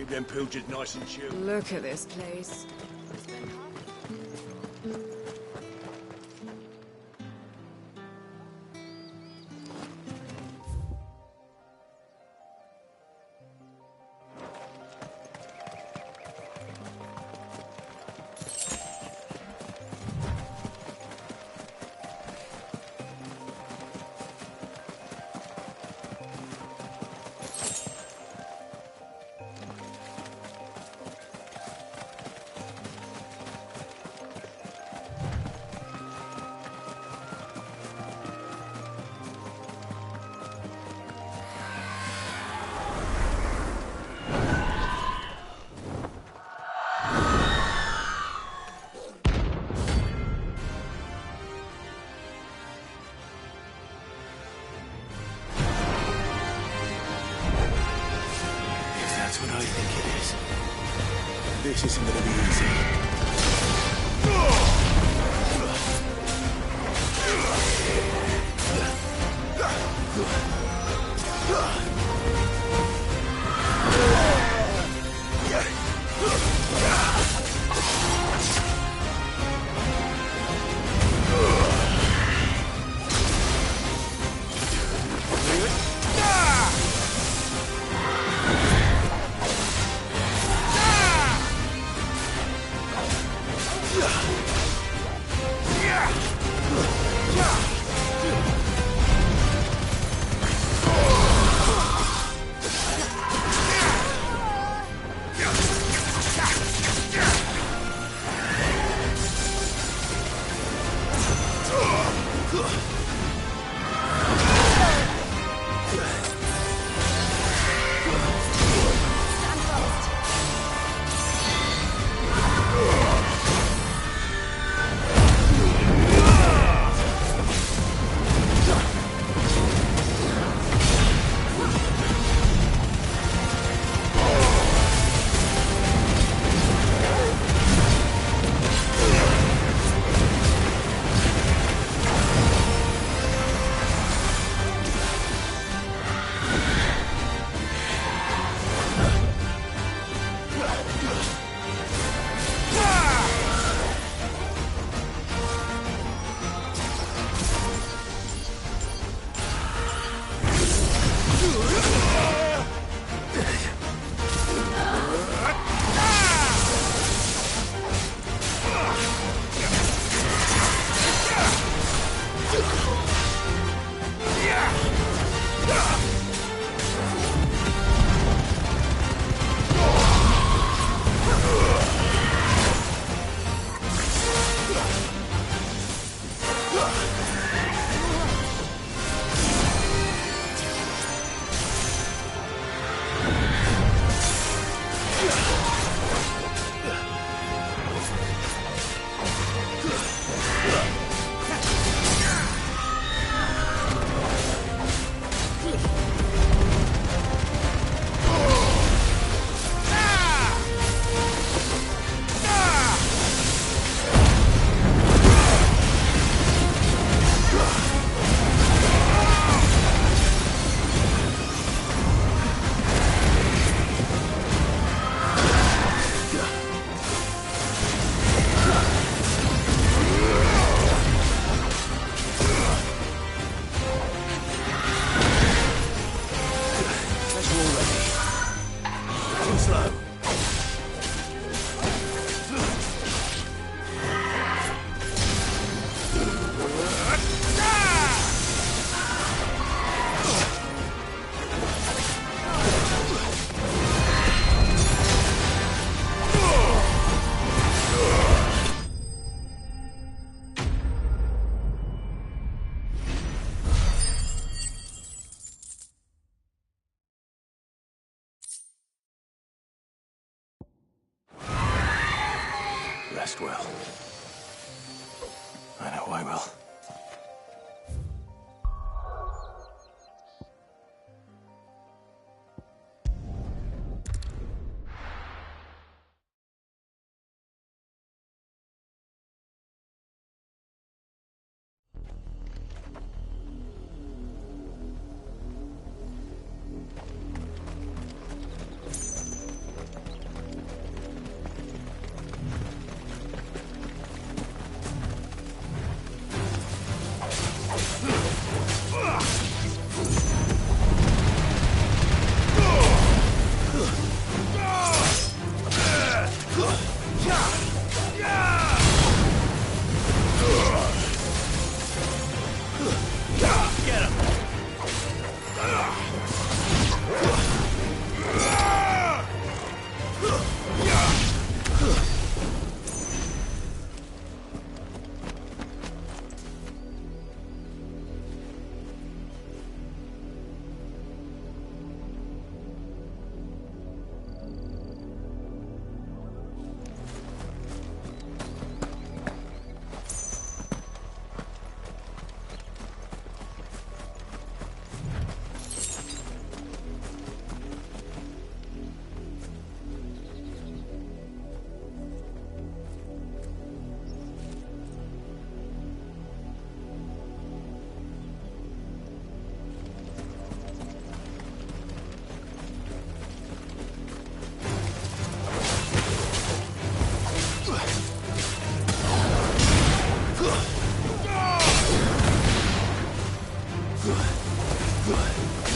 Keep them pilgers nice and chill. Look at this place. This isn't gonna be easy. Rest well. I know I will.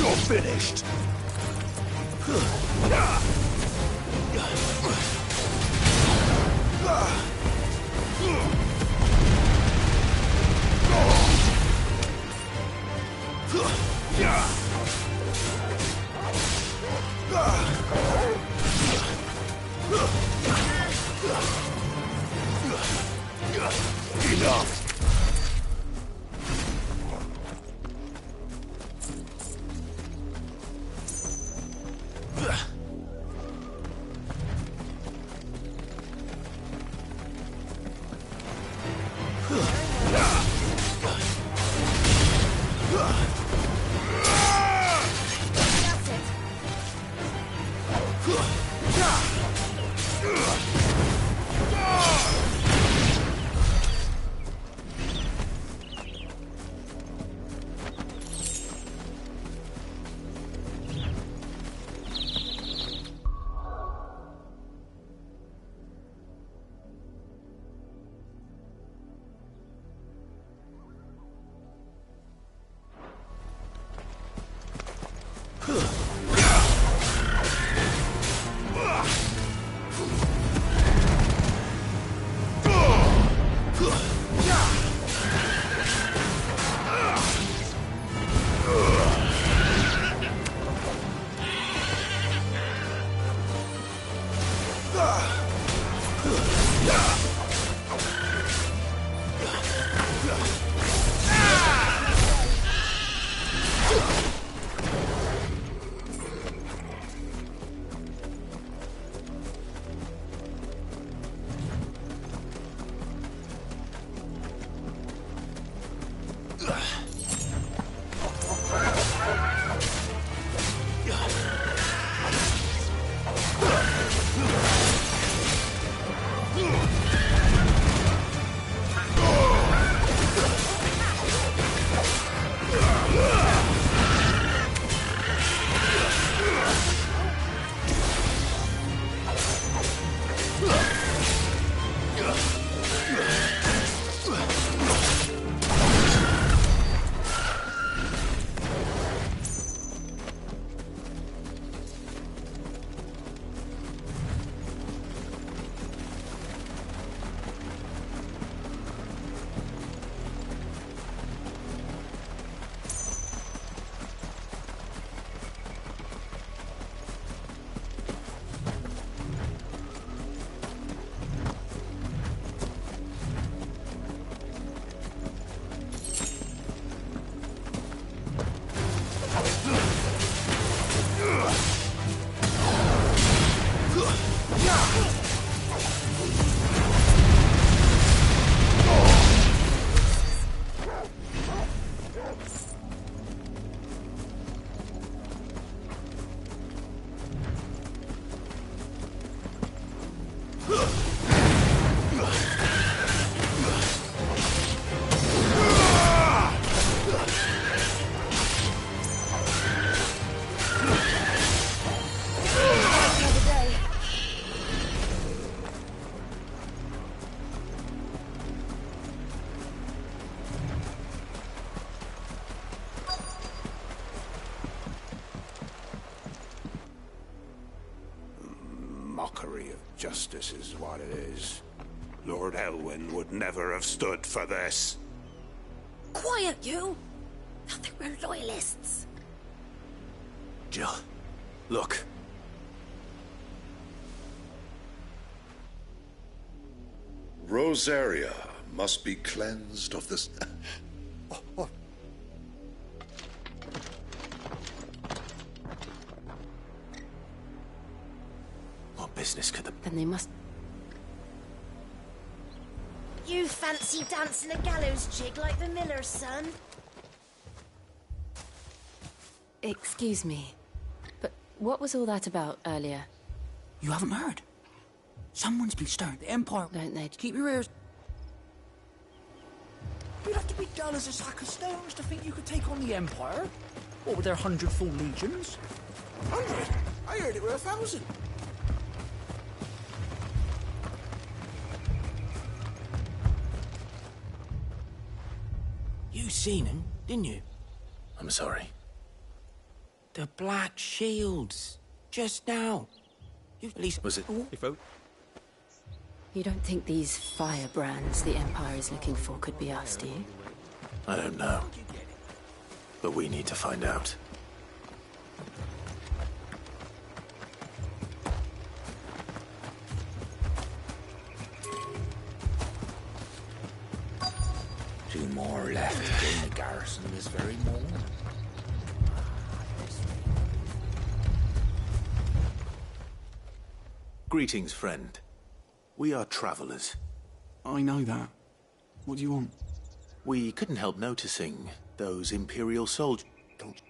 You're finished. Enough. Mockery of justice is what it is. Lord Elwyn would never have stood for this. Quiet, you! Thought they were loyalists. Jill, look. Rosaria must be cleansed of this. What business could the... Then they must... You fancy dancing a gallows jig like the miller's son? Excuse me, but what was all that about earlier? You haven't heard? Someone's been stirring the Empire. Don't they? Keep your ears... You'd have to be dull as a sack of stones to think you could take on the Empire. What with their 100 full legions? 100? I heard it were 1,000. You seen him, didn't you? I'm sorry. The Black Shields. Just now. You at least... Was it... You don't think these firebrands the Empire is looking for could be us, do you? I don't know. But we need to find out. Two more left in the garrison this very moment. Greetings, friend. We are travelers. I know that. What do you want? We couldn't help noticing those Imperial soldiers. Don't